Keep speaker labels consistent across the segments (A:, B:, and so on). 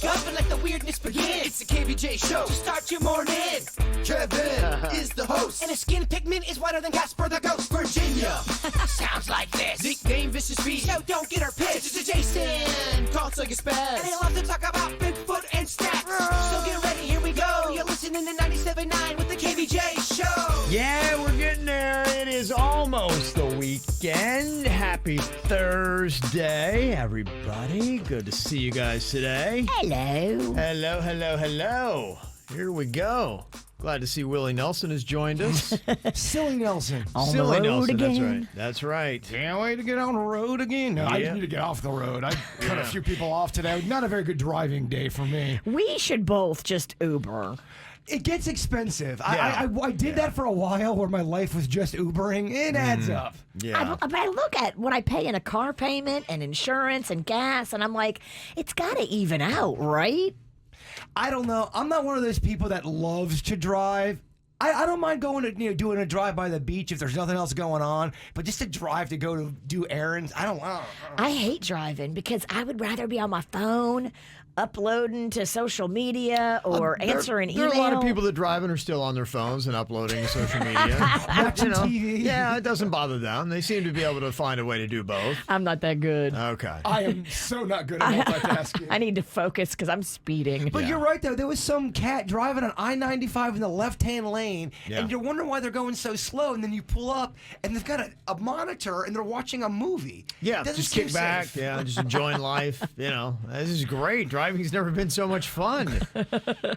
A: wake up and let the weirdness begin. It's the KVJ show to start your morning. Kevin is the host, and his skin pigment is whiter than Casper the Ghost. Virginia sounds like this. Nickname Vicious Beast. No, don't get her pissed. It's Jason. Call till you spaz. And they love to talk about Bigfoot and stats. So get ready, here we go. You're listening to 97.9 with the KVJ show.
B: Yeah, we're getting there. It is almost the weekend. Happy Thursday, everybody. Good to see you guys today.
C: Hello.
B: Hello, hello, hello. Here we go. Glad to see Willie Nelson has joined us.
D: Silly Nelson.
C: On
B: Silly
C: the road
B: Nelson,
C: again.
B: That's right.
D: Can't wait to get on the road again. No, I
B: Yeah.
D: just need to get off the road. I cut a few people off today. Not a very good driving day for me.
C: We should both just Uber.
D: It gets expensive.
B: Yeah.
D: I did that for a while where my life was just Ubering. It adds up.
B: Yeah.
C: I look at what I pay in a car payment and insurance and gas, and I'm like, it's got to even out, right?
D: I don't know. I'm not one of those people that loves to drive. I don't mind going to doing a drive by the beach if there's nothing else going on, but just to drive to go to do errands, I don't know.
C: I hate driving because I would rather be on my phone, uploading to social media or answering
B: There
C: email.
B: are a lot of people that drive and are still on their phones and uploading to social media.
D: Watching TV.
B: Yeah, it doesn't bother them. They seem to be able to find a way to do both.
C: I'm not that good.
B: Okay.
D: I am so not good at multitasking.
C: I need to focus because I'm speeding.
D: But
B: Yeah.
D: you're right, though. There was some cat driving on I-95 in the left-hand lane,
B: Yeah.
D: and you're wondering why they're going so slow, and then you pull up, and they've got a monitor, and they're watching a movie.
B: Yeah,
D: Doesn't
B: just
D: seem
B: kick back.
D: safe.
B: Yeah, just enjoying life. This is great. Driving's never been so much fun.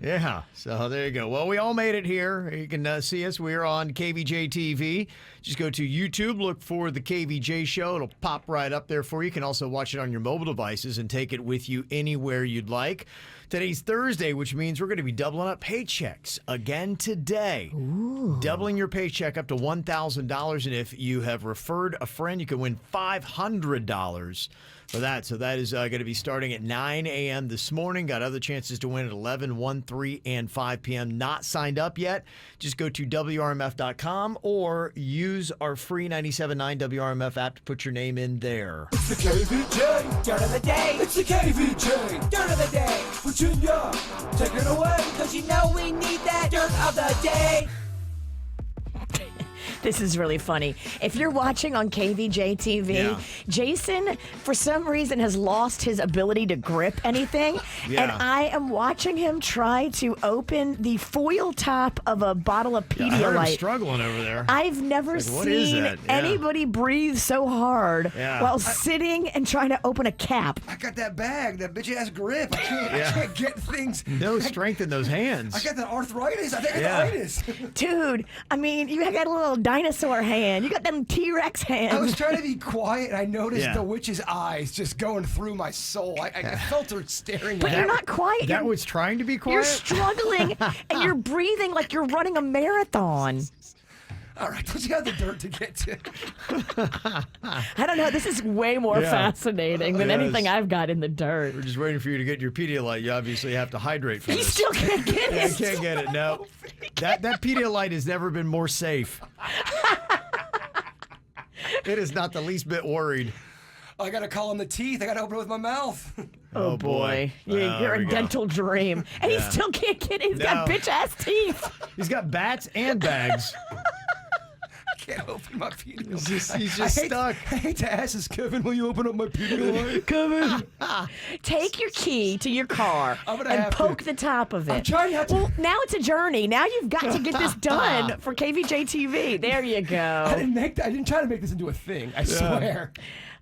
B: Yeah, so there you go. Well, we all made it here. You can see us. We're on KVJ TV. Just go to YouTube, look for the KVJ show. It'll pop right up there for you. You can also watch it on your mobile devices and take it with you anywhere you'd like. Today's Thursday, which means we're going to be doubling up paychecks again today. Ooh. Doubling your paycheck up to $1,000. And if you have referred a friend, you can win $500 for that. So that is going to be starting at 9 a.m. this morning. Got other chances to win at 11, 1, 3, and 5 p.m. Not signed up yet? Just go to WRMF.com or use our free 97.9 WRMF app to put your name in there.
A: It's the KVJ dirt of the day. It's the KVJ dirt of the day. Virginia, take it away, because you know we need that dirt of the day.
C: This is really funny. If you're watching on KVJ TV,
B: Yeah.
C: Jason, for some reason, has lost his ability to grip anything.
B: Yeah.
C: And I am watching him try to open the foil top of a bottle of
B: I heard him
C: Pedialyte.
B: struggling over there.
C: I've never
B: Like, what is
C: seen
B: that? Yeah.
C: anybody breathe so hard
B: Yeah.
C: while sitting and trying to open a cap.
D: I got that bag, that bitch-ass grip. I
B: Yeah.
D: can't get things.
B: No strength in those hands.
D: I got that arthritis. I think I
B: Yeah.
D: got arthritis.
C: Dude, I mean, you got a little dinosaur hand. You got them T-Rex hands.
D: I was trying to be quiet, and I noticed
B: Yeah.
D: the witch's eyes just going through my soul. I felt her staring
C: But
D: at
C: you're
D: me.
C: not quiet.
B: That
C: You're,
B: was trying to be quiet?
C: you're struggling, and you're breathing like you're running a marathon.
D: All right, don't you have the dirt to get to?
C: I don't know. This is way more
B: Yeah.
C: fascinating than
B: Yes.
C: anything I've got in the dirt.
B: We're just waiting for you to get your Pedialyte. You obviously have to hydrate for
C: You
B: this.
C: still can't get
B: Yeah,
C: it.
B: I can't get it. No. That Pedialyte has never been more safe. It is not the least bit worried.
D: I got to call him the teeth. I got to open it with my mouth.
C: Oh boy, you're
B: there
C: a
B: we go.
C: dental dream, and
B: Yeah.
C: he still can't get it. He's got
B: No.
C: bitch ass teeth.
B: He's got bats and bags.
D: I can't open my Pedialyte.
B: He's just stuck.
D: I hate to ask this, Kevin. Will you open up my Pedialyte?
C: Kevin, take your key to your car
D: I'm gonna
C: and
D: have
C: poke
D: to.
C: the top of it.
D: I'm trying not to.
C: Well, now it's a journey. Now you've got to get this done for KVJ TV. There you
D: I
C: go.
D: didn't try to make this into a thing. I swear.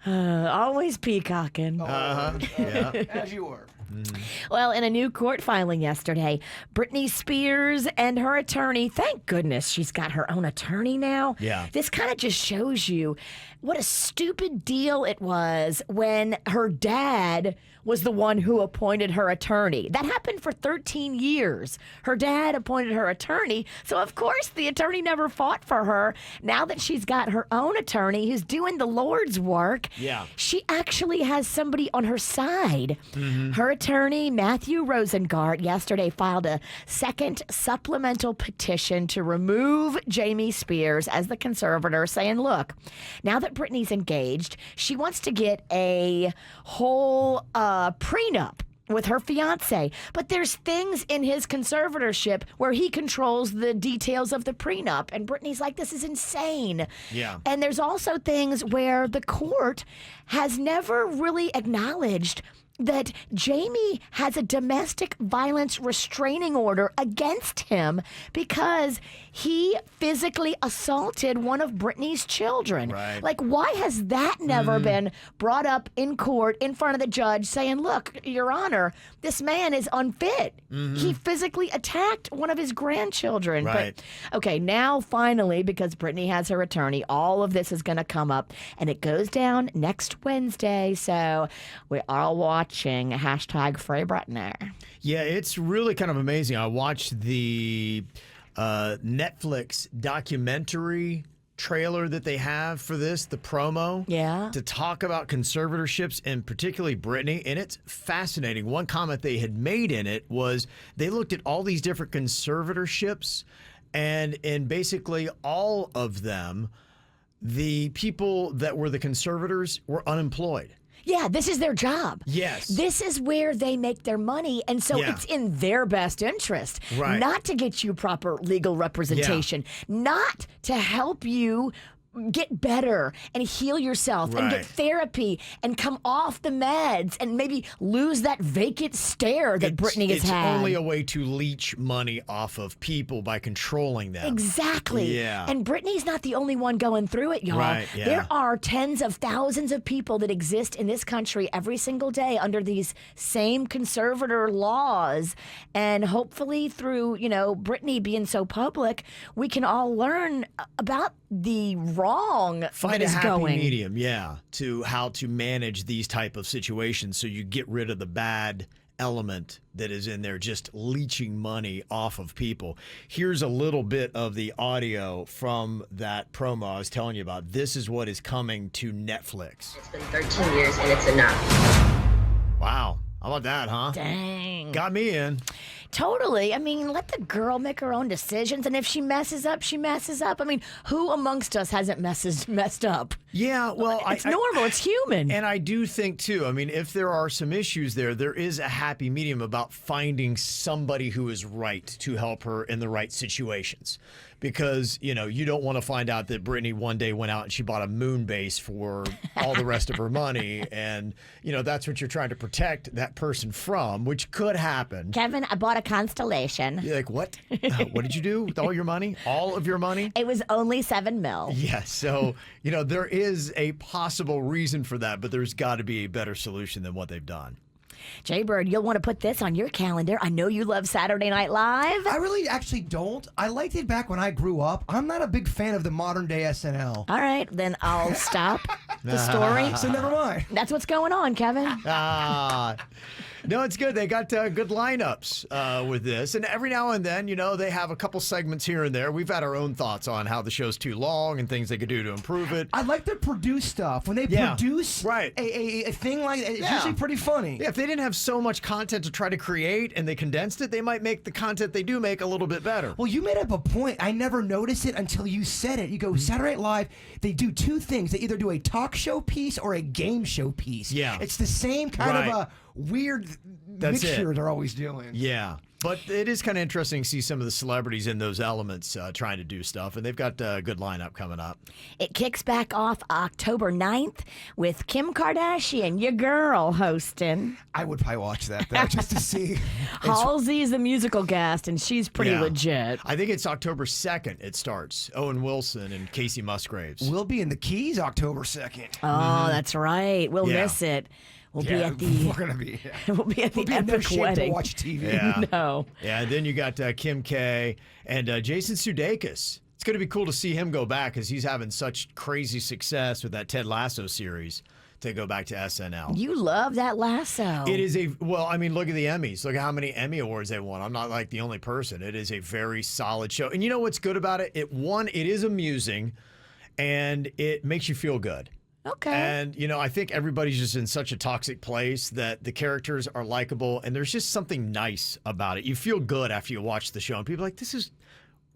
C: Always peacocking.
B: Yeah.
D: As you were.
C: Well, in a new court filing yesterday, Britney Spears and her attorney, thank goodness she's got her own attorney now.
B: Yeah.
C: This kind of just shows you what a stupid deal it was when her dad was the one who appointed her attorney. That happened for 13 years. Her dad appointed her attorney, so of course the attorney never fought for her. Now that she's got her own attorney who's doing the Lord's work,
B: Yeah.
C: she actually has somebody on her side. Her attorney, Matthew Rosengart, yesterday filed a second supplemental petition to remove Jamie Spears as the conservator, saying, look, now that Britney's engaged, she wants to get a whole prenup with her fiance. But there's things in his conservatorship where he controls the details of the prenup. And Brittany's like, this is insane.
B: Yeah.
C: And there's also things where the court has never really acknowledged that Jamie has a domestic violence restraining order against him because he physically assaulted one of Brittany's children.
B: Right.
C: Like, why has that never been brought up in court in front of the judge saying, look, Your Honor, this man is unfit. He physically attacked one of his grandchildren.
B: Right.
C: But, okay, now finally, because Brittany has her attorney, all of this is going to come up, and it goes down next Wednesday. So we're all watching #Free Brittany.
B: Yeah, it's really kind of amazing. I watched the Netflix documentary trailer that they have for this, the promo.
C: Yeah.
B: To talk about conservatorships and particularly Brittany, and it's fascinating. One comment they had made in it was they looked at all these different conservatorships, and in basically all of them, the people that were the conservators were unemployed.
C: Yeah, this is their job.
B: Yes.
C: This is where they make their money, and so
B: Yeah.
C: it's in their best interest
B: Right.
C: not to get you proper legal representation, not to help you get better and heal yourself and get
B: Right.
C: therapy and come off the meds and maybe lose that vacant stare that Brittany has
B: it's
C: had.
B: only a way to leech money off of people by controlling them.
C: Exactly.
B: Yeah.
C: And Brittany's not the only one going through it, y'all.
B: Right, yeah.
C: There are tens of thousands of people that exist in this country every single day under these same conservator laws. And hopefully through, Brittany being so public, we can all learn about the wrong
B: Find
C: that
B: a
C: is
B: happy
C: going.
B: medium, yeah, to how to manage these type of situations so you get rid of the bad element that is in there, just leeching money off of people. Here's a little bit of the audio from that promo I was telling you about. This is what is coming to Netflix.
E: It's been 13 years and it's enough.
B: Wow. How about that, huh?
C: Dang.
B: Got me in.
C: Totally. I mean, let the girl make her own decisions, and if she messes up, she messes up. I mean, who amongst us hasn't messed up?
B: Yeah, well,
C: It's normal. It's human.
B: And I do think, too, I mean, if there are some issues there is a happy medium about finding somebody who is right to help her in the right situations. Because, you don't want to find out that Brittany one day went out and she bought a moon base for all the rest of her money. And, that's what you're trying to protect that person from, which could happen.
C: Kevin, I bought a constellation.
B: You're like, what? What did you do with all your money? All of your money?
C: It was only $7 million.
B: Yes. So, there is a possible reason for that, but there's got to be a better solution than what they've done.
C: Jay Bird, you'll want to put this on your calendar. I know you love Saturday Night Live.
D: I really actually don't. I liked it back when I grew up. I'm not a big fan of the modern day SNL.
C: All right, then I'll stop the story.
D: So never mind.
C: That's what's going on, Kevin.
B: No, it's good. They got good lineups with this. And every now and then, they have a couple segments here and there. We've had our own thoughts on how the show's too long and things they could do to improve it.
D: I like to produce stuff. When they produce
B: right.
D: a thing like that, it's usually pretty funny.
B: Yeah, if they didn't have so much content to try to create and they condensed it, they might make the content they do make a little bit better.
D: Well, you made up a point. I never noticed it until you said it. You go, Saturday Night Live, they do two things. They either do a talk show piece or a game show piece.
B: Yeah.
D: It's the same kind of a weird mixture they're always doing.
B: Yeah. But it is kind of interesting to see some of the celebrities in those elements trying to do stuff, and they've got a good lineup coming up.
C: It kicks back off October 9th with Kim Kardashian, your girl, hosting.
D: I would probably watch that, though, just to see.
C: Halsey is a musical guest, and she's pretty legit.
B: I think it's October 2nd it starts. Owen Wilson and Casey Musgraves.
D: We'll be in the Keys October 2nd.
C: Oh, that's right. We'll miss it. We'll be at the.
D: We're gonna be.
C: We'll be at the
D: in no
C: epic
D: shape
C: wedding.
D: to watch TV.
B: Yeah.
C: No.
B: Yeah, and then you got Kim K and Jason Sudeikis. It's going to be cool to see him go back because he's having such crazy success with that Ted Lasso series to go back to SNL.
C: You love that lasso.
B: It is look at the Emmys. Look at how many Emmy Awards they won. I'm not like the only person. It is a very solid show. And you know what's good about it? It is amusing and it makes you feel good.
C: Okay.
B: And, I think everybody's just in such a toxic place that the characters are likable and there's just something nice about it. You feel good after you watch the show and people are like, this is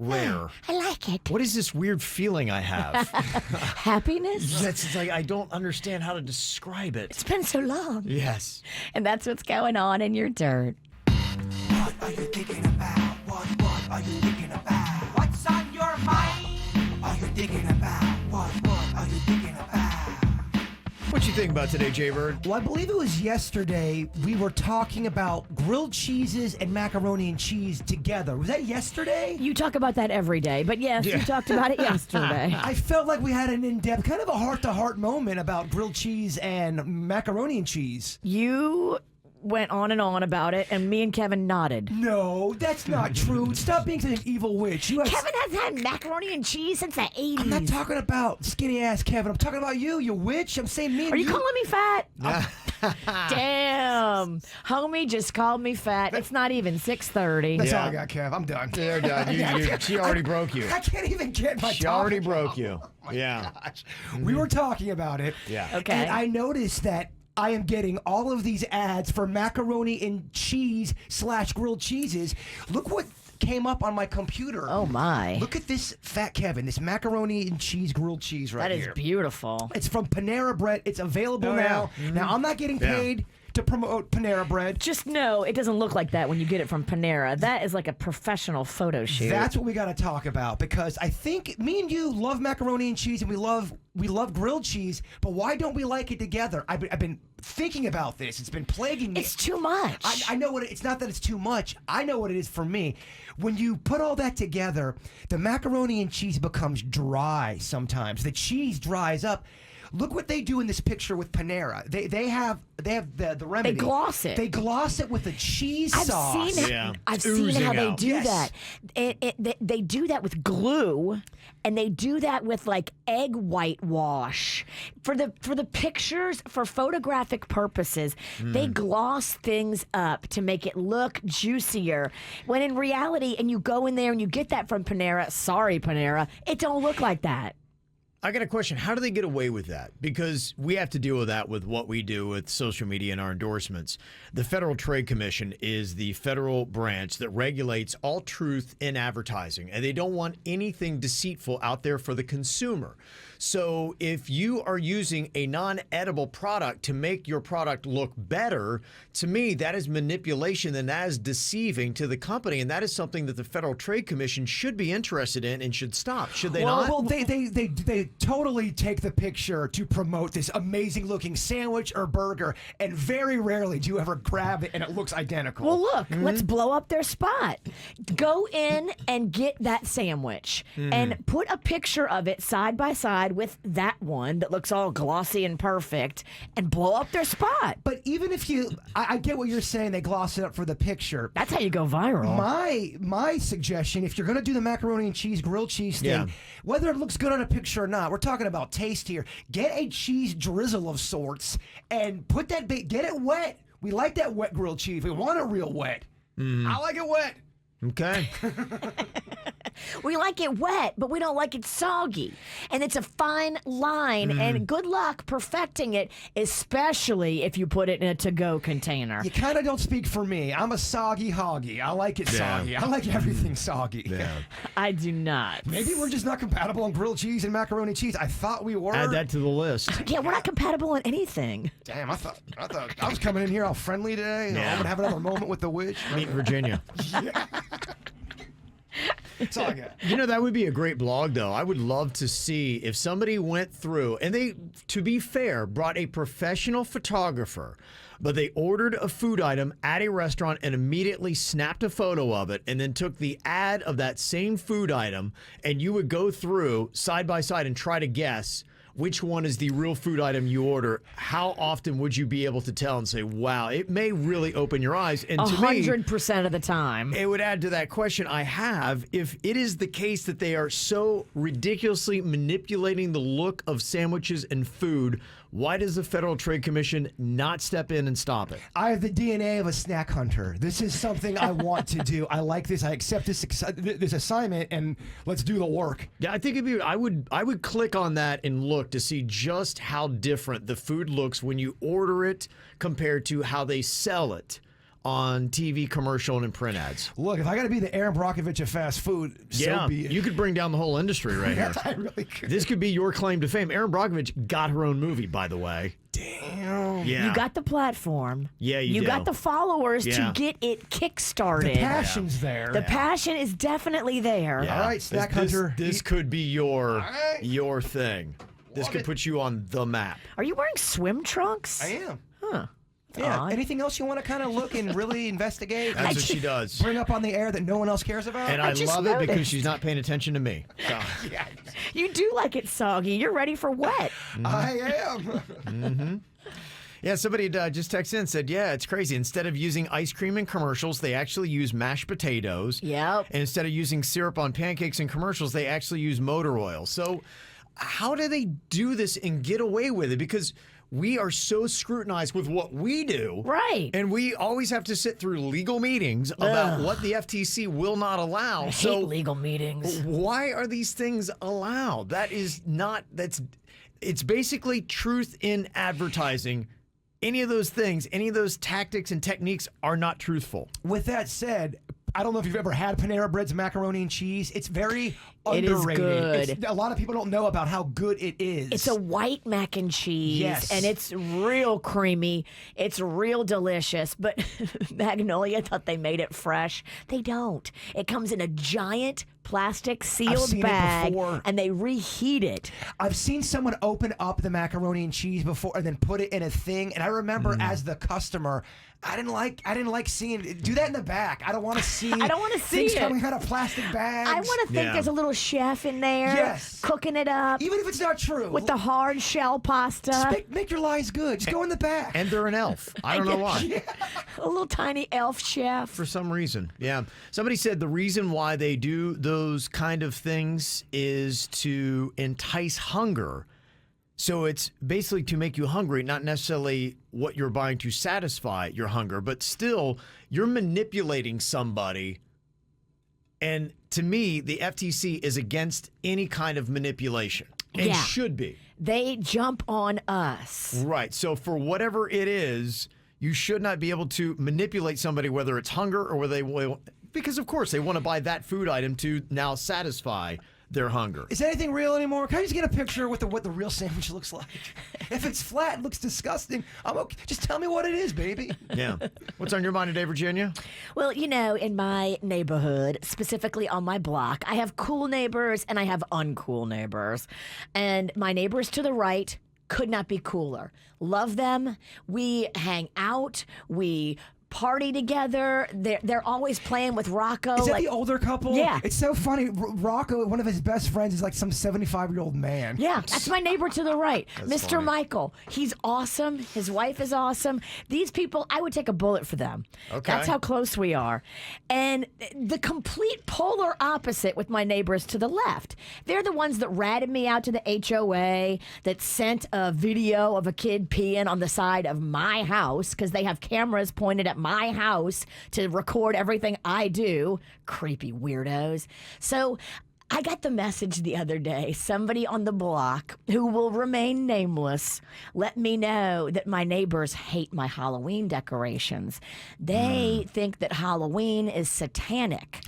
B: rare.
C: I like it.
B: What is this weird feeling I have?
C: Happiness?
B: It's like I don't understand how to describe it.
C: It's been so long.
B: Yes.
C: And that's what's going on in your dirt.
A: What are you thinking about? What are you thinking about? What's on your mind? Are you thinking about? What are you thinking about?
B: What you think about today, Jay-Bird?
D: Well, I believe it was yesterday we were talking about grilled cheeses and macaroni and cheese together. Was that yesterday?
C: You talk about that every day, but yes, you talked about it yesterday.
D: I felt like we had an in-depth, kind of a heart-to-heart moment about grilled cheese and macaroni and cheese.
C: You went on and on about it, and me and Kevin nodded.
D: No, that's not true. Stop being such an evil witch.
C: Kevin has had macaroni and cheese since the 80s.
D: I'm not talking about skinny ass Kevin. I'm talking about you, you witch. I'm saying me and
C: Are you calling me fat? Damn. Homie just called me fat. It's not even 6:30.
D: That's all
B: Yeah.
D: I got, Kev. I'm done.
B: There, God, she already broke you.
D: I can't even get my
B: She already
D: topic
B: broke
D: out.
B: you.
D: Oh my
B: Yeah.
D: gosh. We were talking about it.
B: Yeah.
C: Okay.
D: And I noticed that I am getting all of these ads for macaroni and cheese / grilled cheeses. Look what came up on my computer.
C: Oh, my.
D: Look at this Fat Kevin, this macaroni and cheese grilled cheese right
C: That is
D: here.
C: beautiful.
D: It's from Panera Bread. It's available
B: Oh,
D: now.
B: yeah.
D: Now, I'm not getting
B: Yeah.
D: paid to promote Panera Bread.
C: Just know it doesn't look like that when you get it from Panera. That is like a professional photo shoot.
D: That's what we got to talk about, because I think me and you love macaroni and cheese, and we love grilled cheese, but why don't we like it together? I've been thinking about this. It's been plaguing me.
C: It's too much.
D: I know what it's not that it's too much. I know what it is for me. When you put all that together, the macaroni and cheese becomes dry sometimes. The cheese dries up. Look what they do in this picture with Panera. They have the remedy.
C: They gloss it.
D: They gloss it with a cheese
C: I've
D: sauce.
C: seen it.
B: Yeah.
C: I've seen
B: Oozing
C: how they
B: out.
C: do
D: Yes.
C: that. They do that with glue, and they do that with like egg whitewash for the pictures for photographic purposes. They gloss things up to make it look juicier. When in reality, and you go in there and you get that from Panera. Sorry, Panera, it don't look like that.
B: I got a question. How do they get away with that? Because we have to deal with that with what we do with social media and our endorsements. The Federal Trade Commission is the federal branch that regulates all truth in advertising, and they don't want anything deceitful out there for the consumer. So if you are using a non-edible product to make your product look better, to me, that is manipulation and that is deceiving to the company, and that is something that the Federal Trade Commission should be interested in and should stop. Should they not?
D: Well, they totally take the picture to promote this amazing looking sandwich or burger, and very rarely do you ever grab it and it looks identical.
C: Well, look, let's blow up their spot. Go in and get that sandwich and put a picture of it side by side with that one that looks all glossy and perfect and blow up their spot.
D: But even if I get what you're saying, they gloss it up for the picture.
C: That's how you go viral.
D: My suggestion, if you're going to do the macaroni and cheese grilled cheese thing,
B: Yeah.
D: whether it looks good on a picture or not, we're talking about taste here. Get a cheese drizzle of sorts and put that get it wet. We like that wet grilled cheese. We want it real wet. I like it wet.
B: Okay.
C: We like it wet, but we don't like it soggy. And it's a fine line, and good luck perfecting it, especially if you put it in a to-go container.
D: You kind of don't speak for me. I'm a soggy hoggy. I like it
B: Yeah.
D: soggy. I like everything soggy.
B: Yeah.
C: I do not.
D: Maybe we're just not compatible on grilled cheese and macaroni and cheese. I thought we were.
B: Add that to the list.
C: Yeah, we're not compatible on anything.
D: Damn, I thought I was coming in here all friendly today. You know,
B: Yeah.
D: I'm gonna have another moment with the witch.
B: Meet in Virginia.
D: That's all I got.
B: You know, that would be a great blog, though. I would love to see if somebody went through, and they, to be fair, brought a professional photographer, but they ordered a food item at a restaurant and immediately snapped a photo of it and then took the ad of that same food item, and you would go through side by side and try to guess which one is the real food item you order. How often would you be able to tell and say, wow, it may really open your eyes? And to me,
C: 100% of the time.
B: it would add to that question I have. If it is the case that they are so ridiculously manipulating the look of sandwiches and food, why does the Federal Trade Commission not step in and stop it?
D: I have the DNA of a snack hunter. This is something I want to do. I like this. I accept this assignment, and let's do the work.
B: Yeah, I think it'd be. I would click on that and look to see just how different the food looks when you order it compared to how they sell it on TV, commercial, and in print ads.
D: Look, if I got to be the Aaron Brockovich of fast food, so be it.
B: You could bring down the whole industry right here.
D: I really could.
B: This could be your claim to fame. Aaron Brockovich got her own movie, by the way.
D: Damn.
B: Yeah.
C: You got the platform.
B: Yeah, you do.
C: got the followers
B: Yeah.
C: to get it kickstarted.
D: The passion's there.
C: The passion is definitely there.
B: Yeah.
D: All right, Snack Hunter.
B: This could be your
D: right.
B: your thing. This
D: Love
B: could
D: it.
B: put you on the map.
C: Are you wearing swim trunks?
D: I am.
C: Huh.
D: Yeah.
C: Odd.
D: Anything else you want to kind of look and really investigate?
B: That's what she does.
D: Bring up on the air that no one else cares about?
B: And I
C: just
B: love it because
C: noticed.
B: she's not paying attention to me. So.
C: You do like it soggy. You're ready for wet.
D: I am.
B: Yeah, somebody just texted in and said, yeah, it's crazy. Instead of using ice cream in commercials, they actually use mashed potatoes.
C: Yep.
B: And instead of using syrup on pancakes in commercials, they actually use motor oil. So how do they do this and get away with it? Because we are so scrutinized with what we do.
C: Right.
B: And we always have to sit through legal meetings about what the FTC will not allow.
C: I hate legal meetings.
B: Why are these things allowed? It's basically truth in advertising. Any of those things, any of those tactics and techniques are not truthful.
D: With that said, I don't know if you've ever had Panera Bread's macaroni and cheese. It's very
C: It is
D: underrated.
C: good.
D: A lot of people don't know about how good it is.
C: It's a white mac and cheese,
D: Yes.
C: and it's real creamy. It's real delicious. But Magnolia thought they made it fresh. They don't. It comes in a giant plastic sealed
D: seen it
C: bag,
D: before.
C: and they reheat it.
D: I've seen someone open up the macaroni and cheese before and then put it in a thing. And I remember as the customer, I didn't like seeing it. Do that in the back. I don't want to see.
C: I don't wanna see
D: things
C: it.
D: coming out of plastic bags.
C: I want to think
B: Yeah.
C: there's a little chef in there
D: Yes.
C: cooking it up
D: even if it's not true.
C: with the hard shell pasta.
D: Just make your lies good. Just go in the back.
B: And they're an elf. I don't know why.
C: A little tiny elf chef.
B: For some reason. Yeah. Somebody said the reason why they do those kind of things is to entice hunger. So it's basically to make you hungry, not necessarily what you're buying to satisfy your hunger, but still you're manipulating somebody. And to me, the FTC is against any kind of manipulation and
C: Yeah.
B: should be.
C: They jump on us.
B: Right. So for whatever it is, you should not be able to manipulate somebody, whether it's hunger or whether they will, because of course they want to buy that food item to now satisfy their hunger.
D: Is anything real anymore? Can I just get a picture with what the real sandwich looks like? If it's flat, it looks disgusting. I'm okay. Just tell me what it is, baby.
B: Yeah. What's on your mind today, Virginia?
C: Well, you know, in my neighborhood, specifically on my block, I have cool neighbors and I have uncool neighbors. And my neighbors to the right could not be cooler. Love them. We hang out. We party together. They're always playing with Rocco.
D: Is that
C: like,
D: the older couple?
C: Yeah.
D: It's so funny. Rocco, one of his best friends, is like some 75-year-old man.
C: Yeah, that's my neighbor to the right, Mr.
B: funny.
C: Michael. He's awesome. His wife is awesome. These people, I would take a bullet for them.
B: Okay.
C: That's how close we are. And the complete polar opposite with my neighbors to the left. They're the ones that ratted me out to the HOA, that sent a video of a kid peeing on the side of my house because they have cameras pointed at my house to record everything I do. Creepy weirdos. So I got the message the other day. Somebody on the block who will remain nameless let me know that my neighbors hate my Halloween decorations. They think that Halloween is satanic.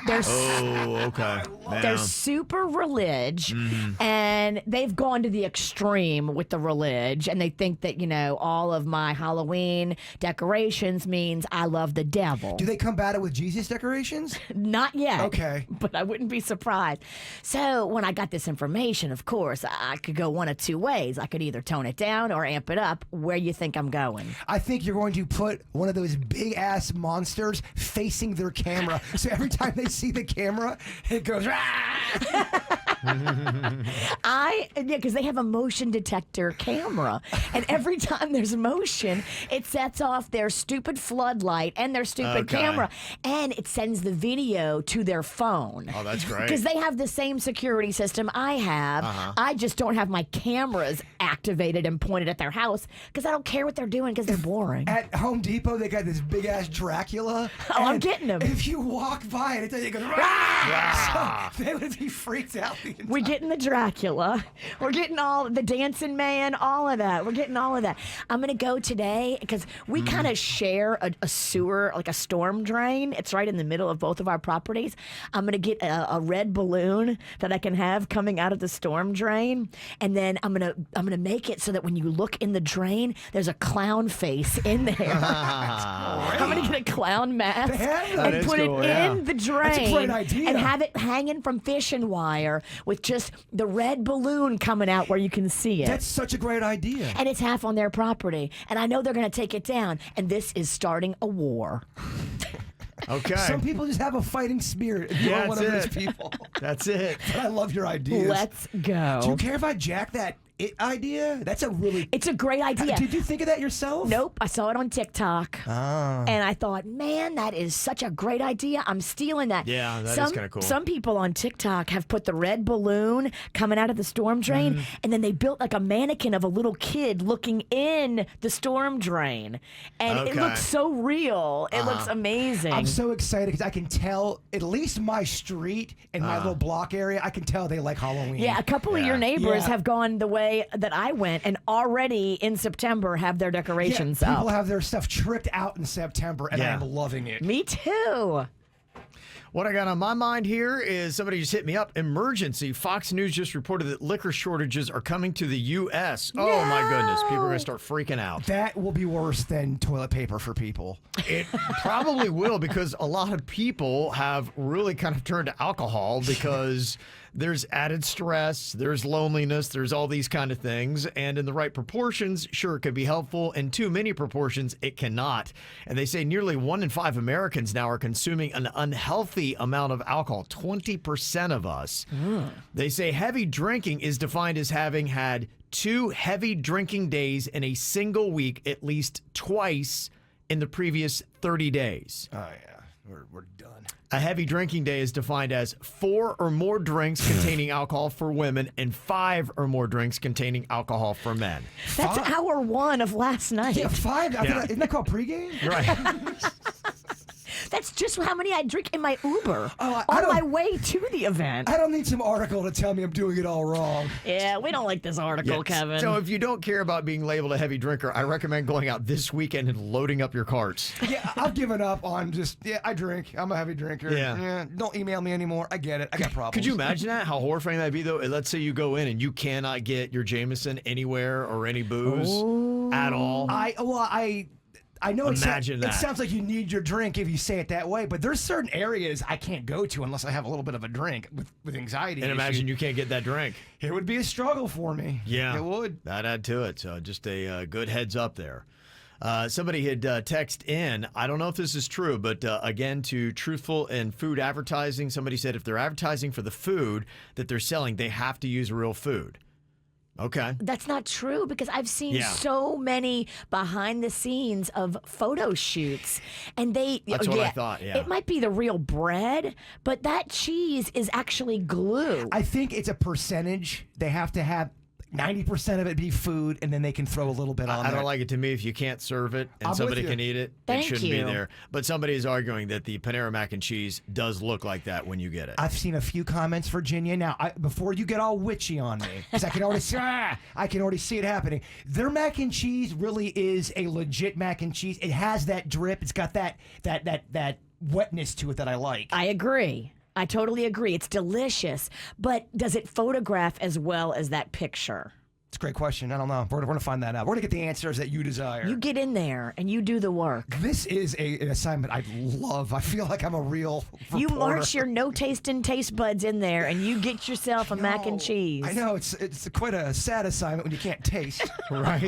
C: They're
B: Okay.
C: they're super religious, and they've gone to the extreme with the religion, and they think that, you know, all of my Halloween decorations means I love the devil.
D: Do they combat it with Jesus decorations?
C: Not yet.
D: Okay.
C: But I wouldn't be surprised. So when I got this information, of course, I could go one of two ways. I could either tone it down or amp it up. Where you think I'm going?
D: I think you're going to put one of those big-ass monsters facing their camera. So every time they see the camera, it goes,
C: Because they have a motion detector camera, and every time there's motion, it sets off their stupid floodlight and their stupid
B: Okay.
C: camera, and it sends the video to their phone.
B: Oh, that's great.
C: Because they have the same security system I have. I just don't have my cameras activated and pointed at their house because I don't care what they're doing because they're boring.
D: At Home Depot, they got this big-ass Dracula.
C: I'm
D: and
C: getting 'em.
D: If you walk by it, it goes, "Rah!" So they would be freaked out the
C: We're getting the Dracula. We're getting all the Dancing Man, all of that. We're getting all of that. I'm going to go today because we kind of share a sewer, like a storm drain. It's right in the middle of both of our properties. I'm going to get a red balloon that I can have coming out of the storm drain. And then I'm gonna make it so that when you look in the drain, there's a clown face in there. I'm going to get a clown mask and put it in the drain.
D: That's a great idea.
C: And have it hanging from fishing wire with just the red balloon coming out where you can see it.
D: That's such a great idea.
C: And it's half on their property. And I know they're going to take it down. And this is starting a war.
B: Okay.
D: Some people just have a fighting spirit. And you're one of those people.
B: That's it.
D: But I love your ideas.
C: Let's go.
D: Do you care if I jack that idea? That's a really...
C: It's a great idea.
D: Did you think of that yourself?
C: Nope. I saw it on TikTok.
D: Ah.
C: And I thought, man, that is such a great idea. I'm stealing that.
B: Yeah, that is kind of cool.
C: Some people on TikTok have put the red balloon coming out of the storm drain, and then they built like a mannequin of a little kid looking in the storm drain. And it looks so real. It looks amazing.
D: I'm so excited because I can tell at least my street and my little block area, I can tell they like Halloween.
C: Yeah, a couple of your neighbors have gone the way that I went and already in September have their decorations up.
D: People have their stuff tricked out in September, and I'm loving it.
C: Me too.
B: What I got on my mind here is somebody just hit me up. Emergency. Fox News just reported that liquor shortages are coming to the U.S. Oh, my goodness. People are going to start freaking out.
D: That will be worse than toilet paper for people.
B: It probably will, because a lot of people have really kind of turned to alcohol because there's added stress, there's loneliness, there's all these kind of things. And in the right proportions, sure, it could be helpful. In too many proportions, it cannot. And they say nearly 1 in 5 Americans now are consuming an unhealthy amount of alcohol, 20% of us. They say heavy drinking is defined as having had 2 heavy drinking days in a single week at least twice in the previous 30 days.
D: Oh, yeah. We're done.
B: A heavy drinking day is defined as 4 or more drinks containing alcohol for women and 5 or more drinks containing alcohol for men.
C: That's hour 1 of last night.
D: Yeah, 5. Isn't that called pregame?
B: Right.
C: That's just how many I drink in my Uber
D: I
C: on
D: don't-
C: my way to the event.
D: I don't need some article to tell me I'm doing it all wrong.
C: Yeah, we don't like this article, Kevin.
B: So if you don't care about being labeled a heavy drinker, I recommend going out this weekend and loading up your carts.
D: Yeah, I've given up on I drink. I'm a heavy drinker.
B: Yeah.
D: Don't email me anymore. I get it. I got problems.
B: Could you imagine that? How horrifying that'd be, though? Let's say you go in and you cannot get your Jameson anywhere or any booze at all.
D: I know
B: Imagine
D: it
B: that.
D: sounds like you need your drink if you say it that way, but there's certain areas I can't go to unless I have a little bit of a drink with anxiety.
B: And imagine you can't get that drink.
D: It would be a struggle for me.
B: Yeah.
D: It would.
B: That add to it. So just a good heads up there. Somebody had texted in, I don't know if this is true, but again, to Truthful and Food Advertising, somebody said if they're advertising for the food that they're selling, they have to use real food. Okay.
C: That's not true because I've seen
B: Yeah.
C: so many behind the scenes of photo shoots, and
B: That's what I thought, yeah.
C: It might be the real bread, but that cheese is actually glue.
D: I think it's a percentage. They have to have 90% of it be food, and then they can throw a little bit on
B: I
D: there.
B: don't like it. To me, if you can't serve it and
D: I'm with
B: somebody
D: you.
B: can eat it,
C: Thank
B: it shouldn't
C: you.
B: be there. But somebody is arguing that the Panera mac and cheese does look like that when you get it.
D: I've seen a few comments, Virginia. Now, before you get all witchy on me, because I can already see it happening. Their mac and cheese really is a legit mac and cheese. It has that drip. It's got that wetness to it that I like.
C: I agree. I totally agree. It's delicious, but does it photograph as well as that picture?
D: It's a great question. I don't know. We're going to find that out. We're going to get the answers that you desire.
C: You get in there and you do the work.
D: This is an assignment I love. I feel like I'm a real reporter.
C: You march your no tasting taste buds in there and you get yourself a mac and cheese.
D: I know. It's quite a sad assignment when you can't taste.
B: Right?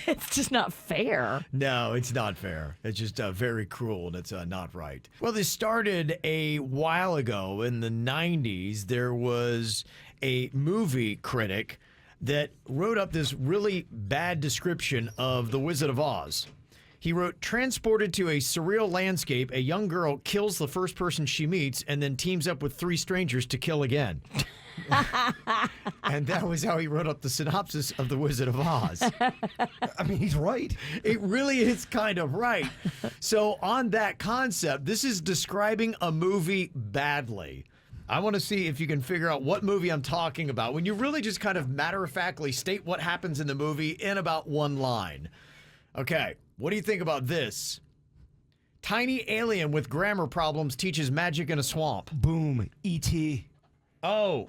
C: It's just not fair.
B: No, it's not fair. It's just very cruel, and it's not right. Well, this started a while ago in the 90s. There was a movie critic that wrote up this really bad description of The Wizard of Oz. He wrote, transported to a surreal landscape, a young girl kills the first person she meets and then teams up with 3 strangers to kill again. And that was how he wrote up the synopsis of The Wizard of Oz.
D: I mean, he's right.
B: It really is kind of right. So on that concept, this is describing a movie badly. I want to see if you can figure out what movie I'm talking about when you really just kind of matter-of-factly state what happens in the movie in about one line. Okay, what do you think about this? Tiny alien with grammar problems teaches magic in a swamp.
D: Boom. E.T.
B: Oh.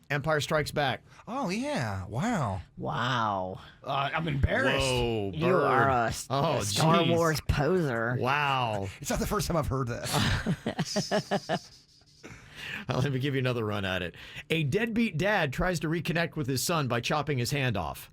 B: Empire Strikes Back.
F: Oh, yeah. Wow.
C: Wow.
D: I'm embarrassed.
B: Whoa,
C: You are a
B: Oh,
C: Star
B: geez.
C: Wars poser.
B: Wow.
D: It's not the first time I've heard that.
B: Let me give you another run at it. A deadbeat dad tries to reconnect with his son by chopping his hand off.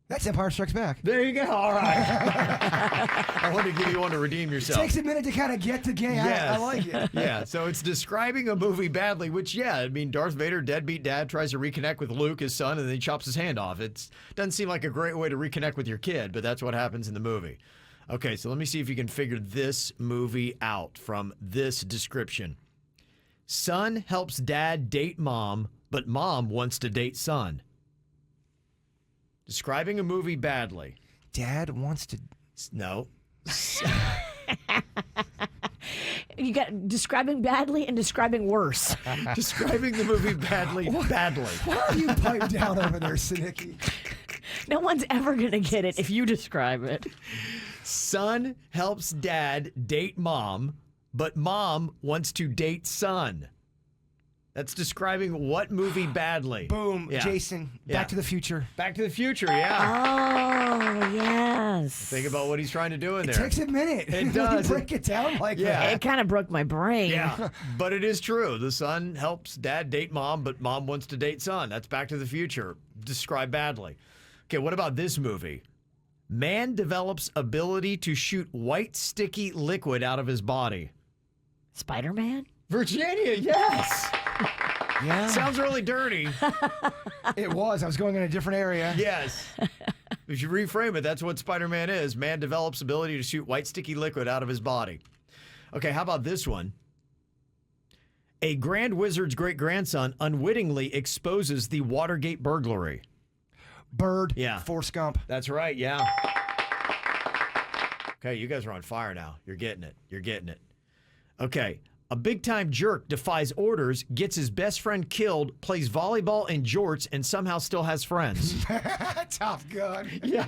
D: That's Empire Strikes Back.
B: There you go. All right. I wanted to give you one to redeem yourself.
D: Takes a minute to kind of get the game.
B: Yes.
D: I like it.
B: Yeah, so it's describing a movie badly, which, yeah, I mean, Darth Vader, deadbeat dad, tries to reconnect with Luke, his son, and then he chops his hand off. It doesn't seem like a great way to reconnect with your kid, but that's what happens in the movie. Okay, so let me see if you can figure this movie out from this description. Son helps dad date mom, but mom wants to date son. Describing a movie badly.
D: Dad wants to.
B: No.
C: You got describing badly and describing worse.
B: Describing the movie badly.
D: Why are you pipe down over there, Sinicki?
C: No one's ever going to get it if you describe it.
B: Son helps dad date mom, but mom wants to date son. That's describing what movie badly?
D: Boom.
B: Yeah.
D: Jason,
B: Yeah.
D: Back to the Future.
B: Back to the Future, yeah.
C: Oh, yes.
B: Think about what he's trying to do in
D: It
B: there.
D: takes a minute.
B: It
D: You
B: does.
D: break it down like
B: Yeah.
C: It kind of broke my brain.
B: Yeah, but it is true. The son helps dad date mom, but mom wants to date son. That's Back to the Future. Described badly. Okay, what about this movie? Man develops ability to shoot white sticky liquid out of his body.
C: Spider-Man?
B: Virginia, yes.
D: Yeah.
B: Sounds really dirty.
D: It was. I was going in a different area.
B: Yes. If you reframe it, that's what Spider-Man is. Man develops ability to shoot white sticky liquid out of his body. Okay, how about this one? A Grand Wizard's great-grandson unwittingly exposes the Watergate burglary.
D: Bird.
B: Yeah.
D: Forrest Gump.
B: That's right, yeah. Okay, you guys are on fire now. You're getting it. You're getting it. Okay. A big-time jerk defies orders, gets his best friend killed, plays volleyball in jorts, and somehow still has friends.
D: Top Gun.
B: Yes.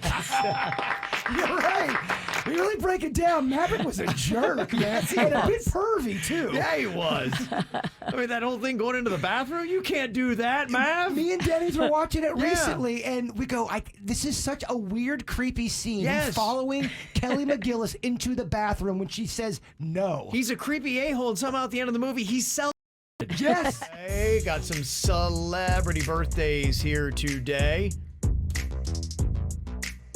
D: You're right. You really break it down. Maverick was a jerk, man. And a bit pervy, too.
B: Yeah, he was. I mean, that whole thing going into the bathroom, you can't do that, Mav.
D: Me and Dennys were watching it
B: Yeah.
D: recently, and we go, this is such a weird, creepy scene.
B: Yes.
D: He's following Kelly McGillis into the bathroom when she says no.
B: He's a creepy a-hole, and somehow at the end of the movie, he's selling.
D: Yes.
B: Hey, got some celebrity birthdays here today.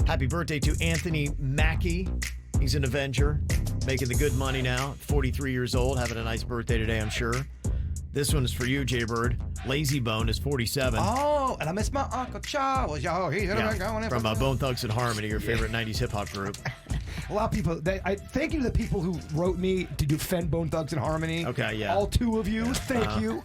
B: Happy birthday to Anthony Mackie. He's an Avenger, making the good money now. 43 years old, having a nice birthday today, I'm sure. This one is for you, Jay-Bird. Lazy Bone is 47.
D: Oh, and I miss my Uncle Charles. Yo, he's
B: Yeah, from Bone Thugs and Harmony, your favorite 90s hip-hop group.
D: A lot of people. Thank you to the people who wrote me to defend Bone Thugs and Harmony.
B: Okay, yeah.
D: All two of you. Thank you.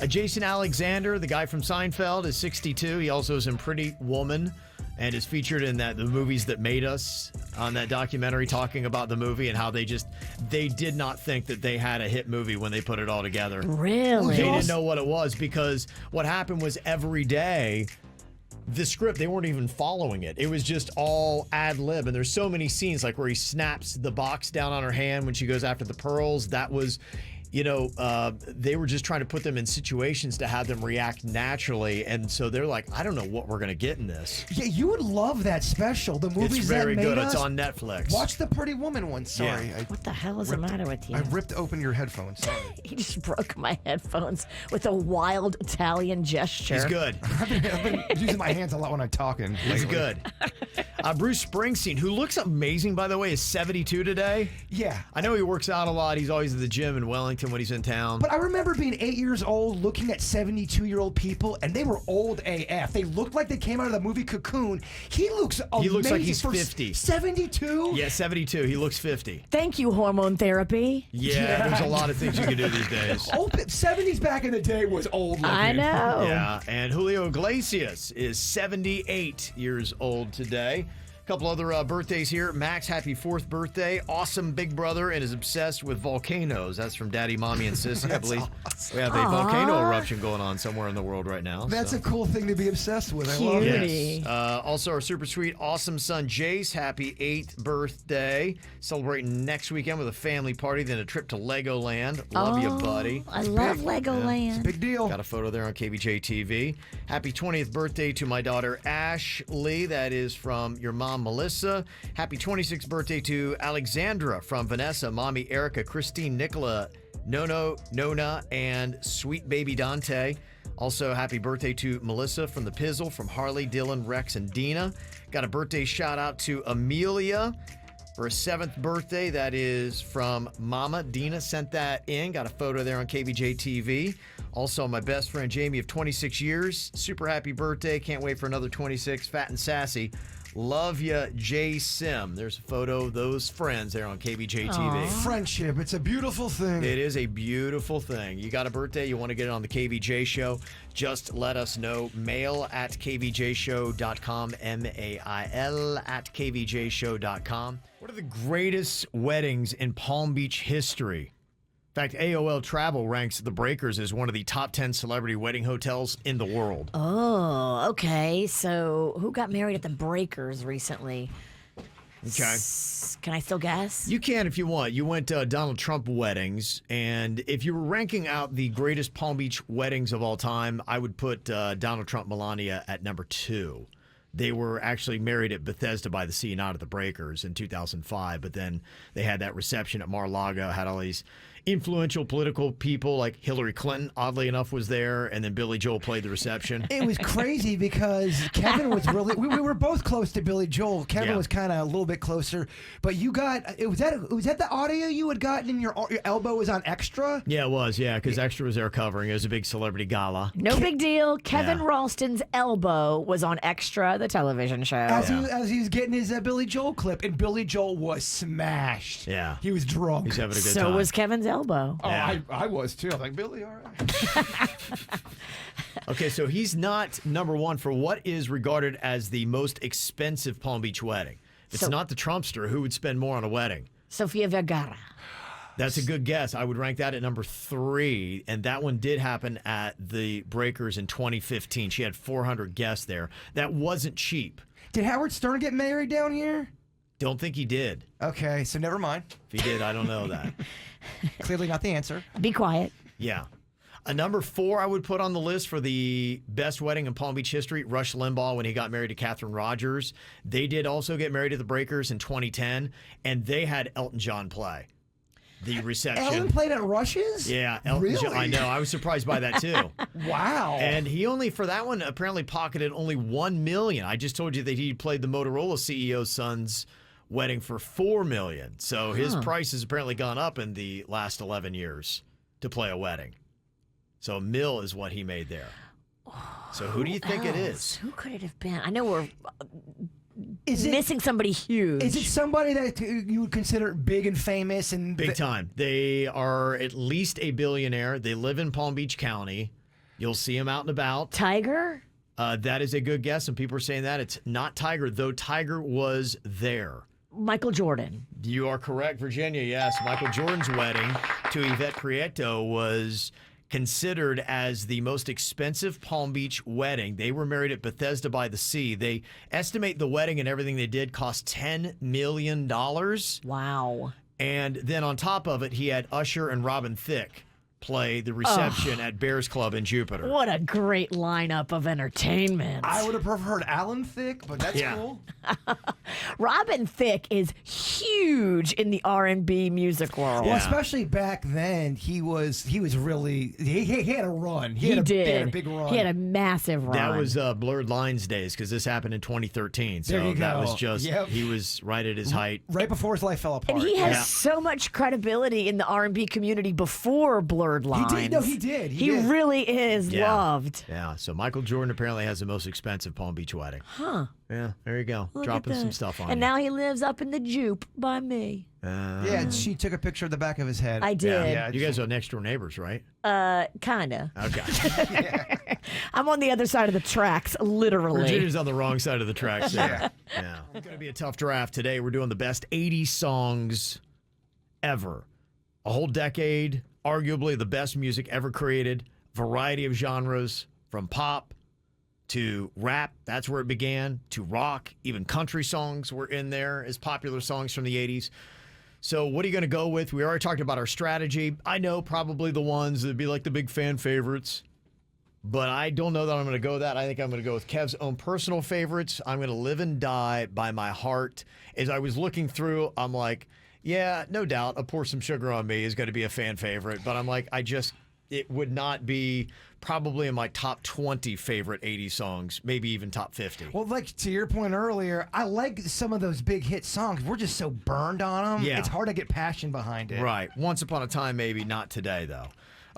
B: Jason Alexander, the guy from Seinfeld, is 62. He also is in Pretty Woman and is featured in the movies that made us on that documentary, talking about the movie and how they did not think that they had a hit movie when they put it all together.
C: Really?
B: They didn't know what it was, because what happened was every day the script, they weren't even following it. It was just all ad lib. And there's so many scenes like where he snaps the box down on her hand when she goes after the pearls. That was, they were just trying to put them in situations to have them react naturally. And so they're like, I don't know what we're going to get in this.
D: Yeah, you would love that special. The movies
B: It's very
D: that made
B: good.
D: us.
B: It's on Netflix.
F: Watch the Pretty Woman one. Sorry.
B: Yeah.
C: What the hell is the matter with you?
F: I ripped open your headphones. Sorry.
C: He just broke my headphones with a wild Italian gesture.
B: He's good.
F: I've been using my hands a lot when I'm talking.
B: He's
F: lately.
B: good. Bruce Springsteen, who looks amazing, by the way, is 72 today.
D: Yeah.
B: I know he works out a lot. He's always at the gym in Wellington when he's in town.
D: But I remember being 8 years old looking at 72-year-old people, and they were old AF. They looked like they came out of the movie Cocoon. He looks amazing.
B: He looks like he's
D: for
B: 50.
D: 72?
B: Yeah, 72. He looks 50.
C: Thank you, hormone therapy.
B: Yeah, there's a lot of things you can do these days.
D: Old, 70s back in the day was old looking.
C: I know.
B: Yeah, and Julio Iglesias is 78 years old today. Couple other birthdays here. Max, happy 4th birthday. Awesome big brother and is obsessed with volcanoes. That's from Daddy, Mommy, and Sissy. I believe we have a volcano eruption going on somewhere in the world right now.
F: That's a cool thing to be obsessed with. I love it.
C: Cutie.
B: Yes. Also, our super sweet, awesome son, Jace, happy 8th birthday. Celebrating next weekend with a family party, then a trip to Legoland. Love you, buddy.
C: I love Legoland.
F: Big deal.
B: Got a photo there on KVJ TV. Happy 20th birthday to my daughter, Ashley. That is from your mom, Melissa. Happy 26th birthday to Alexandra from Vanessa, Mommy Erica, Christine, Nicola, Nona, and sweet baby Dante. Also, happy birthday to Melissa from the Pizzle, from Harley, Dylan, Rex, and Dina. Got a birthday shout out to Amelia for a 7th birthday. That is from Mama. Dina sent that in. Got a photo there on KVJ TV. Also, my best friend Jamie of 26 years. Super happy birthday. Can't wait for another 26. Fat and sassy. Love ya, J Sim. There's a photo of those friends there on KVJ TV.
F: Friendship. It's a beautiful thing.
B: It is a beautiful thing. You got a birthday, you want to get it on the KVJ show, just let us know. Mail at kvjshow.com, mail at kvjshow.com. What are the greatest weddings in Palm Beach history? In fact, AOL Travel ranks the Breakers as one of the top 10 celebrity wedding hotels in the world.
C: Oh, okay. So who got married at the Breakers recently?
B: Okay.
C: Can I still guess?
B: You can if you want. You went to Donald Trump weddings, and if you were ranking out the greatest Palm Beach weddings of all time, I would put Donald Trump Melania at number 2. They were actually married at Bethesda by the Sea, not at the Breakers, in 2005. But then they had that reception at Mar-a-Lago, had all these influential political people like Hillary Clinton, oddly enough, was there, and then Billy Joel played the reception.
D: It was crazy because Kevin was really. We were both close to Billy Joel. Kevin was kind of a little bit closer, but you got. Was that the audio you had gotten in your elbow was on Extra?
B: Yeah, it was. Yeah, because Extra was there covering. It was a big celebrity gala.
C: No big deal. Kevin Ralston's elbow was on Extra, the television show.
D: As he was getting his Billy Joel clip, and Billy Joel was smashed.
B: Yeah.
D: He was drunk.
B: He's having a good
C: So
B: time.
C: was Kevin's elbow.
F: Oh,
B: Yeah.
F: I was too. I'm like, Billy, all right.
B: Okay, so he's not number 1 for what is regarded as the most expensive Palm Beach wedding. It's
C: So-
B: not the Trumpster. Who would spend more on a wedding?
C: Sofia Vergara.
B: That's a good guess. I would rank that at number 3, and that one did happen at the Breakers in 2015. She had 400 guests there. That wasn't cheap.
D: Did Howard Stern get married down here?
B: Don't think he did.
D: Okay, so never mind.
B: If he did, I don't know that.
D: Clearly not the answer.
C: Be quiet.
B: Yeah. A number 4 I would put on the list for the best wedding in Palm Beach history, Rush Limbaugh when he got married to Catherine Rogers. They did also get married at the Breakers in 2010, and they had Elton John play the reception.
D: Ellen played at Rush's?
B: Yeah, Elton John.
D: Really?
B: I know. I was surprised by that too.
D: Wow.
B: And he only, for that one, apparently pocketed only $1 million. I just told you that he played the Motorola CEO's son's wedding for $4 million. So his price has apparently gone up in the last 11 years to play a wedding. So $1 million is what he made there. So who do you think it is?
C: Who could it have been? I know we're
D: Is it
C: missing somebody huge.
D: Is it somebody that you would consider big and famous and
B: Big time. They are at least a billionaire. They live in Palm Beach County. You'll see them out and about.
C: Tiger?
B: That is a good guess, and people are saying that. It's not Tiger, though Tiger was there.
C: Michael Jordan.
B: You are correct, Virginia. Yes, Michael Jordan's wedding to Yvette Prieto was considered as the most expensive Palm Beach wedding. They were married at Bethesda by the Sea. They estimate the wedding and everything they did cost $10 million.
C: Wow.
B: And then on top of it, he had Usher and Robin Thicke play the reception at Bears Club in Jupiter.
C: What a great lineup of entertainment.
D: I would have preferred Alan Thicke, but that's
B: Yeah.
D: cool.
C: Robin Thicke is huge in the R&B music world.
D: Well,
B: Yeah.
D: especially back then, he was really he had a run.
C: He
D: had
C: did.
D: a big run.
C: He had a massive run.
B: That was Blurred Lines days because this happened in 2013. So
D: There you
B: that
D: go.
B: was just,
D: Yep.
B: he was right at his height.
D: right before his life fell apart.
C: and he has
B: Yeah.
C: so much credibility in the R&B community before Blurred slurred lines.
D: He did. No, he did.
C: He
D: did.
C: really is
B: Yeah.
C: loved.
B: Yeah, so Michael Jordan apparently has the most expensive Palm Beach wedding.
C: Huh.
B: Yeah, there you go.
C: Look
B: Dropping
C: at
B: some
C: that.
B: stuff on
C: And
B: you.
C: now he lives up in the Jupe by me.
D: Yeah, she took a picture of the back of his head.
C: I did.
D: Yeah,
B: You guys are next door neighbors, right?
C: Kinda.
B: Okay.
C: I'm on the other side of the tracks, literally.
B: Virginia's on the wrong side of the tracks there. Yeah. It's going to be a tough draft today. We're doing the best 80s songs ever. A whole decade, arguably the best music ever created. Variety of genres, from pop to rap, that's where it began, to rock. Even country songs were in there as popular songs from the 80s. So what are you going to go with? We already talked about our strategy. I know probably the ones that would be like the big fan favorites, but I don't know that I'm going to go with that. I think I'm going to go with Kev's own personal favorites. I'm going to live and die by my heart. As I was looking through, I'm like, yeah, no doubt, A Pour Some Sugar on Me is going to be a fan favorite, but I'm like, it would not be probably in my top 20 favorite 80s songs, maybe even top 50.
D: Well, like to your point earlier, I like some of those big hit songs. We're just so burned on them.
B: Yeah.
D: It's hard to get passion behind it.
B: Right. Once upon a time, maybe, not today, though.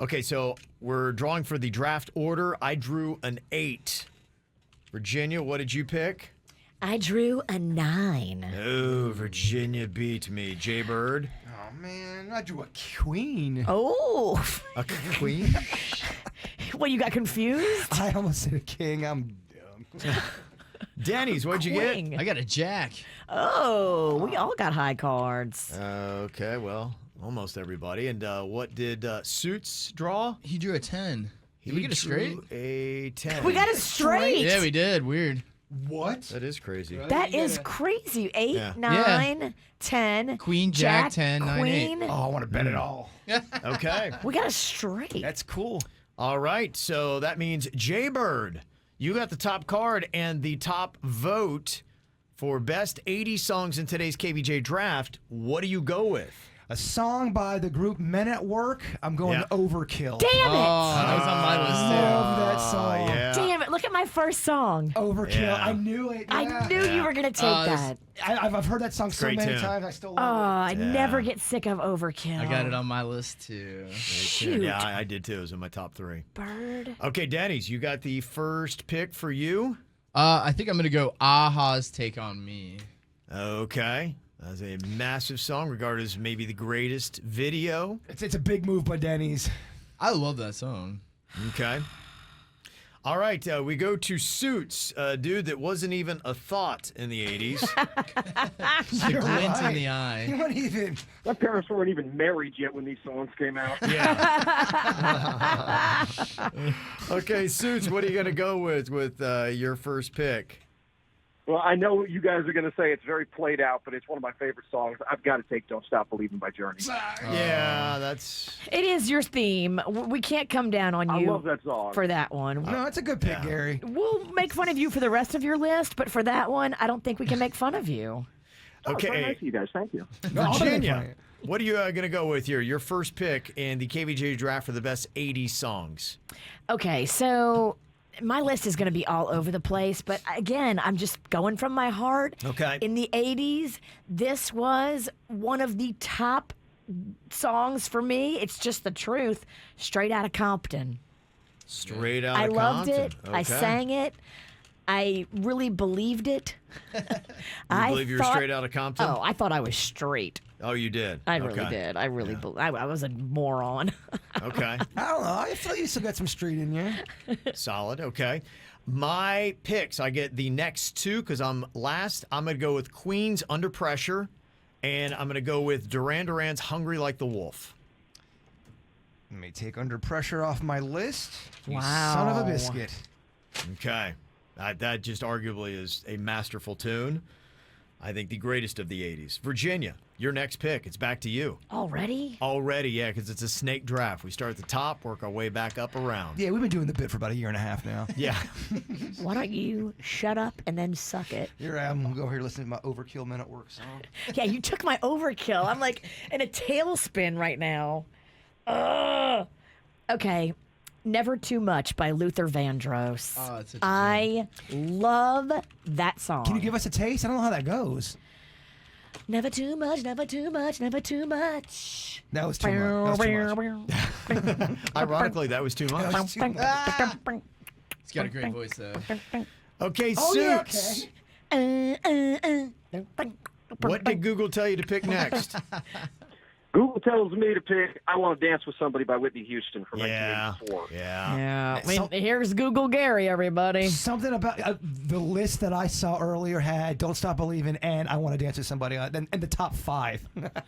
B: Okay, so we're drawing for the draft order. I drew an 8. Virginia, what did you pick?
C: I drew a 9.
B: Oh, Virginia beat me. Jay Bird?
D: Oh, man. I drew a queen.
C: Oh.
B: A queen?
C: What, you got confused?
D: I almost said a king. I'm dumb.
B: Dennys, what'd you get?
C: Queen.
G: I got a jack.
C: Oh, we all got high cards.
B: Okay, well, almost everybody. And what did Suits draw?
G: He drew a 10. Did we get a straight?
B: Drew a 10.
C: We got it straight.
G: Yeah, we did. Weird.
D: What?
B: That is crazy.
C: That is crazy. 8,
B: Yeah.
C: 9, 10.
G: Queen, Jack, 10, 9, 8.
C: Queen.
D: Oh, I want to bet it all.
B: Okay.
C: We got it straight.
D: That's cool.
B: All right, so that means Jay Bird, you got the top card and the top vote for best 80 songs in today's KVJ draft. What do you go with?
D: A song by the group Men at Work. I'm going
B: Yeah.
D: Overkill.
C: Damn it.
G: Oh, that was on my list, too.
D: Love that song.
B: Yeah.
C: Damn it. Look at my first song.
D: Overkill.
B: Yeah.
D: I knew it.
C: I
D: yeah.
C: knew you were going to take that.
D: I've heard that song so
B: Great
D: many
B: tune.
D: times. I still
C: Oh,
D: love it.
C: I never get sick of Overkill.
G: I got it on my list, too.
C: Shoot.
B: Yeah, I did too. It was in my top 3.
C: Bird.
B: Okay, Dennys, you got the first pick for you.
G: I think I'm going to go Aha's Take On Me.
B: Okay. That's a massive song, regarded as maybe the greatest video.
D: It's a big move by Dennys.
G: I love that song.
B: Okay. All right, we go to Suits, a dude that wasn't even a thought in the 80s.
G: The glint
D: right.
G: in the eye.
D: You weren't even.
H: My parents weren't even married yet when these songs came out.
B: Yeah. Okay, Suits, what are you going to go with your first pick?
H: Well, I know what you guys are going to say. It's very played out, but it's one of my favorite songs. I've got to take Don't Stop Believing by Journey.
B: Yeah, that's...
C: It is your theme. We can't come down on
H: I
C: you
H: love that song.
C: for that one.
D: No, it's a good pick, Gary.
C: We'll make fun of you for the rest of your list, but for that one, I don't think we can make fun of you.
H: Oh, very
B: Okay,
H: nice of you guys. Thank you.
B: Virginia, what are you going to go with here? Your first pick in the KVJ draft for the best 80s songs.
C: Okay, so my list is going to be all over the place, but again, I'm just going from my heart.
B: Okay.
C: In the 80s, this was one of the top songs for me. It's just the truth. Straight Outta Compton.
B: Straight out
C: I
B: of
C: loved
B: Compton.
C: it. I sang it. I really believed it.
B: You believe you were straight out of Compton?
C: Oh, I thought I was straight.
B: Oh, you did?
C: I really did. I really I was a moron.
B: Okay.
D: I don't know. I feel like you still got some street in you.
B: Solid. Okay. My picks, I get the next two because I'm last. I'm going to go with Queen's Under Pressure, and I'm going to go with Duran Duran's Hungry Like the Wolf.
D: Let me take Under Pressure off my list. You
C: Wow.
D: son of a biscuit.
B: Okay. That just arguably is a masterful tune. I think the greatest of the 80s. Virginia, your next pick. It's back to you.
C: Already?
B: Already, yeah, because it's a snake draft. We start at the top, work our way back up around.
D: Yeah, we've been doing the bit for about a year and a half now.
B: Yeah.
C: Why don't you shut up and then suck it?
D: Here I am. We'll go here listening to my Overkill Men at Work song.
C: Yeah, you took my overkill. I'm like in a tailspin right now. Ugh. Okay. Never Too Much by Luther Vandross.
G: Oh, it's such a
C: I love that song.
D: Can you give us a taste? I don't know how that goes.
C: Never too much, never too much, never too much.
D: That was too much. That was too much.
B: Ironically, that was too much.
G: He's got a great voice though.
B: Okay,
D: Oh, yeah,
B: Suits.
D: okay.
B: What did Google tell you to pick next?
H: Google tells me to pick I Want to Dance with Somebody by Whitney Houston from
B: Yeah.
H: 1984.
B: Yeah.
C: Yeah. I mean, here's Google Gary, everybody.
D: Something about the list that I saw earlier had "Don't Stop Believing" and "I Want to Dance with Somebody" in the top 5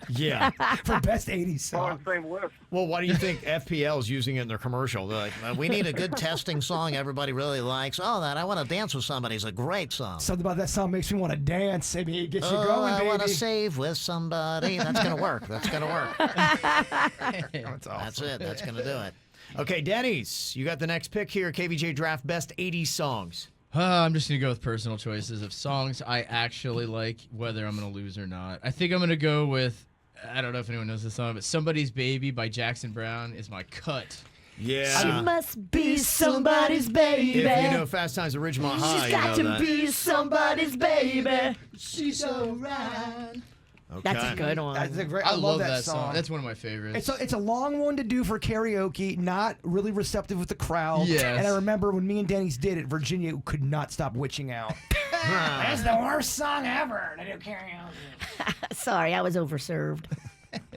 B: Yeah.
D: for best '80s
H: All
D: song.
H: on the same list.
B: Well, why do you think FPL's using it in their commercial? They're like, we need a good testing song everybody really likes. Oh, that I Want to Dance with Somebody is a great song.
D: Something about that song makes me want to dance. I mean, it gets you
B: Oh,
D: going,
B: I
D: baby.
B: want to save with somebody. That's going to work. That's going to work.
D: That's awesome.
B: That's it. That's going to do it. Okay, Dennys, you got the next pick here. KVJ Draft Best 80s Songs.
G: I'm just going to go with personal choices of songs I actually like, whether I'm going to lose or not. I think I'm going to go with, I don't know if anyone knows this song, but Somebody's Baby by Jackson Brown is my cut.
B: Yeah.
C: She must be somebody's baby.
B: If you know Fast Times at Ridgemont High,
C: She's got
B: you
C: to
B: know that.
C: be somebody's baby.
G: She's so right.
B: Okay.
C: That's a good one.
D: That's a great.
G: I love that song. That's one of my favorites.
D: It's a long one to do for karaoke, not really receptive with the crowd.
G: Yes.
D: And I remember when me and Dennys did it, Virginia could not stop witching out. That's the worst song ever to do karaoke.
C: Sorry, I was overserved.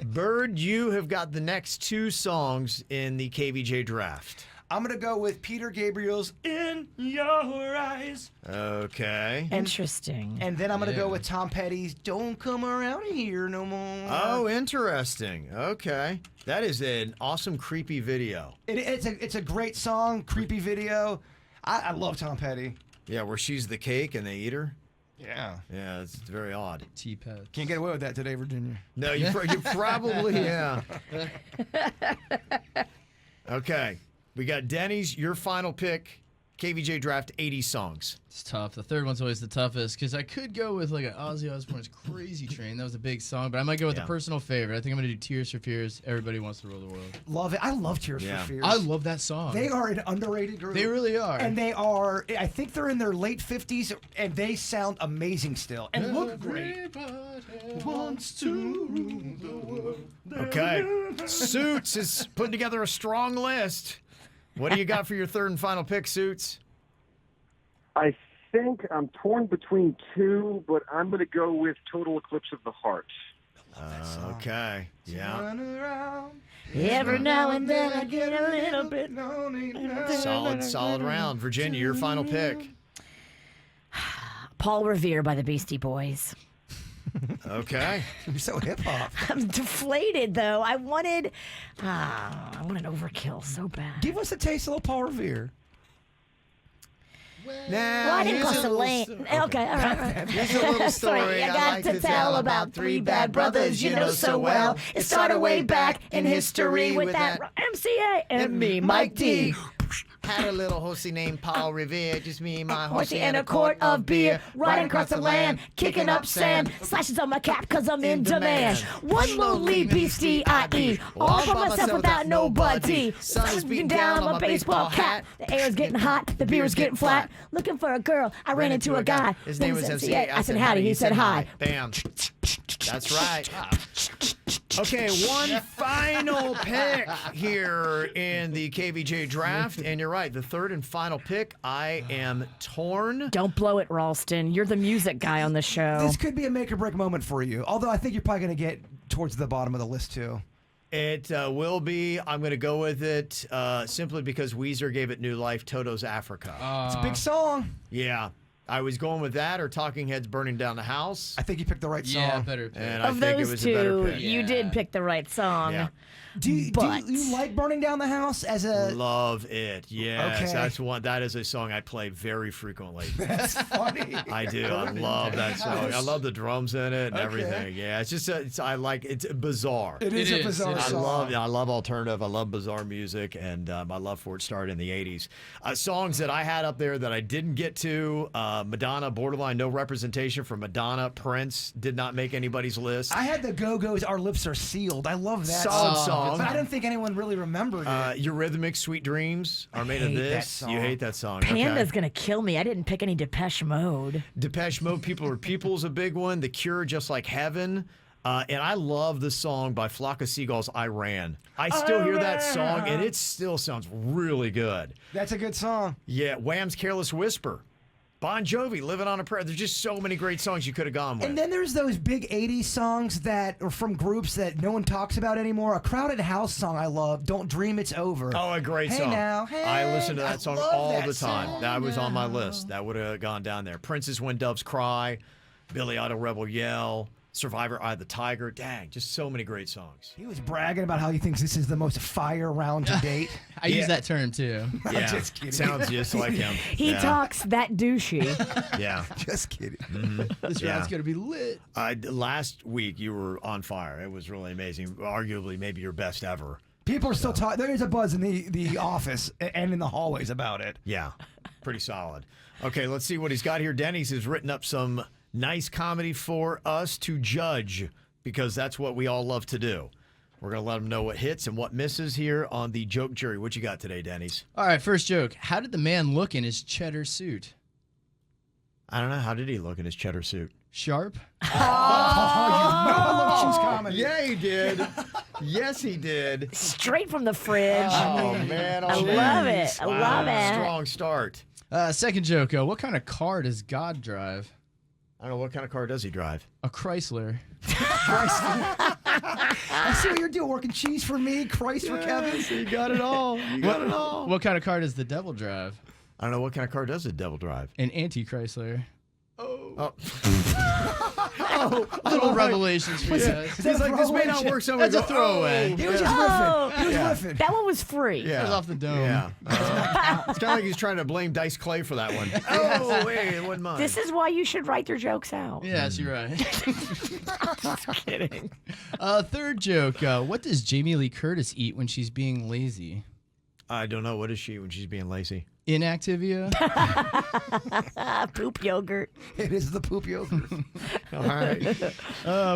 B: Bird, you have got the next 2 songs in the KVJ Draft.
D: I'm going to go with Peter Gabriel's "In Your Eyes."
B: Okay.
C: Interesting.
D: And then I'm going to go
G: Yeah.
D: with Tom Petty's "Don't Come Around Here No More."
B: Oh, interesting. Okay. That is an awesome, creepy video.
D: It's a great song, creepy video. I love Tom Petty.
B: Yeah, where she's the cake and they eat her.
D: Yeah.
B: Yeah, it's very odd.
G: T-Pet.
D: Can't get away with that today, Virginia.
B: No, you probably, yeah. Okay. We got Dennys, your final pick, KVJ Draft 80 songs.
G: It's tough. The third one's always the toughest because I could go with like an Ozzy Osbourne's "Crazy Train." That was a big song, but I might go with
B: Yeah.
G: a personal favorite. I think I'm gonna do "Tears for Fears." Everybody Wants to Rule the World.
D: Love it. I love Tears
B: Yeah.
D: for Fears.
G: I love that song.
D: They are an underrated group.
G: They really are.
D: And they are, I think they're in their late 50s, and they sound amazing still. And look great.
G: Everybody wants to rule the world.
B: Okay. Suits is putting together a strong list. What do you got for your third and final pick, Suits?
H: I think I'm torn between 2, but I'm going to go with Total Eclipse of the Heart.
B: Okay. Yeah.
D: Run around.
C: Every now and then I get a little bit.
B: Solid round. Virginia, your final pick.
C: Paul Revere by the Beastie Boys.
B: Okay.
D: You're so hip hop.
C: I'm deflated though. I wanted overkill so bad.
D: Give us a taste of little Paul Revere.
C: Well, I didn't cross the lane. Okay, all right.
B: Here's a little story
C: Sorry, I got to tell about 3 bad brothers you know so well. It started way back in history with that MCA and me, Mike D.
B: Had a little horsey named Paul Revere, just me and my
C: Horsey and a quart of beer, riding across the land, kicking up sand, slashes on my cap cause I'm in demand. One lonely beastie I eat, all by myself without nobody. Sun's beating down on my baseball cap. The air's getting hot, the beer's getting flat. Looking for a girl, I ran into a guy.
B: His name was MCA.
C: I said howdy, he said hi.
B: Bam. That's right. Okay, one final pick here in the KVJ Draft. And you're right, the third and final pick, I am torn.
C: Don't blow it, Ralston. You're the music guy on the show.
D: This could be a make or break moment for you. Although I think you're probably going to get towards the bottom of the list too.
B: It will be. I'm going to go with it simply because Weezer gave it new life. Toto's Africa.
D: It's a big song.
B: Yeah. I was going with that or Talking Heads Burning Down the House.
D: I think you picked the right song.
G: Yeah, better pick.
B: And I
C: Of
B: think it
C: those
B: was a better
C: two,
B: pick.
C: you did pick the right song.
B: Yeah.
D: Do you like Burning Down the House as a...
B: Love it. Yes,
D: Okay.
B: that's one. That is a song I play very frequently.
D: That's funny.
B: I do. I love that song. I love the drums in it and
D: Okay.
B: everything. Yeah, it's just it's bizarre.
D: It is
G: It
D: a
G: is.
D: bizarre
G: It is.
D: song.
B: I love alternative. I love bizarre music, and my love for it started in the '80s. Songs that I had up there that I didn't get to: Madonna, Borderline, no representation for Madonna. Prince did not make anybody's list.
D: I had the Go-Go's "Our Lips Are Sealed." I love that
B: Solid
D: song.
B: song.
D: But I didn't think anyone really remembered it.
B: Eurythmics, Sweet Dreams are made of
D: hate that
B: this.
D: song.
B: You hate that song.
C: Panda's
B: Okay.
C: gonna kill me. I didn't pick any Depeche Mode.
B: Depeche Mode, People Are People's a big one. The Cure, Just Like Heaven. And I love the song by Flock of Seagulls, I Ran. I still hear that song, and it still sounds really good.
D: That's a good song.
B: Yeah, Wham's Careless Whisper. Bon Jovi, Living on a Prayer. There's just so many great songs you could have gone with.
D: And then there's those big 80s songs that are from groups that no one talks about anymore. A Crowded House song I love, Don't Dream It's Over.
B: Oh, a great
D: Hey
B: song.
D: Now, hey,
B: I listen to that song
D: love
B: all
D: that
B: the time.
D: song
B: That was on my
D: now.
B: list. That would have gone down there. Prince's When Doves Cry, Billy Idol Rebel Yell, Survivor Eye of the Tiger. Dang, just so many great songs.
D: He was bragging about how he thinks this is the most fire round to date.
G: I use that term too.
B: Yeah,
D: just kidding.
B: sounds just like him.
C: He
B: Yeah.
C: talks that douchey.
B: Yeah.
D: Just kidding.
G: This
B: Yeah.
G: round's gonna be lit.
B: Last week, you were on fire. It was really amazing. Arguably, maybe your best ever.
D: People are still talking. There is a buzz in the office and in the hallways about it.
B: Yeah, pretty solid. Okay, let's see what he's got here. Dennys has written up some nice comedy for us to judge because that's what we all love to do. We're going to let him know what hits and what misses here on the joke jury. What you got today, Dennys?
G: All right, first joke. How did the man look in his cheddar suit?
B: I don't know. How did he look in his cheddar suit?
G: Sharp?
D: I love cheese comedy.
B: Yeah, he did. Yes, he did.
C: Straight from the fridge.
B: Oh, man.
C: I love it. I love it.
B: Strong start.
G: Second joke. What kind of car does God drive?
B: I don't know. What kind of car does he drive?
G: A Chrysler.
D: I see what you're doing, working cheese for me, Christ for Kevin.
B: You got it all. You got it all.
G: What kind of car does the devil drive?
B: I don't know. What kind of car does the devil drive?
G: An anti-Chrysler.
B: Oh.
G: Little revelations for you guys.
B: He's like, this may not work, so
G: That's
B: we
G: a
B: go,
G: throwaway.
D: He was just riffing. He was riffing.
C: That one was free.
B: Yeah.
G: That was off the dome.
B: Yeah. It's kind of like he's trying to blame Dice Clay for that one. Oh, wait, it wasn't mine.
C: This is why you should write their jokes out.
G: Yes, you're right.
C: Just kidding.
G: Third joke. What does Jamie Lee Curtis eat when she's being lazy?
B: I don't know. What is she when she's being lazy?
G: Inactivia?
C: Poop yogurt.
D: It is the poop yogurt.
B: All right.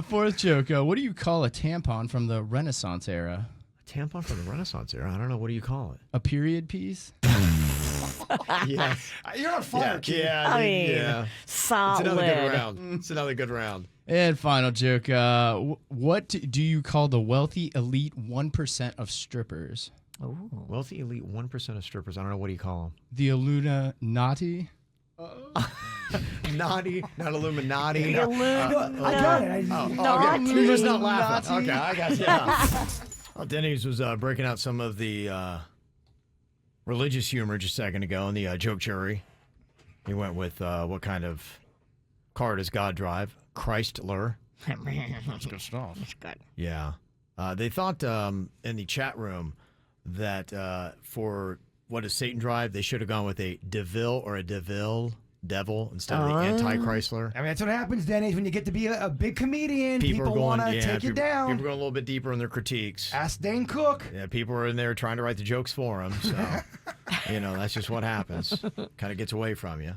G: Fourth joke. What do you call a tampon from the Renaissance era?
B: A tampon from the Renaissance era. I don't know. What do you call it?
G: A period piece?
B: Yes.
D: You're on fire, kid.
B: Yeah.
C: I mean,
B: yeah. It's
C: solid.
B: another good round. It's another good round.
G: And final joke. What do you call the wealthy elite 1% of strippers?
B: Wealthy elite 1% of strippers. I don't know. What do you call them?
G: The Illuminati?
B: Naughty, not Illuminati.
D: I got it.
B: Okay. You're just not laughing.
G: Naughty.
B: Okay, I got you. Yeah. Well, Dennys was breaking out some of the religious humor just a second ago in the joke jury. He went with what kind of car does God drive? Chrysler.
G: That's good stuff.
B: Yeah. They thought in the chat room that for what does Satan drive, they should have gone with a DeVille or a devil instead of the anti-Chrysler.
D: I mean, that's what happens, Denny's, when you get to be a big comedian. People want to take you down.
B: People are going a little bit deeper in their critiques.
D: Ask Dane Cook.
B: Yeah, people are in there trying to write the jokes for him. So, that's just what happens. Kind of gets away from you.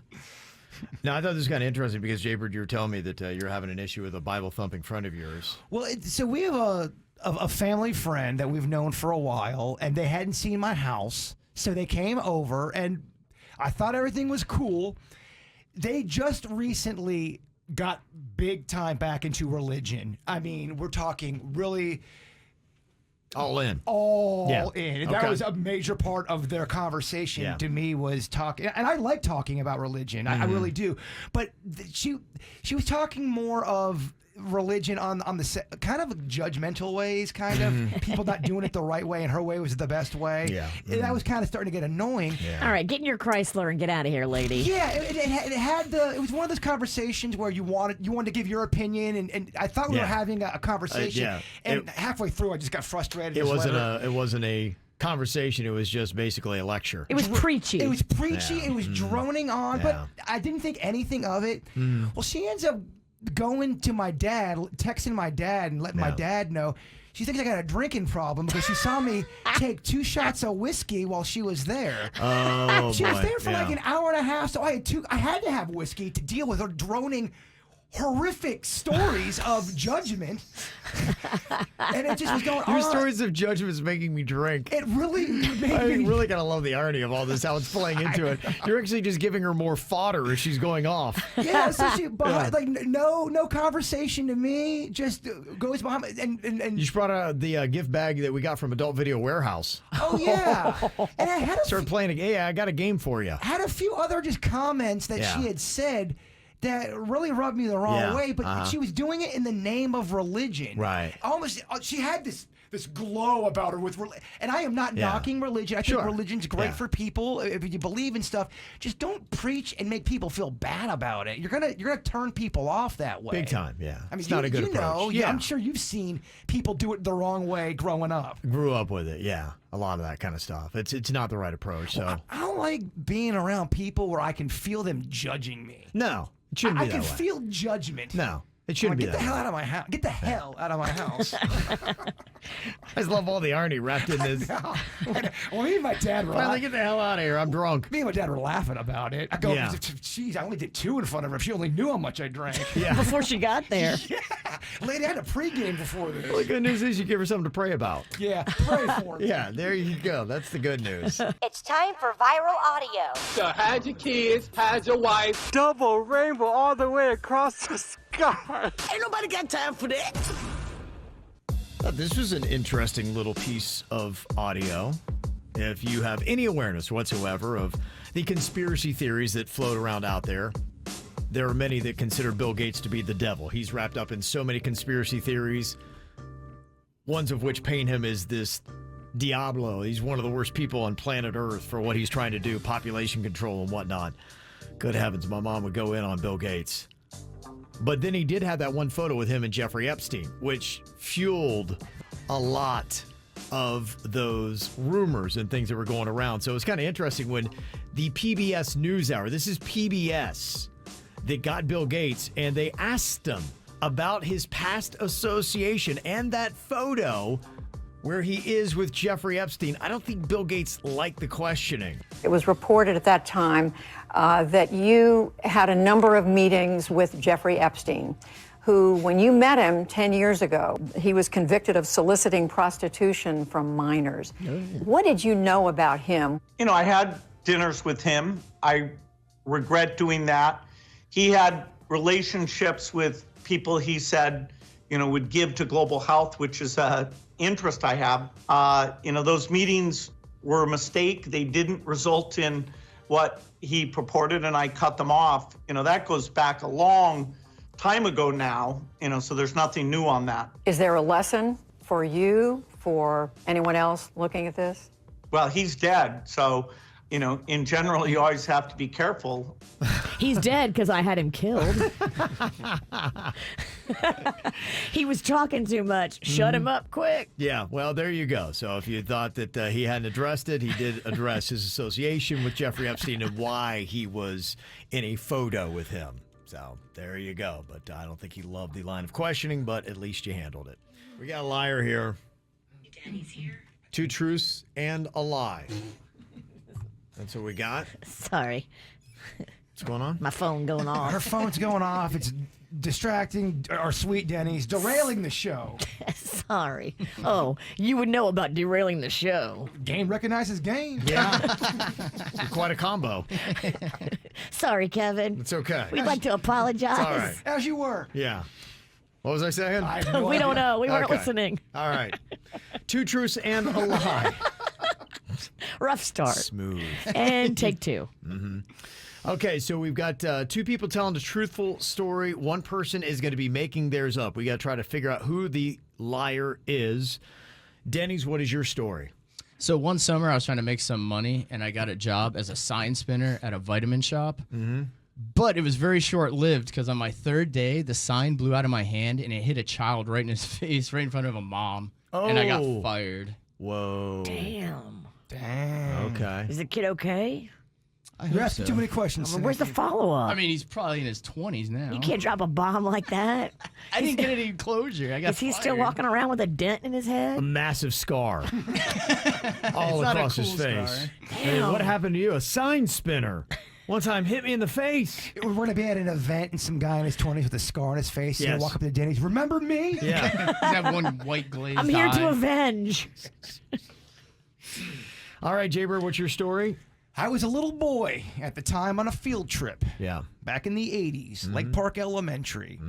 B: Now, I thought this was kind of interesting because, Jaybird, you were telling me that you're having an issue with a Bible-thumping friend of yours.
D: Well, so we have a family friend that we've known for a while, and they hadn't seen my house. So they came over, and I thought everything was cool. They just recently got big time back into religion. I mean, we're talking really
B: All in.
D: in. That was a major part of their conversation to me, was talking. And I like talking about religion. I really do. But she was talking more of religion on the kind of judgmental ways, kind of people not doing it the right way, and her way was the best way. And that was kind of starting to get annoying.
C: All right, get in your Chrysler and get out of here, lady.
D: Yeah, it was one of those conversations where you wanted to give your opinion, and I thought we were having a conversation, and halfway through I just got frustrated.
B: It wasn't a conversation. It was just basically a lecture.
C: It was preachy.
D: It was preachy. It was droning on, but I didn't think anything of it. Well, she ends up going to my dad, texting my dad, and letting my dad know. She thinks I got a drinking problem because she saw me take 2 shots of whiskey while she was there.
B: Oh,
D: she
B: boy.
D: was there for like an hour and a half, so I had to have whiskey to deal with her droning horrific stories of judgment. And it just was going
B: Your
D: on.
B: stories of judgment is making me drink.
D: It really made
B: I
D: me
B: really gotta love the irony of all this, how it's playing into it. You're actually just giving her more fodder as she's going off.
D: Yeah, so she behind, like no conversation to me, just goes behind and
B: You just brought out the gift bag that we got from Adult Video Warehouse.
D: oh yeah, and I had
B: Started playing. Hey, I got a game for you.
D: had a few other just comments that
B: Yeah.
D: she had said that really rubbed me the wrong
B: Yeah,
D: way, but she was doing it in the name of religion.
B: Right.
D: Almost, she had this glow about her with, and I am not knocking religion. I think
B: Sure.
D: religion's great
B: Yeah.
D: for people if you believe in stuff. Just don't preach and make people feel bad about it. You're gonna turn people off that way.
B: Big time, yeah.
D: I mean,
B: It's not a good
D: you know,
B: approach.
D: yeah,
B: Yeah.
D: I'm sure you've seen people do it the wrong way growing up.
B: Grew up with it, yeah. A lot of that kind of stuff. It's not the right approach. So
D: I don't like being around people where I can feel them judging me.
B: no, it shouldn't
D: I
B: be that
D: can
B: way.
D: feel judgment.
B: No, it
D: I'm
B: shouldn't
D: like,
B: be
D: get the
B: that
D: hell
B: way.
D: out of my house. Get the hell out of my house.
B: I just love all the irony wrapped in this.
D: Well, me and my dad were
B: Finally, get the hell out of here. I'm drunk.
D: me and my dad were laughing about it. I go,
B: Yeah.
D: geez, I only did 2 in front of her. She only knew how much I drank.
B: Yeah.
C: Before she got there.
D: Lady had a pregame before this.
B: Well, the good news is you give her something to pray about.
D: Yeah, pray for me.
B: Yeah, there you go. That's the good news.
I: It's time for viral audio.
A: So had your kids, had your wife. Double rainbow all the way across the sky. Ain't nobody got time for that.
B: This was an interesting little piece of audio. If you have any awareness whatsoever of the conspiracy theories that float around out there, there are many that consider Bill Gates to be the devil. He's wrapped up in so many conspiracy theories, ones of which paint him as this Diablo. He's one of the worst people on planet Earth for what he's trying to do, population control and whatnot. Good heavens, my mom would go in on Bill Gates. But then he did have that one photo with him and Jeffrey Epstein, which fueled a lot of those rumors and things that were going around. So it's kind of interesting when the PBS NewsHour, this is PBS, that got Bill Gates, and they asked him about his past association and that photo where he is with Jeffrey Epstein. I don't think Bill Gates liked the questioning.
J: It was reported at that time that you had a number of meetings with Jeffrey Epstein, who, when you met him 10 years ago, he was convicted of soliciting prostitution from minors. What did you know about him?
K: You know, I had dinners with him. I regret doing that. He had relationships with people he said, you know, would give to global health, which is an interest I have. You know, those meetings were a mistake. They didn't result in what he purported, and I cut them off. You know, that goes back a long time ago now, you know, so there's nothing new on that.
J: Is there a lesson for you, for anyone else looking at this?
K: Well, he's dead, so, you know, in general, you always have to be careful.
C: He's dead because I had him killed. He was talking too much. Shut him up quick.
B: Yeah, well, there you go. So if you thought that he hadn't addressed it, he did address his association with Jeffrey Epstein and why he was in a photo with him. So there you go. But I don't think he loved the line of questioning, but at least you handled it. We got a liar here.
C: Daddy's here.
B: 2 truths and a lie. That's what we got.
C: Sorry.
B: What's going on?
C: My phone going off.
D: Her phone's going off. It's distracting our sweet Dennys, derailing the show.
C: Sorry. Oh, you would know about derailing the show.
D: Game recognizes game.
B: Yeah. Quite a combo.
C: Sorry, Kevin.
B: It's okay.
C: We'd like to apologize.
B: It's all right.
D: As you were.
B: Yeah. What was I saying?
D: I have no
C: We don't
D: idea.
C: know. We weren't
B: Okay.
C: listening.
B: All right. 2 truths and a lie.
C: Rough start.
B: Smooth.
C: And take 2.
B: Okay, so we've got 2 people telling a truthful story. One person is going to be making theirs up. We got to try to figure out who the liar is. Dennys, what is your story?
G: So one summer I was trying to make some money, and I got a job as a sign spinner at a vitamin shop. Mm-hmm. But it was very short-lived because on my 3rd day, the sign blew out of my hand, and it hit a child right in his face, right in front of a mom. And I got
B: Oh.
G: fired.
B: Whoa.
C: Damn.
B: Okay.
C: Is the kid okay?
G: I
D: You're
G: hope
D: asking
G: so.
D: too many questions.
C: Where's the follow-up?
G: I mean, he's probably in his 20s now.
C: You can't drop a bomb like that.
G: I didn't get any closure. I got
C: Is he still
G: fired.
C: walking around with a dent in his
B: A
C: head?
B: massive scar all
G: It's not a
B: across his
G: cool
B: face.
G: scar.
B: Hey, what happened to you? A sign spinner. One time hit me in the face.
D: We're going to be at an event and some guy in his 20s with a scar on his face. He's going to walk up to Dennys. Remember me?
B: Yeah.
G: He's have one white glazed
C: I'm here
G: eye.
C: to avenge.
B: All right, Jaybird, what's your story?
D: I was a little boy at the time on a field trip.
B: Yeah.
D: Back in the 80s, Lake Park Elementary.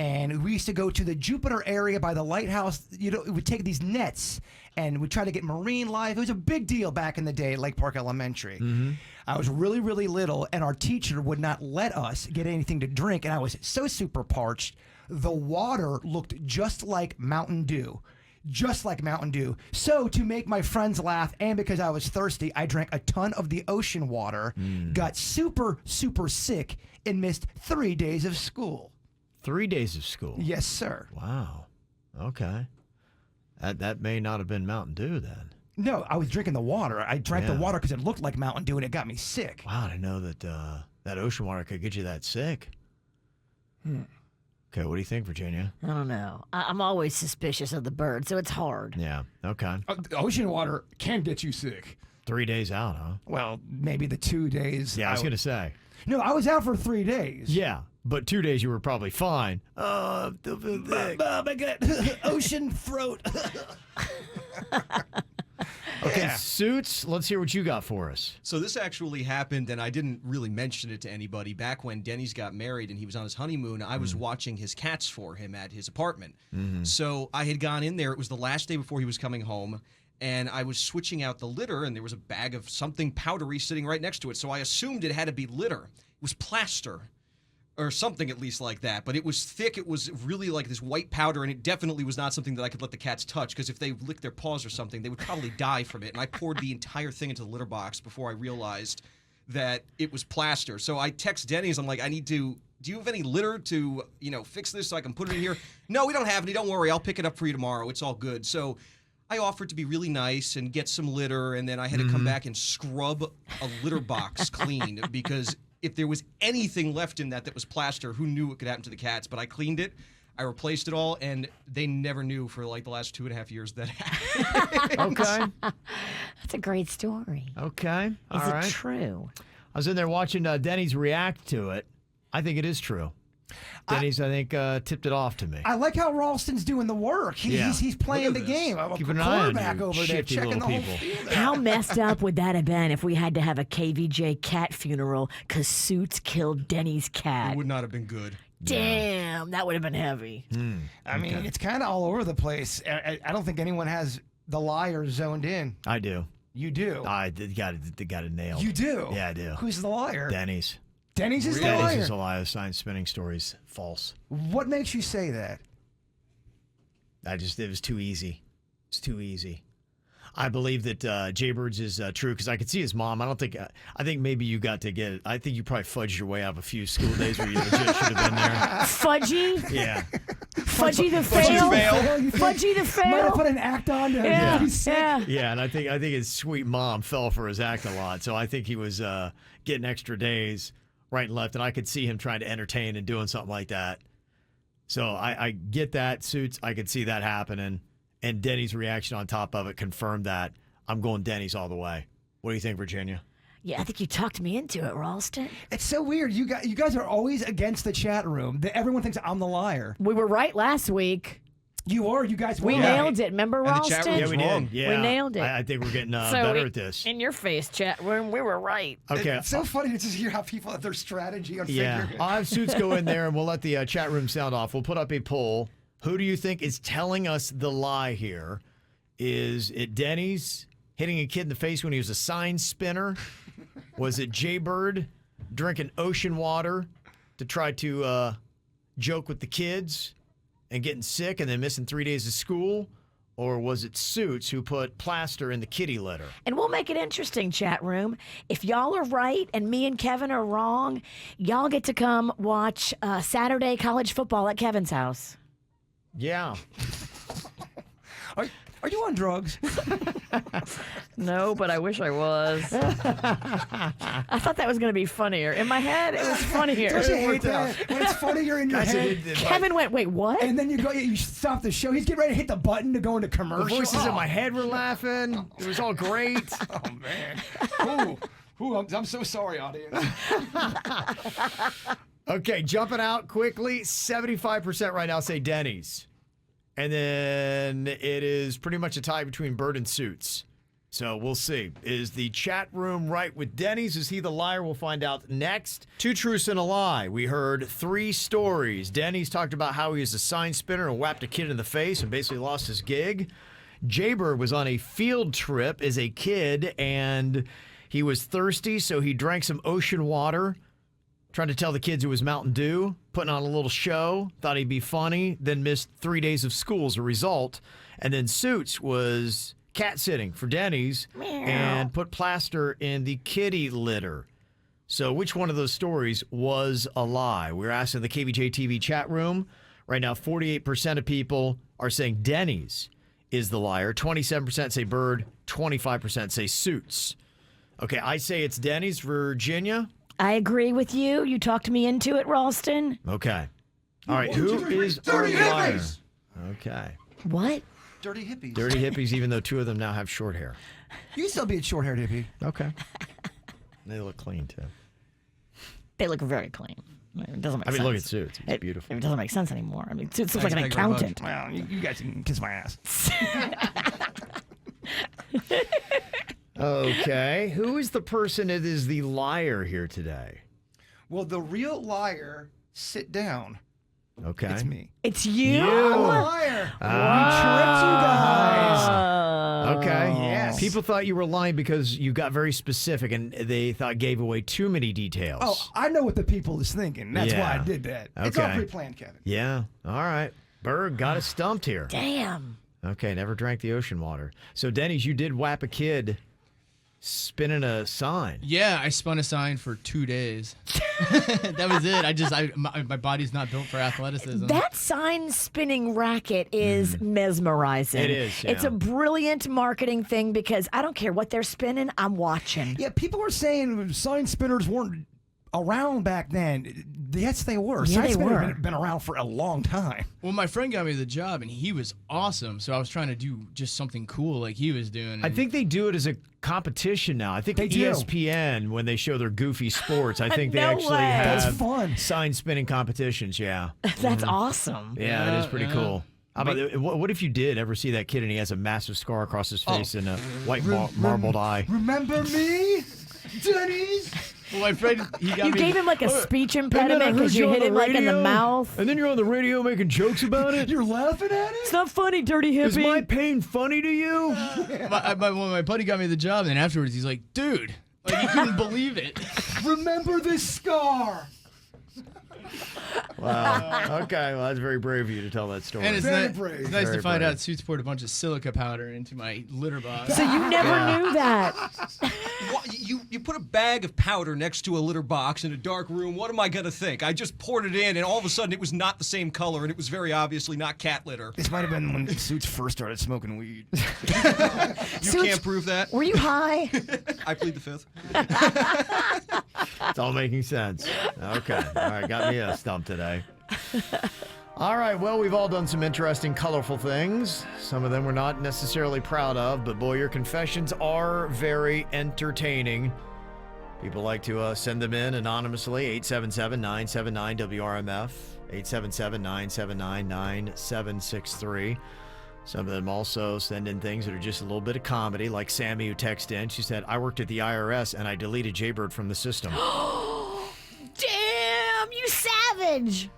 D: And we used to go to the Jupiter area by the lighthouse. You know, we would take these nets and we'd try to get marine life. It was a big deal back in the day at Lake Park Elementary. I was really, really little, and our teacher would not let us get anything to drink, and I was so super parched. The water looked just like Mountain Dew. Just like Mountain Dew. So to make my friends laugh and because I was thirsty, I drank a ton of the ocean water, got super, super sick, and missed 3 days of school.
B: 3 days of school?
D: Yes, sir.
B: Wow. Okay. That may not have been Mountain Dew then.
D: No, I was drinking the water. I drank the water because it looked like Mountain Dew and it got me sick.
B: Wow, I didn't know that that ocean water could get you that sick. Okay, what do you think, Virginia?
C: I don't know. I'm always suspicious of the bird, so it's hard.
B: Yeah, okay.
F: Ocean water can get you sick.
B: 3 days out, huh?
D: Well, maybe the 2 days.
B: Yeah, I was going to say.
D: No, I was out for 3 days.
B: Yeah, but 2 days you were probably fine.
D: I got ocean throat.
B: Okay, Suits, let's hear what you got for us.
L: So this actually happened, and I didn't really mention it to anybody. Back when Dennys got married and he was on his honeymoon, I was watching his cats for him at his apartment. So I had gone in there. It was the last day before he was coming home, and I was switching out the litter, and there was a bag of something powdery sitting right next to it. So I assumed it had to be litter. It was plaster. Or something at least like that, but it was thick. It was really like this white powder, and it definitely was not something that I could let the cats touch, because if they licked their paws or something, they would probably die from it. And I poured the entire thing into the litter box before I realized that it was plaster. So I text Dennys. I'm like, do you have any litter to, fix this so I can put it in here? No, we don't have any. Don't worry. I'll pick it up for you tomorrow. It's all good. So I offered to be really nice and get some litter, and then I had to come back and scrub a litter box clean, because if there was anything left in that was plaster, who knew what could happen to the cats? But I cleaned it, I replaced it all, and they never knew for like the last 2.5 years that happened.
B: Okay.
C: That's a great story.
B: Okay.
C: Is
B: All
C: it
B: right.
C: true?
B: I was in there watching Dennys react to it. I think it is true. Dennys, I think, tipped it off to me.
D: I like how Ralston's doing the work. He's playing the game. I'm a
B: Keep an eye on
D: quarterback
B: you,
D: over there,
B: shifty
D: checking
B: little
D: the whole
B: people.
D: field.
C: How messed up would that have been if we had to have a KVJ cat funeral because Suits killed Denny's cat?
L: It would not have been good.
C: Damn, that would have been heavy.
D: I mean, it's kind of all over the place. I don't think anyone has the liar zoned in.
B: I do.
D: You do.
B: I got it nailed.
D: You do?
B: Yeah, I do.
D: Who's the liar?
B: Dennys.
D: Dennys is the
B: Dennys
D: liar?
B: is a liar. Science spinning stories false.
D: What makes you say that?
B: It was too easy. It's too easy. I believe that Jaybird's is true because I could see his mom. I think maybe you got to get it. I think you probably fudged your way out of a few school days where you legit should have been there.
C: Fudgy?
B: Yeah.
C: Fudgy the fail? Fudgy the fail?
D: Might have put an act on to
C: Yeah,
D: be sick.
B: Yeah, and I think his sweet mom fell for his act a lot. So I think he was getting extra days right and left, and I could see him trying to entertain and doing something like that. So I get that, Suits. I could see that happening. And Denny's reaction on top of it confirmed that. I'm going Denny's all the way. What do you think, Virginia?
C: Yeah, I think you talked me into it, Ralston.
D: It's so weird. You guys are always against the chat room. Everyone thinks I'm the liar.
C: We were right last week.
D: You are. You guys were.
C: We nailed it. Remember,
L: And the
C: Ralston?
L: chat room was wrong.
B: Yeah.
C: We nailed it.
B: I think we're getting better at this.
C: In your face, chat room, we were right.
B: Okay.
D: It's so funny to just hear how people have their strategy on
B: Yeah.
D: figure.
B: I'll have Suits go in there, and we'll let the chat room sound off. We'll put up a poll. Who do you think is telling us the lie here? Is it Denny's hitting a kid in the face when he was a sign spinner? Was it Jaybird drinking ocean water to try to joke with the kids and getting sick and then missing 3 days of school? Or was it Suits who put plaster in the kitty litter?
C: And we'll make it interesting, chat room. If y'all are right and me and Kevin are wrong, y'all get to come watch Saturday college football at Kevin's house.
B: Yeah.
D: Are you on drugs?
C: No, but I wish I was. I thought that was going to be funnier. In my head, it was funnier.
D: Don't you hate that? When it's funnier in your head.
C: Kevin went, wait, what?
D: And then you stop the show. He's getting ready to hit the button to go into commercial.
B: The voices in my head were laughing. It was all great.
D: Oh, man. Ooh.
F: Ooh, I'm so sorry, audience.
B: Okay, jumping out quickly. 75% right now say Dennys. And then it is pretty much a tie between Bird and Suits. So we'll see. Is the chat room right with Dennys? Is he the liar? We'll find out next. 2 truths and a lie. We heard 3 stories. Dennys talked about how he was a sign spinner and whapped a kid in the face and basically lost his gig. Jaybird was on a field trip as a kid and he was thirsty, so he drank some ocean water, trying to tell the kids it was Mountain Dew, putting on a little show, thought he'd be funny, then missed 3 days of school as a result. And then Suits was cat sitting for Dennys and put plaster in the kitty litter. So which one of those stories was a lie? We're asking the KVJ TV chat room. Right now, 48% of people are saying Dennys is the liar. 27% say Bird. 25% say Suits. Okay, I say it's Dennys. Virginia?
C: I agree with you. You talked me into it, Ralston.
B: Okay. All right, who is our liar? Okay.
C: What?
D: Dirty hippies.
B: Dirty hippies, even though 2 of them now have short hair.
D: You can still be a short-haired hippie.
B: Okay. They look clean, too.
C: They look very clean. It doesn't make sense.
B: I mean, look at Suits. It's beautiful.
C: It doesn't make sense anymore. I mean, Suits looks like an accountant.
D: Well, you guys can kiss my ass.
B: Okay. Who is the person that is the liar here today?
D: Well, the real liar, sit down.
B: Okay.
D: It's me.
C: It's you?
D: I'm a liar. We tricked you guys.
B: Okay.
D: Yes.
B: People thought you were lying because you got very specific and they thought gave away too many details.
D: Oh, I know what the people is thinking. That's why I
B: Yeah.
D: did that. It's all
B: Okay.
D: pre-planned, Kevin.
B: Yeah. All right. Berg got us stumped here.
C: Damn.
B: Okay. Never drank the ocean water. So, Dennys, you did whap a kid spinning a sign.
G: Yeah, I spun a sign for 2 days. That was it. My body's not built for athleticism.
C: That sign spinning racket is mesmerizing.
B: It is,
C: It's
B: yeah.
C: a brilliant marketing thing because I don't care what they're spinning, I'm watching.
D: Yeah, people were saying sign spinners weren't around back then. Yes, they were.
C: Yeah,
D: Sign
C: they
D: spinners
C: were.
D: have been around for a long time.
G: Well, my friend got me the job, and he was awesome. So I was trying to do just something cool like he was doing.
B: I
G: and-
B: think they do it as a competition now. I think
D: They do.
B: ESPN, when they show their goofy sports, I think they
C: No
B: actually
C: way.
B: have
D: That's fun.
B: sign spinning competitions. Yeah.
C: That's awesome.
B: Yeah, it is pretty
G: Yeah.
B: cool. How about, what if you did ever see that kid and he has a massive scar across his face and a white marbled eye?
D: Remember me? Dennys?
G: Well, my friend, he got
C: You
G: me.
C: gave him like a speech impediment
B: heard
C: because you
B: on
C: hit
B: the
C: him like in the
B: radio,
C: mouth.
B: And then you're on the radio making jokes about it?
D: You're laughing at it?
C: It's not funny, dirty hippie.
B: Is my pain funny to you?
G: my buddy got me the job, and then afterwards he's like, "Dude, like he couldn't believe it."
D: Remember this scar?
B: Wow. Okay, well, that's very brave of you to tell that story.
G: And it's,
D: Very
G: ni-
D: brave.
G: it's nice
B: Very
G: to find
B: brave.
G: out Suits poured a bunch of silica powder into my litter box.
C: So you never knew that.
L: What, you put a bag of powder next to a litter box in a dark room. What am I going to think? I just poured it in, and all of a sudden it was not the same color, and it was very obviously not cat litter.
D: This might have been when Suits first started smoking weed.
L: You
C: Suits-
L: can't prove that.
C: Were you high?
L: I plead the fifth.
B: It's all making sense. Okay. All right, got me stumped today. All right, well, we've all done some interesting, colorful things. Some of them we're not necessarily proud of, but boy, your confessions are very entertaining. People like to send them in anonymously, 877-979-WRMF, 877-979-9763. Some of them also send in things that are just a little bit of comedy, like Sammy, who texted in. She said, I worked at the IRS and I deleted Jaybird from the system.
C: Damn, you savage.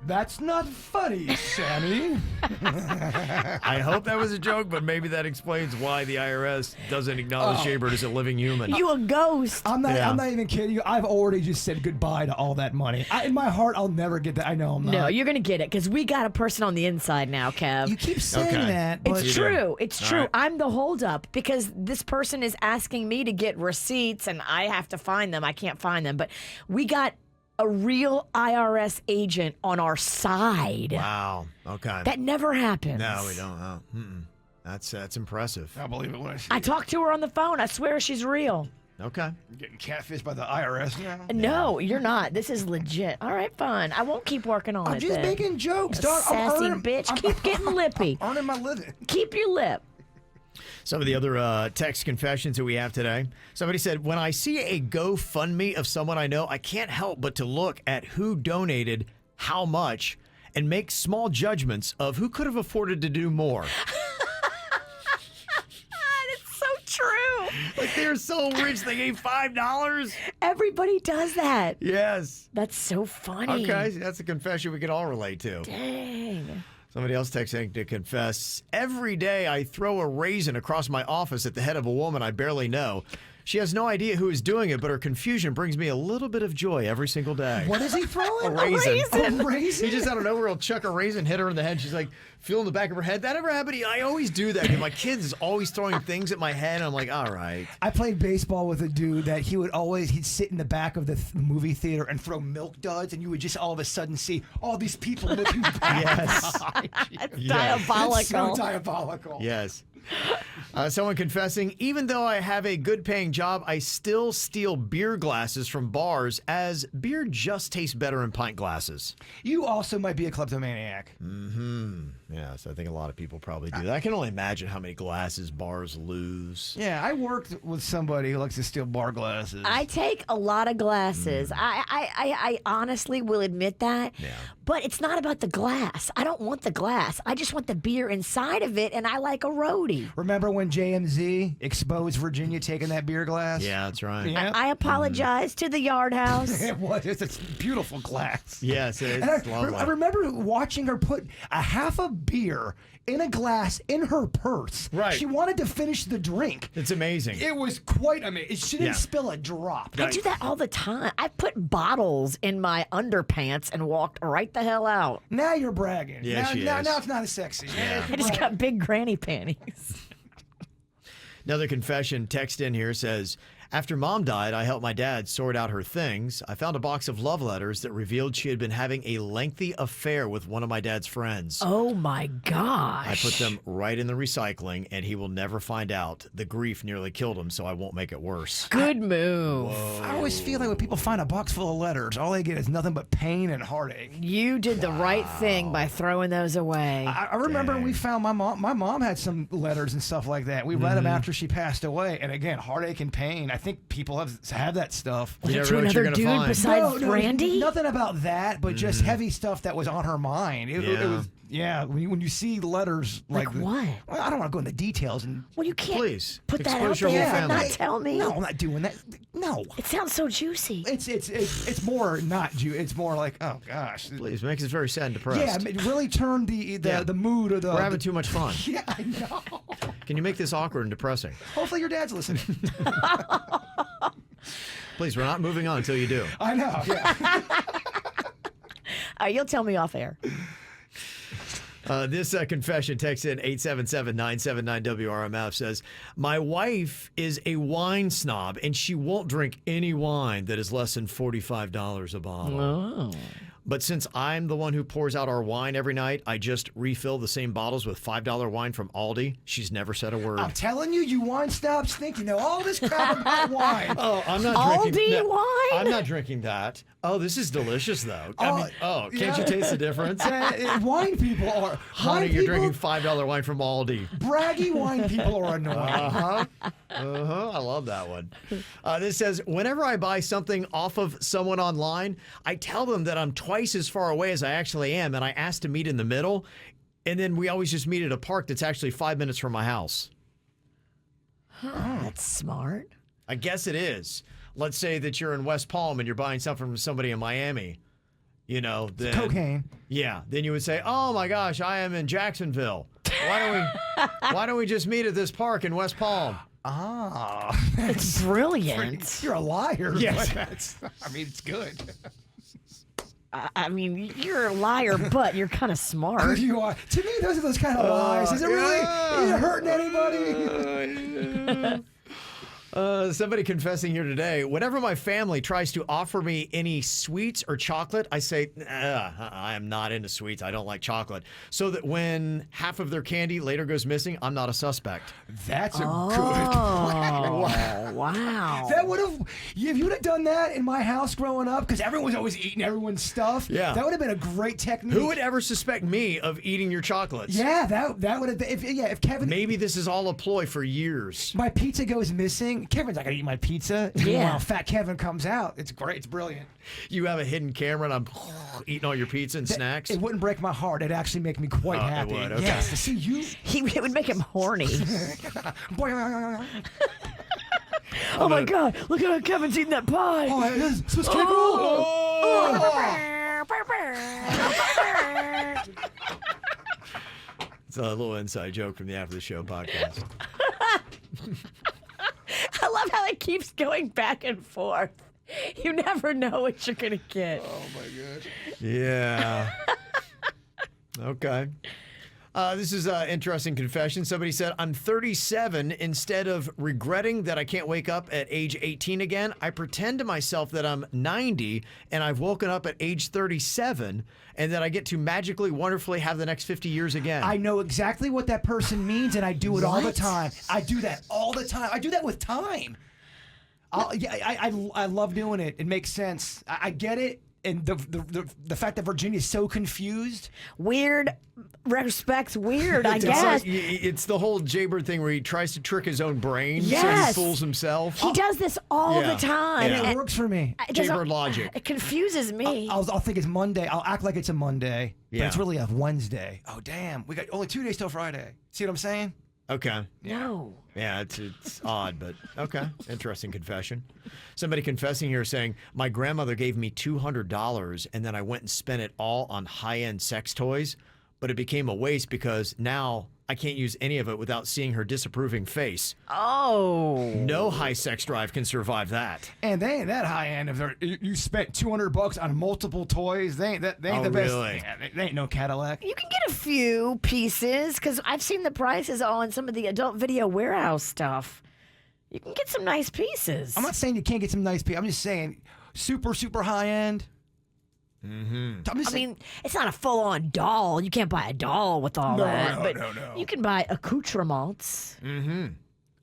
D: That's not funny, Sammy.
B: I hope that was a joke, but maybe that explains why the IRS doesn't acknowledge Jaybird as a living human.
C: You a ghost.
D: I'm not
B: Yeah.
D: even kidding you. I've already just said goodbye to all that money. In my heart, I'll never get that. I know I'm not.
C: No, you're going to get it because we got a person on the inside now, Kev.
D: You keep saying
B: Okay.
D: that, but
C: It's true. It's
B: All
C: true.
B: right.
C: I'm the holdup because this person is asking me to get receipts and I have to find them. I can't find them. But we got a real IRS agent on our side.
B: Wow. Okay.
C: That never happens.
B: No, we don't. Oh, that's impressive.
D: I'll believe it when I see
C: I
D: it.
C: talked to her on the phone. I swear she's real.
B: Okay.
D: You're getting catfished by the IRS now.
C: No, you're not. This is legit. All right, fine. I won't keep working on
D: I'm
C: it.
D: just
C: then.
D: making jokes, dog. I'm
C: Sassy
D: earning-
C: bitch.
D: I'm-
C: Keep getting lippy.
D: Earning my living.
C: Keep your lip.
B: Some of the other text confessions that we have today. Somebody said, when I see a GoFundMe of someone I know, I can't help but to look at who donated how much and make small judgments of who could have afforded to do more.
C: That's so true.
B: Like they're so rich, they gave $5.
C: Everybody does that.
B: Yes.
C: That's so funny.
B: Okay, that's a confession we can all relate to.
C: Dang.
B: Somebody else texting to confess. Every day I throw a raisin across my office at the head of a woman I barely know. She has no idea who is doing it, but her confusion brings me a little bit of joy every single day.
D: What is he throwing?
B: A raisin.
D: A raisin?
B: He just out of nowhere will chuck a raisin, hit her in the head. She's like feeling the back of her head. That ever happened to you? I always do that. My kids is always throwing things at my head. And I'm like, all right.
D: I played baseball with a dude that he'd sit in the back of the movie theater and throw milk duds, and you would just all of a sudden see all these people looking back.
B: Yes.
C: It's diabolical.
D: It's so diabolical.
B: Yes. Someone confessing, even though I have a good paying job, I still steal beer glasses from bars as beer just tastes better in pint glasses.
D: You also might be a kleptomaniac.
B: Mm-hmm. Yes, I think a lot of people probably do that. I can only imagine how many glasses bars lose.
D: Yeah, I worked with somebody who likes to steal bar glasses.
C: I take a lot of glasses. I honestly will admit that.
B: Yeah.
C: But it's not about the glass. I don't want the glass. I just want the beer inside of it, and I like a roadie.
D: Remember when JMZ exposed Virginia taking that beer glass?
B: Yeah, that's right.
D: Yeah.
C: I apologize to the Yard House.
D: It was. It's a beautiful glass.
B: Yes, it's lovely.
D: I remember watching her put a half a beer in a glass in her purse.
B: Right.
D: She wanted to finish the drink.
B: It's amazing.
D: It was quite amazing. She didn't spill a drop.
C: I do that all the time. I put bottles in my underpants and walked right the hell out.
D: Now you're bragging.
B: Yeah,
D: now,
B: she
D: now,
B: is.
D: now it's not as sexy.
B: Yeah.
C: I just got big granny panties.
B: Another confession text in here says, after Mom died, I helped my dad sort out her things. I found a box of love letters that revealed she had been having a lengthy affair with one of my dad's friends.
C: Oh my gosh.
B: I put them right in the recycling, and he will never find out. The grief nearly killed him, so I won't make it worse.
C: Good move.
D: I always feel like when people find a box full of letters, all they get is nothing but pain and heartache.
C: You did the right thing by throwing those away.
D: I remember we found my mom. My mom had some letters and stuff like that. We read them after she passed away, and again, heartache and pain. I think people have that stuff.
C: Was it to another dude besides Randy?
D: Nothing about that, but just heavy stuff that was on her mind. It was when you see letters like
C: what?
D: Well, I don't want to go into details.
C: Well, you can't
B: Please
C: put that out
B: expose your whole
C: there and
B: family.
C: not tell me.
D: No, I'm not doing that. No.
C: It sounds so juicy.
D: It's more not It's more like, oh gosh.
B: Please, makes us very sad and depressed.
D: Yeah, it really turned the mood of the.
B: We're having too much fun.
D: Yeah, I know.
B: Can you make this awkward and depressing?
D: Hopefully your dad's listening.
B: Please, we're not moving on until you do.
D: I know. Yeah.
C: You'll tell me off air.
B: This confession text in 877-979-WRMF says, my wife is a wine snob and she won't drink any wine that is less than $45 a bottle.
C: Oh.
B: But since I'm the one who pours out our wine every night, I just refill the same bottles with $5 wine from Aldi. She's never said a word.
D: I'm telling you, you wine snobs think you know all this crap about wine.
B: Oh, I'm not drinking
C: Aldi wine?
B: I'm not drinking that. Oh, this is delicious, though. Can't you taste the difference?
D: Wine people are.
B: Honey, you're drinking $5 wine from Aldi.
D: Braggy wine people are annoying.
B: I love that one. This says, whenever I buy something off of someone online, I tell them that I'm twice as far away as I actually am, and I ask to meet in the middle, and then we always just meet at a park that's actually 5 minutes from my house.
C: That's smart.
B: I guess it is. Let's say that you're in West Palm and you're buying something from somebody in Miami. You know, then,
D: cocaine.
B: Yeah, then you would say, "Oh my gosh, I am in Jacksonville. Why don't we just meet at this park in West Palm?"
D: Ah,
C: it's brilliant.
D: You're a liar.
B: Yes.
D: I mean, it's good.
C: I mean, you're a liar, but you're kind of smart.
D: You are. To me, those are those kind of lies. Is it really? Is it hurting anybody?
B: Somebody confessing here today. Whenever my family tries to offer me any sweets or chocolate, I say, I am not into sweets. I don't like chocolate. So that when half of their candy later goes missing, I'm not a suspect.
D: That's a good
C: Oh, wow.
D: That would have, if you would have done that in my house growing up, because everyone was always eating everyone's stuff.
B: Yeah.
D: That would have been a great technique.
B: Who would ever suspect me of eating your chocolates?
D: Yeah, that would have been. If Kevin.
B: Maybe this is all a ploy for years.
D: My pizza goes missing. Kevin's not gonna eat my pizza.
C: Yeah.
D: Meanwhile, Fat Kevin comes out. It's great. It's brilliant.
B: You have a hidden camera and I'm eating all your pizza and snacks?
D: It wouldn't break my heart. It'd actually make me quite happy.
B: It would. Okay.
D: Yes, to see you.
C: It would make him horny.
D: Oh
C: Oh my God! Look at how Kevin's eating that pie.
D: Oh, it is Swiss cake roll.
B: It's a little inside joke from the After the Show podcast.
C: I love how it keeps going back and forth. You never know what you're gonna get.
D: Oh my gosh.
B: Yeah. Okay. This is an interesting confession. Somebody said, I'm 37. Instead of regretting that I can't wake up at age 18 again, I pretend to myself that I'm 90 and I've woken up at age 37 and that I get to magically, wonderfully have the next 50 years again.
D: I know exactly what that person means, and I do it all the time. I do that all the time. I do that with time. I love doing it. It makes sense. I get it. And the fact that Virginia's so confused.
C: Weird. Respect's weird, I guess.
B: It's the whole Jaybird thing where he tries to trick his own brain so
C: Yes.
B: he fools himself.
C: He does this all the time.
B: Yeah.
D: It works for me.
B: Jaybird logic.
C: It confuses me.
D: I'll think it's Monday. I'll act like it's a Monday, but
B: Yeah.
D: it's really a Wednesday. Oh, damn. We got only 2 days till Friday. See what I'm saying?
B: Okay.
C: No.
B: Yeah, it's odd, but okay. Interesting confession. Somebody confessing here saying, my grandmother gave me $200 and then I went and spent it all on high-end sex toys, but it became a waste because now I can't use any of it without seeing her disapproving face.
C: Oh.
B: No high sex drive can survive that.
D: And they ain't that high end. If you spent $200 on multiple toys, they ain't the best.
B: Really?
D: Yeah, they ain't no Cadillac.
C: You can get a few pieces because I've seen the prices on some of the adult video warehouse stuff. You can get some nice pieces.
D: I'm not saying you can't get some nice pieces. I'm just saying super, super high end.
B: Mm-hmm.
C: I mean, it's not a full-on doll. You can't buy a doll with all that. But you can buy accoutrements.
B: Mm-hmm.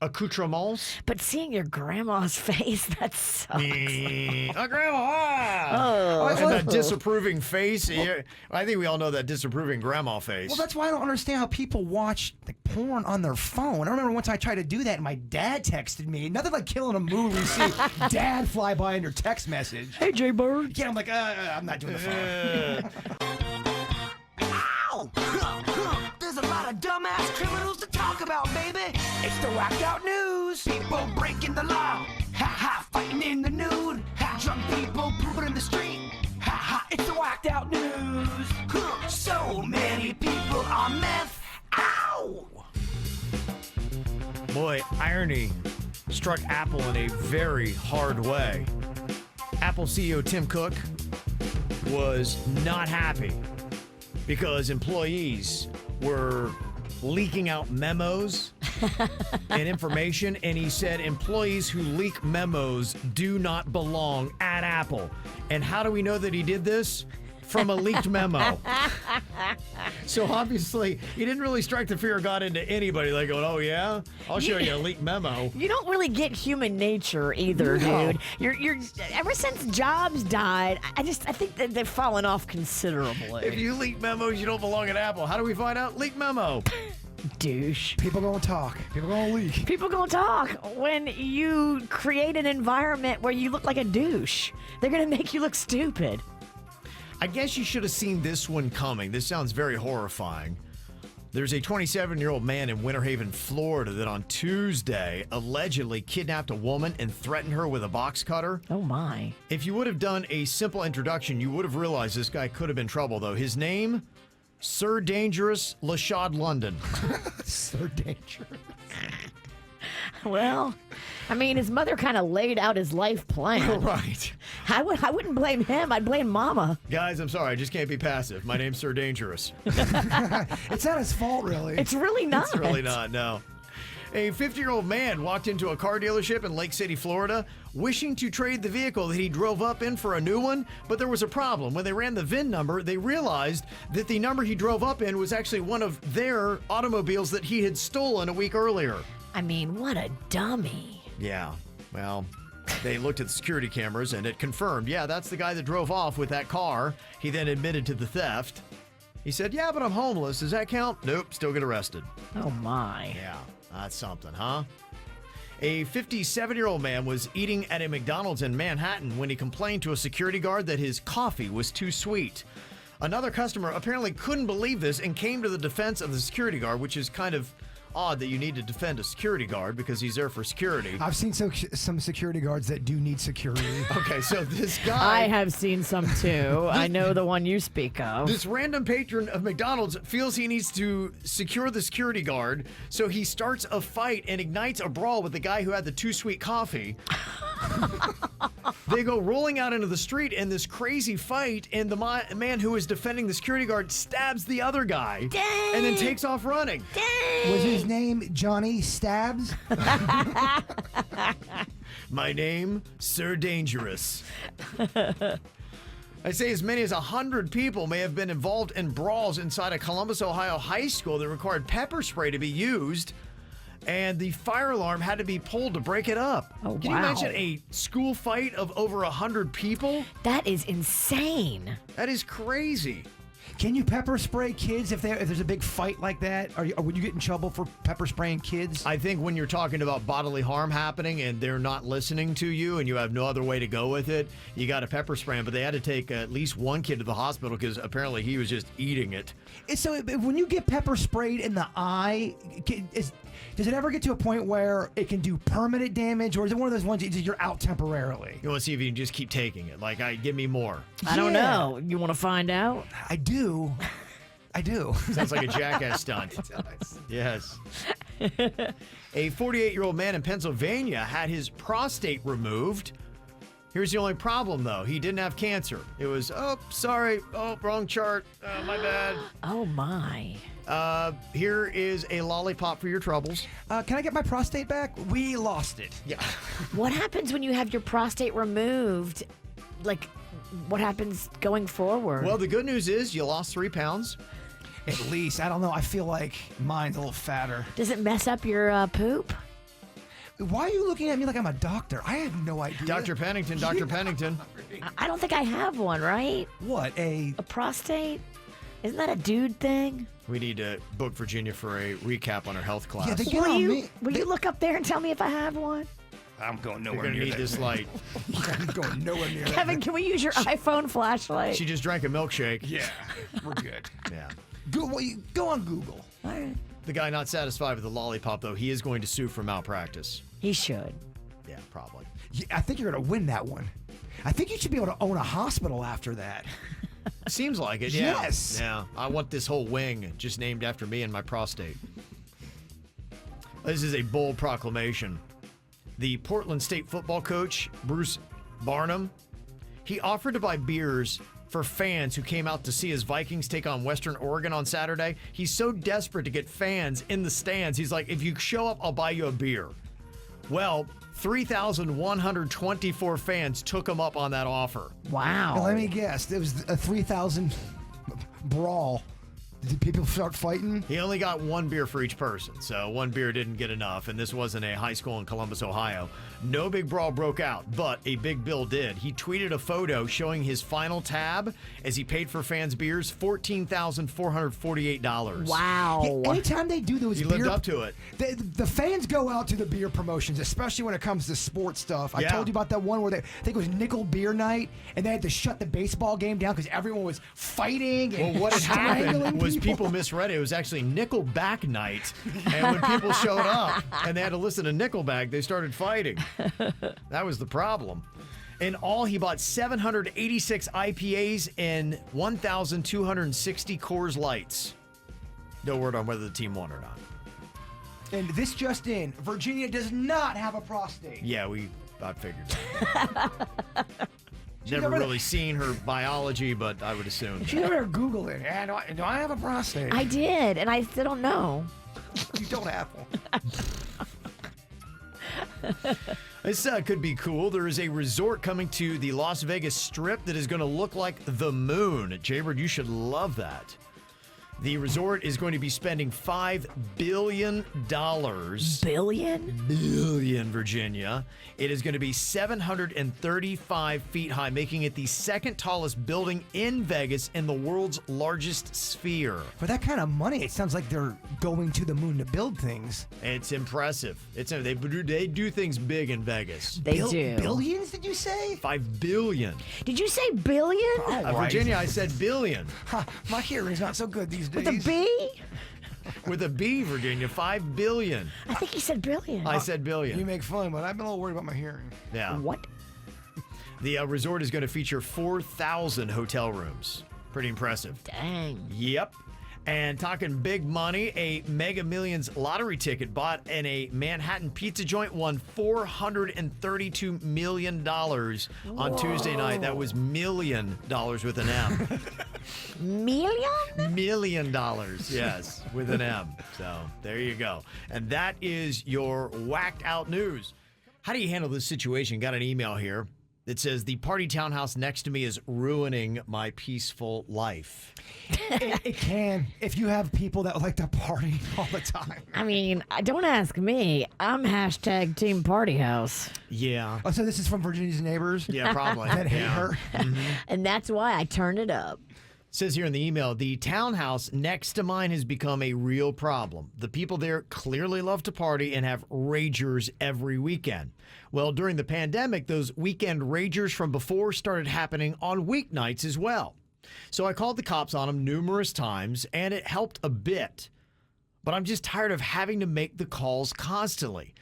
B: Accoutrements?
C: But seeing your grandma's face, that sucks.
B: Grandma!
C: Oh.
B: And that disapproving face. I think we all know that disapproving grandma face.
D: Well, that's why I don't understand how people watch like porn on their phone. I remember once I tried to do that and my dad texted me. Nothing like killing a movie. See dad fly by in your text message.
C: Hey, Jaybird.
D: Yeah, I'm like, I'm not doing the phone.
A: Ow! There's a lot of dumbass criminals to talk about, baby. It's the whacked out news. People breaking the law. Ha ha, fighting in the nude. Ha, drunk people pooping in the street. Ha ha, it's the whacked out news. So many people on meth. Ow!
B: Boy, irony struck Apple in a very hard way. Apple CEO Tim Cook was not happy because employees were leaking out memos and information, and he said employees who leak memos do not belong at Apple. And how do we know that he did this? From a leaked memo. So obviously, he didn't really strike the fear of God into anybody, like going, oh yeah? I'll show you a leaked memo.
C: You don't really get human nature either, dude. You're ever since Jobs died, I think that they've fallen off considerably.
B: If you leak memos, you don't belong at Apple. How do we find out? Leak memo.
C: Douche.
D: People gonna talk. People gonna leak.
C: People gonna talk when you create an environment where you look like a douche. They're gonna make you look stupid.
B: I guess you should have seen this one coming. This sounds very horrifying. There's a 27-year-old man in Winter Haven, Florida that on Tuesday allegedly kidnapped a woman and threatened her with a box cutter.
C: Oh, my.
B: If you would have done a simple introduction, you would have realized this guy could have been trouble, though. His name, Sir Dangerous Lashad London.
D: Sir Dangerous.
C: Well, I mean, his mother kind of laid out his life plan.
B: Right.
C: I wouldn't blame him. I'd blame Mama.
B: Guys, I'm sorry. I just can't be passive. My name's Sir Dangerous.
D: It's not his fault, really.
C: It's really not.
B: It's really not, no. A 50-year-old man walked into a car dealership in Lake City, Florida, wishing to trade the vehicle that he drove up in for a new one, but there was a problem. When they ran the VIN number, they realized that the number he drove up in was actually one of their automobiles that he had stolen a week earlier.
C: I mean, what a dummy.
B: Yeah, well, they looked at the security cameras and it confirmed, yeah, that's the guy that drove off with that car. He then admitted to the theft. He said, yeah, but I'm homeless. Does that count? Nope, still get arrested.
C: Oh, my.
B: Yeah, that's something, huh? A 57-year-old man was eating at a McDonald's in Manhattan when he complained to a security guard that his coffee was too sweet. Another customer apparently couldn't believe this and came to the defense of the security guard, which is kind of odd that you need to defend a security guard because he's there for security.
D: I've seen some security guards that do need security.
B: Okay, so this guy...
C: I have seen some too. I know the one you speak of.
B: This random patron of McDonald's feels he needs to secure the security guard, so he starts a fight and ignites a brawl with the guy who had the too sweet coffee. They go rolling out into the street in this crazy fight, and the man who is defending the security guard stabs the other guy.
C: Dang.
B: And then takes off running.
C: Dang.
D: Was his name Johnny Stabs?
B: My name, Sir Dangerous. I'd say as many as 100 people may have been involved in brawls inside a Columbus, Ohio high school that required pepper spray to be used, and the fire alarm had to be pulled to break it up.
C: Oh,
B: Can you imagine a school fight of over 100 people?
C: That is insane.
B: That is crazy.
D: Can you pepper spray kids if there's a big fight like that? Or would you get in trouble for pepper spraying kids?
B: I think when you're talking about bodily harm happening and they're not listening to you and you have no other way to go with it, you got to pepper spray them. But they had to take at least one kid to the hospital because apparently he was just eating it.
D: So when you get pepper sprayed in the eye, does it ever get to a point where it can do permanent damage, or is it one of those ones you're out temporarily?
B: You want to see if you can just keep taking it. Like, give me more.
C: I don't know. You want to find out?
D: I do.
B: Sounds like a jackass stunt.
D: It does.
B: Yes. A 48-year-old man in Pennsylvania had his prostate removed. Here's the only problem, though. He didn't have cancer. It was, oh, sorry. Oh, wrong chart. My bad.
C: Oh, my.
B: Here is a lollipop for your troubles.
D: Can I get my prostate back? We lost it.
B: Yeah.
C: What happens when you have your prostate removed? Like, what happens going forward?
B: Well, the good news is you lost 3 pounds.
D: At least. I don't know. I feel like mine's a little fatter.
C: Does it mess up your poop?
D: Why are you looking at me like I'm a doctor? I have no idea.
B: Dr. Pennington, Dr. Pennington.
C: I don't think I have one, right?
D: What? A
C: prostate? Isn't that a dude thing?
B: We need to book Virginia for a recap on her health class.
D: Yeah, they get on me.
C: Will you look up there and tell me if I have one?
D: I'm going
B: You're
D: nowhere
B: going to
D: near
B: need
D: that.
B: this light.
D: I'm going nowhere near that.
C: Kevin, can we use your iPhone flashlight?
B: She just drank a milkshake.
D: Yeah, we're good.
B: Yeah.
D: Go on Google.
C: All right.
B: The guy not satisfied with the lollipop, though, he is going to sue for malpractice.
C: He should.
B: Yeah, probably.
D: Yeah, I think you're going to win that one. I think you should be able to own a hospital after that.
B: Seems like it, yeah.
D: Yes.
B: Yeah. I want this whole wing just named after me and my prostate. This is a bold proclamation. The Portland State football coach, Bruce Barnum, he offered to buy beers for fans who came out to see his Vikings take on Western Oregon on Saturday. He's so desperate to get fans in the stands. He's like, if you show up, I'll buy you a beer. Well, 3,124 fans took him up on that offer.
C: Wow.
D: Now, let me guess. It was a 3,000 brawl. Did people start fighting?
B: He only got 1 beer for each person, so 1 beer didn't get enough, and this wasn't a high school in Columbus, Ohio. No big brawl broke out, but a big bill did. He tweeted a photo showing his final tab as he paid for fans' beers, $14,448.
C: Wow.
D: Yeah, anytime they do those
B: He
D: beer...
B: lived up to it.
D: The fans go out to the beer promotions, especially when it comes to sports stuff. I
B: Yeah.
D: told you about that one where I think it was nickel beer night, and they had to shut the baseball game down because everyone was fighting and
B: Well, what had happened
D: strangling
B: was people misread it. It was actually Nickelback night. And when people showed up and they had to listen to Nickelback, they started fighting. That was the problem. In all, he bought 786 IPAs and 1,260 Coors Lights. No word on whether the team won or not.
D: And this just in, Virginia does not have a prostate.
B: Yeah, I figured that. Never really seen her biology, but I would assume.
D: She never Googled it. Yeah, do I have a prostate?
C: I did, and I still don't know.
D: You don't have one.
B: This could be cool. There is a resort coming to the Las Vegas Strip that is going to look like the moon. Jaybird, you should love that. The resort is going to be spending $5 billion. Billion, Virginia. It is going to be 735 feet high, making it the second tallest building in Vegas and the world's largest sphere.
D: For that kind of money, it sounds like they're going to the moon to build things.
B: It's impressive. They do things big in Vegas.
C: They do.
D: Billions, did you say?
B: 5 billion.
C: Did you say billion?
B: Virginia, I said billion.
D: My hearing's not so good these days.
C: With a B?
B: With a B, Virginia, 5 billion.
C: I think he said billion.
B: I said billion.
F: You make fun, but I've been a little worried about my hearing.
B: Yeah.
C: What?
B: The resort is going to feature 4,000 hotel rooms. Pretty impressive.
C: Dang.
B: Yep. And talking big money, a Mega Millions lottery ticket bought in a Manhattan pizza joint won $432 million on Tuesday night. That was $1 million with an M.
C: Million?
B: $1 million, yes, with an M. So there you go. And that is your whacked out news. How do you handle this situation? Got an email here that says the party townhouse next to me is ruining my peaceful life.
D: It can, if you have people that like to party all the time.
C: I mean, don't ask me. I'm hashtag Team Party House.
B: Yeah.
D: Oh, so this is from Virginia's neighbors?
B: Yeah, probably.
D: That hate her.
C: And that's why I turned it up.
B: Says here in the email, the townhouse next to mine has become a real problem. The people there clearly love to party and have ragers every weekend. Well, during the pandemic, those weekend ragers from before started happening on weeknights as well. So I called the cops on them numerous times, and it helped a bit. But I'm just tired of having to make the calls constantly.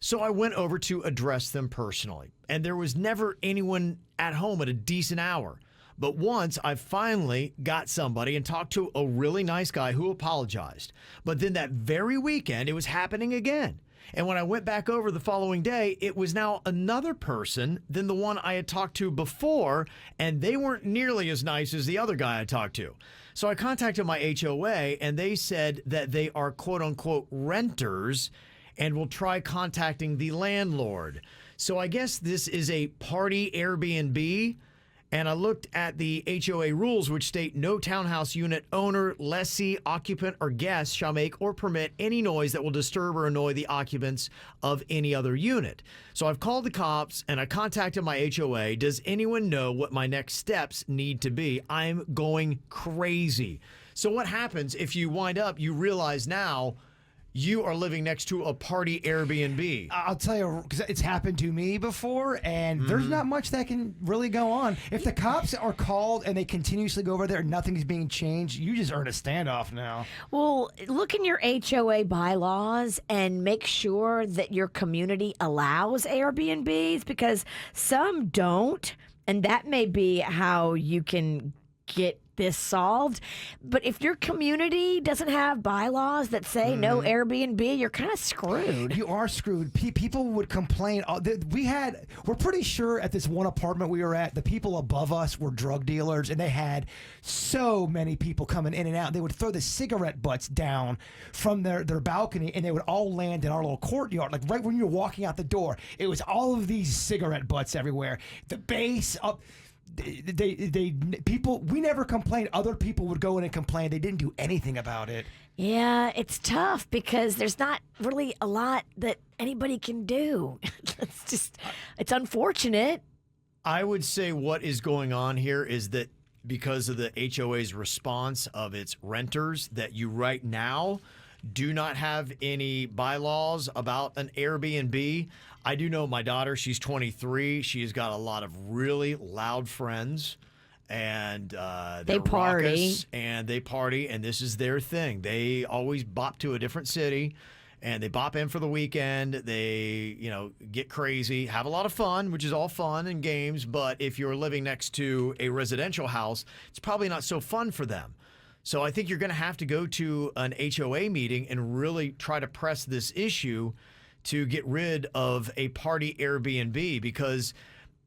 B: So I went over to address them personally, and there was never anyone at home at a decent hour. But once I finally got somebody and talked to a really nice guy who apologized. But then that very weekend, it was happening again. And when I went back over the following day, it was now another person than the one I had talked to before, and they weren't nearly as nice as the other guy I talked to. So I contacted my HOA, and they said that they are quote-unquote renters and will try contacting the landlord. So I guess this is a party Airbnb. And I looked at the HOA rules, which state no townhouse unit owner, lessee, occupant, or guest shall make or permit any noise that will disturb or annoy the occupants of any other unit. So I've called the cops and I contacted my HOA. Does anyone know what my next steps need to be? I'm going crazy. So what happens if you wind up, you realize now, you are living next to a party Airbnb?
D: I'll tell you, because it's happened to me before, and there's not much that can really go on. If the cops are called and they continuously go over there and nothing's being changed, you just earn a standoff now.
C: Well, look in your HOA bylaws and make sure that your community allows Airbnbs, because some don't, and that may be how you can get this solved. But if your community doesn't have bylaws that say no Airbnb, you're kind of screwed.
D: You are screwed. People would complain. We're pretty sure at this one apartment we were at, the people above us were drug dealers, and they had so many people coming in and out. They would throw the cigarette butts down from their balcony, and they would all land in our little courtyard. Like right when you're walking out the door, it was all of these cigarette butts everywhere. The base up. People, we never complained. Other people would go in and complain. They didn't do anything about it.
C: Yeah, it's tough because there's not really a lot that anybody can do. It's unfortunate.
B: I would say what is going on here is that because of the HOA's response of its renters, that you right now do not have any bylaws about an Airbnb. I do know my daughter, she's 23. She has got a lot of really loud friends, and
C: they party.
B: Raucous, and they party, and this is their thing. They always bop to a different city, and they bop in for the weekend. They, get crazy, have a lot of fun, which is all fun and games, but if you're living next to a residential house, it's probably not so fun for them. So I think you're going to have to go to an HOA meeting and really try to press this issue to get rid of a party Airbnb, because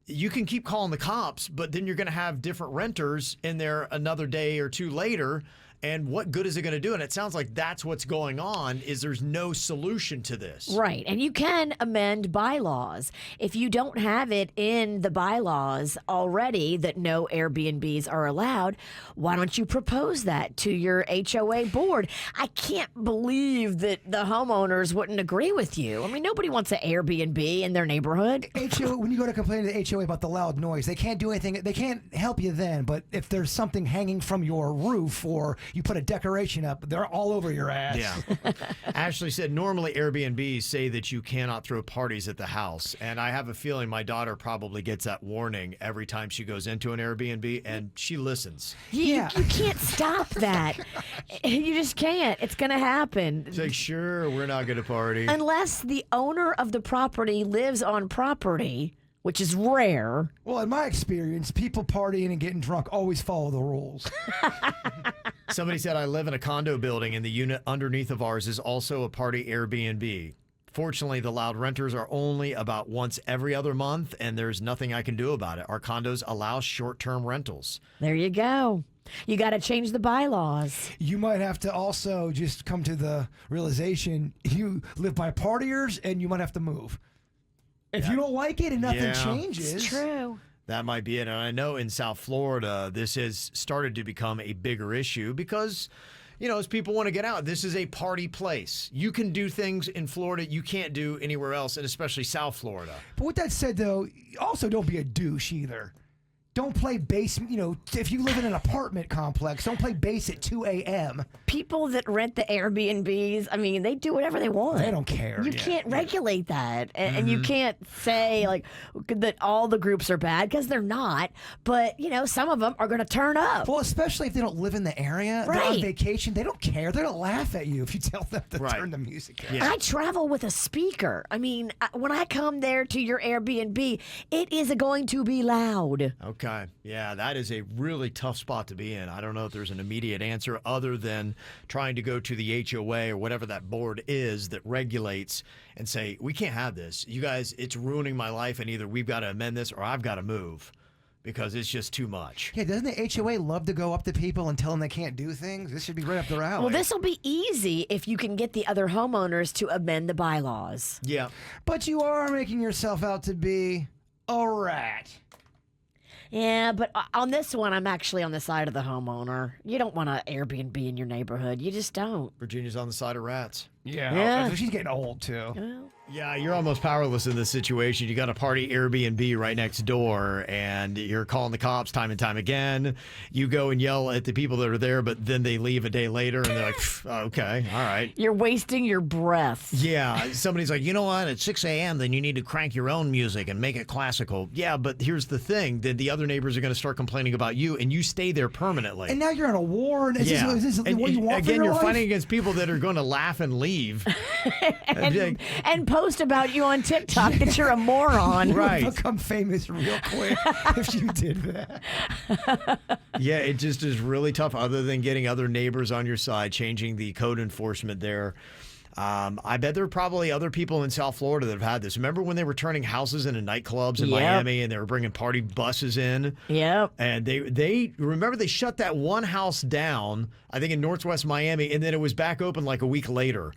B: you can keep calling the cops, but then you're going to have different renters in there another day or two later, And what good is it going to do? And it sounds like that's what's going on, is there's no solution to this.
C: Right. And you can amend bylaws. If you don't have it in the bylaws already that no Airbnbs are allowed, why don't you propose that to your HOA board? I can't believe that the homeowners wouldn't agree with you. I mean, nobody wants an Airbnb in their neighborhood.
D: HOA, when you go to complain to the HOA about the loud noise, they can't do anything. They can't help you then. But if there's something hanging from your roof or you put a decoration up, they're all over your ass.
B: Yeah. Ashley said normally Airbnbs say that you cannot throw parties at the house. And I have a feeling my daughter probably gets that warning every time she goes into an Airbnb, and she listens.
C: You can't stop that. You just can't. It's going to happen.
B: It's like, sure, we're not going to party.
C: Unless the owner of the property lives on property, which is rare.
D: Well, in my experience, people partying and getting drunk always follow the rules.
B: Somebody said, I live in a condo building, and the unit underneath of ours is also a party Airbnb. Fortunately, the loud renters are only about once every other month, and there's nothing I can do about it. Our condos allow short-term rentals.
C: There you go. You got to change the bylaws.
D: You might have to also just come to the realization you live by partiers, and you might have to move. If you don't like it and nothing changes.
C: It's true.
B: That might be it. And I know in South Florida, this has started to become a bigger issue because, you know, as people want to get out, this is a party place. You can do things in Florida you can't do anywhere else, and especially South Florida.
D: But with that said, though, also don't be a douche either. Don't play bass, you know, if you live in an apartment complex, don't play bass at 2 a.m.
C: People that rent the Airbnbs, I mean, they do whatever they want.
D: They don't care.
C: You can't regulate that. And you can't say, like, that all the groups are bad, because they're not. But, you know, some of them are going to turn up.
D: Well, especially if they don't live in the area. They're on vacation. They don't care. They're going to laugh at you if you tell them to turn the music down.
C: I travel with a speaker. I mean, when I come there to your Airbnb, it is going to be loud.
B: Okay. Yeah, that is a really tough spot to be in. I don't know if there's an immediate answer other than trying to go to the HOA or whatever that board is that regulates and say, we can't have this. You guys, it's ruining my life, and either we've got to amend this or I've got to move because it's just too much.
D: Yeah, doesn't the HOA love to go up to people and tell them they can't do things? This should be right up their alley.
C: Well, this will be easy if you can get the other homeowners to amend the bylaws.
B: Yeah.
D: But you are making yourself out to be a rat.
C: Yeah, but on this one, I'm actually on the side of the homeowner. You don't want an Airbnb in your neighborhood. You just don't.
B: Virginia's on the side of rats.
D: Yeah. She's getting old, too.
C: Well,
B: yeah, you're almost powerless in this situation. You got a party Airbnb right next door, and you're calling the cops time and time again. You go and yell at the people that are there, but then they leave a day later, and they're like, okay, all right.
C: You're wasting your breath.
B: Yeah, somebody's like, you know what, at 6 a.m., then you need to crank your own music and make it classical. Yeah, but here's the thing. Then the other neighbors are going to start complaining about you, and you stay there permanently.
D: And now you're in a war. And is this what you want for
B: again,
D: your
B: you're
D: life?
B: fighting against people that are going to laugh and leave.
C: and post about you on TikTok that you're a moron.
B: Right.
D: You would become famous real quick if you did that.
B: Yeah, it just is really tough other than getting other neighbors on your side, changing the code enforcement there. I bet there are probably other people in South Florida that have had this. Remember when they were turning houses into nightclubs in Miami and they were bringing party buses in?
C: Yep.
B: And they remember they shut that one house down, I think in Northwest Miami, and then it was back open like a week later.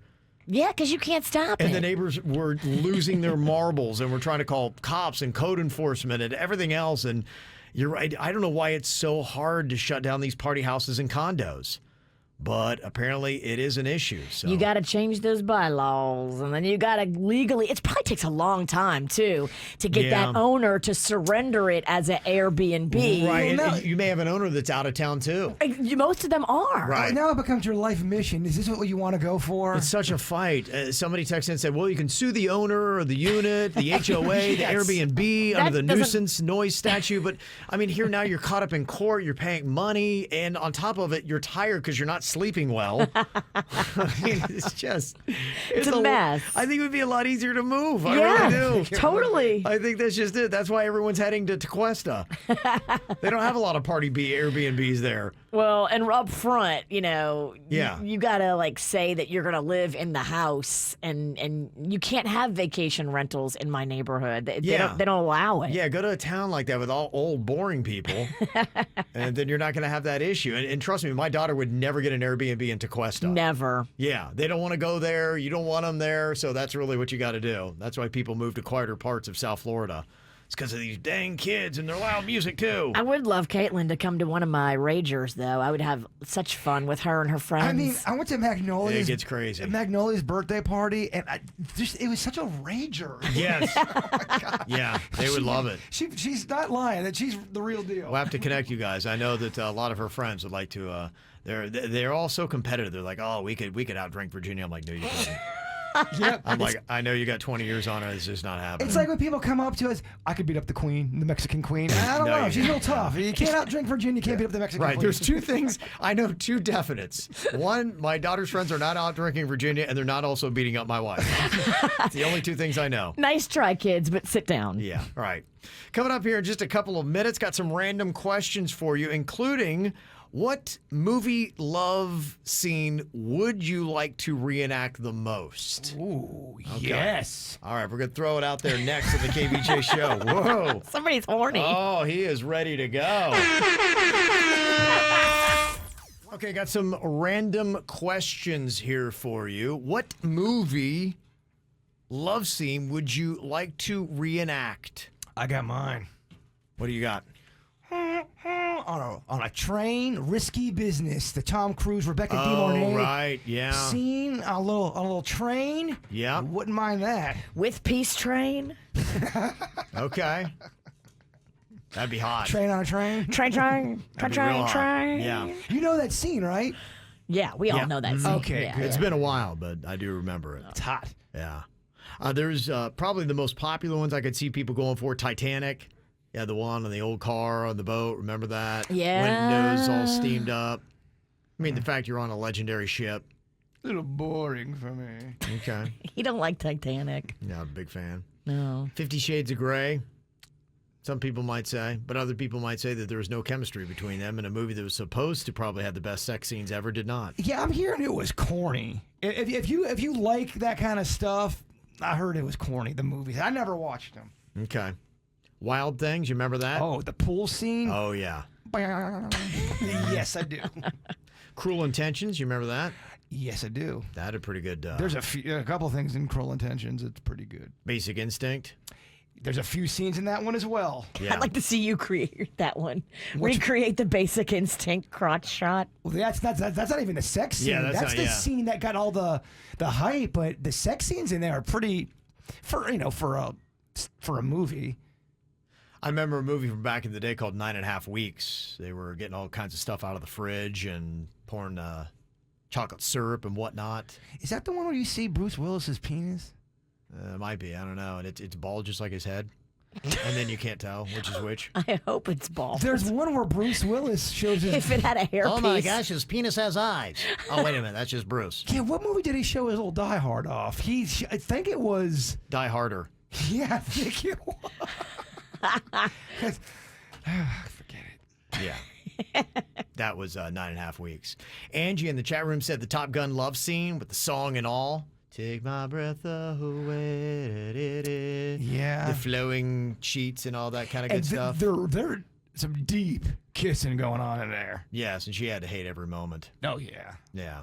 C: Yeah, because you can't stop it.
B: And the neighbors were losing their marbles and were trying to call cops and code enforcement and everything else. And you're right. I don't know why it's so hard to shut down these party houses and condos. But apparently it is an issue. So.
C: You got to change those bylaws, and then you got to legally. It probably takes a long time too to get that owner to surrender it as an Airbnb.
B: Right, and you may have an owner that's out of town too.
C: Most of them are.
B: Right
D: now, it becomes your life mission. Is this what you want to go for?
B: It's such a fight. Somebody texted and said, "Well, you can sue the owner or the unit, the HOA, the Airbnb under the nuisance noise statute." But I mean, here now you're caught up in court. You're paying money, and on top of it, you're tired because you're not sleeping well. I mean, it's
C: a mess.
B: I think it would be a lot easier to move. I
C: Yeah,
B: really do.
C: totally.
B: I think that's just it. That's why everyone's heading to Tequesta. They don't have a lot of party Airbnbs there.
C: Well, and up front, you know,
B: Yeah.
C: you gotta like say that you're gonna live in the house, and you can't have vacation rentals in my neighborhood. They don't allow it.
B: Yeah, go to a town like that with all old, boring people, and then you're not going to have that issue. And trust me, my daughter would never get an Airbnb in Tequesta.
C: Never.
B: Yeah, they don't want to go there. You don't want them there, so that's really what you got to do. That's why people move to quieter parts of South Florida. It's because of these dang kids and their loud music, too.
C: I would love Caitlin to come to one of my Ragers, though. I would have such fun with her and her friends.
D: I mean, I went to Magnolia's.
B: It gets crazy.
D: Magnolia's birthday party, and it was such a rager.
B: Yes.
D: Oh my God.
B: Yeah, they would love it.
D: She's not lying. That she's the real deal.
B: We'll have to connect you guys. I know that a lot of her friends would like to. They're all so competitive. They're like, oh, we could outdrink Virginia. I'm like, no, you couldn't.
D: Yep.
B: I'm like, I know you got 20 years on her. It's just not happening.
D: It's like when people come up to us, I could beat up the queen, the Mexican queen. I don't know. She's real tough. You can't outdrink Virginia. You can't beat up the Mexican
B: Right.
D: queen.
B: There's two things. I know two definites. One, my daughter's friends are not out drinking Virginia, and they're not also beating up my wife. It's the only two things I know.
C: Nice try, kids, but sit down.
B: Yeah. All right. Coming up here in just a couple of minutes, got some random questions for you, including what movie love scene would you like to reenact the most?
D: Ooh,
B: Okay.
D: yes.
B: All right, we're going to throw it out there next at the KVJ show. Whoa.
C: Somebody's horny.
B: Oh, he is ready to go. Okay, got some random questions here for you. What movie love scene would you like to reenact?
D: I got mine.
B: What do you got?
D: On a train, Risky Business, the Tom Cruise, Rebecca De
B: Oh,
D: Mornay
B: right, yeah.
D: scene on a little train.
B: Yeah.
D: Wouldn't mind that.
C: With Peace Train.
B: Okay. That'd be hot.
D: Train on a train.
C: Train.
B: That'd be real hot. Yeah.
D: You know that scene, right?
C: Yeah, we all
B: Yeah.
C: know that scene.
D: Okay,
C: Yeah.
D: good.
B: It's been a while, but I do remember it.
D: It's hot.
B: Yeah. There's probably the most popular ones I could see people going for, Titanic. Yeah, the one on the old car on the boat. Remember that?
C: Yeah.
B: Windows all steamed up. I mean, the fact you're on a legendary ship.
D: A little boring for me.
B: Okay.
C: He don't like Titanic.
B: Yeah, big fan.
C: No.
B: 50 Shades of Grey. Some people might say, but other people might say that there was no chemistry between them, and a movie that was supposed to probably have the best sex scenes ever did not.
D: Yeah, I'm hearing it was corny. If you like that kind of stuff, I heard it was corny. The movies. I never watched them.
B: Okay. Wild Things, you remember that?
D: Oh, the pool scene.
B: Oh, yeah.
D: Yes, I do.
B: Cruel Intentions, you remember that?
D: Yes, I do.
B: That had a pretty good.
D: There's a couple things in Cruel Intentions. It's pretty good.
B: Basic Instinct.
D: There's a few scenes in that one as well.
B: Yeah.
C: I'd like to see you create that one. Recreate the Basic Instinct crotch shot.
D: Well, that's not even the sex scene.
B: Yeah, that's not-
D: the
B: yeah.
D: scene that got all the hype. But the sex scenes in there are pretty, for a movie.
B: I remember a movie from back in the day called 9.5 Weeks. They were getting all kinds of stuff out of the fridge and pouring chocolate syrup and whatnot.
D: Is that the one where you see Bruce Willis's penis?
B: It might be. I don't know. And it's bald just like his head. And then you can't tell which is which.
C: I hope it's bald.
D: There's one where Bruce Willis shows his.
C: If it had a hairpiece.
B: Oh my gosh, his penis has eyes. Oh, wait a minute. That's just Bruce.
D: Yeah, what movie did he show his little Die Hard off? I think it was.
B: Die Harder.
D: Yeah, I think it was. Forget it.
B: Yeah. That was 9.5 Weeks. Angie in the chat room said the Top Gun love scene with the song and all. Take my breath away.
D: Yeah.
B: The flowing sheets and all that kind of good stuff.
D: There's some deep kissing going on in there.
B: Yes, and she had to hate every moment.
D: Oh, yeah.
B: Yeah.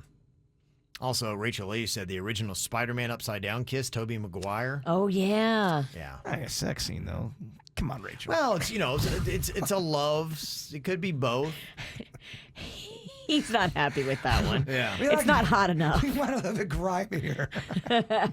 B: Also, Rachel Lee said the original Spider-Man upside down kiss, Tobey Maguire.
C: Oh, yeah.
B: Yeah.
D: Not a sex scene, though. Come on, Rachel.
B: Well, it's a love. It could be both.
C: He's not happy with that one.
B: Yeah.
C: It's not hot enough.
D: We want to have a gripe here.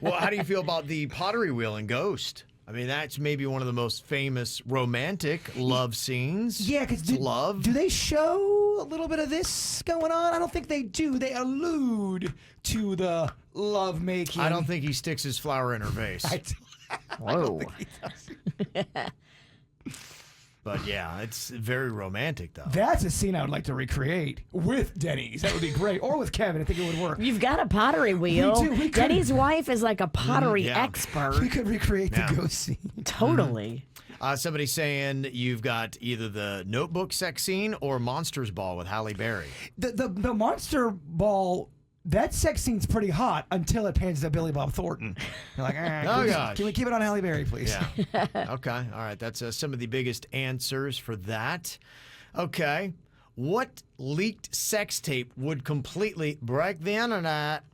B: Well, how do you feel about the pottery wheel in Ghost? I mean, that's maybe one of the most famous romantic love scenes.
D: Yeah, because
B: love.
D: Do they show a little bit of this going on? I don't think they do. They allude to the love making.
B: I don't think he sticks his flower in her vase.
C: Whoa.
B: But yeah, it's very romantic though.
D: That's a scene I would like to recreate with Dennys. That would be great. Or with Kevin. I think it would work.
C: You've got a pottery wheel.
D: We could.
C: Denny's wife is like a pottery expert.
D: We could recreate the ghost scene.
C: Totally.
B: Somebody's saying you've got either the Notebook sex scene or Monsters Ball with Halle Berry.
D: The Monster Ball, that sex scene's pretty hot until it pans to Billy Bob Thornton. You're like,
B: gosh.
D: Can we keep it on Halle Berry, please?
B: Yeah. Okay. All right. That's some of the biggest answers for that. Okay. What leaked sex tape would completely break the internet?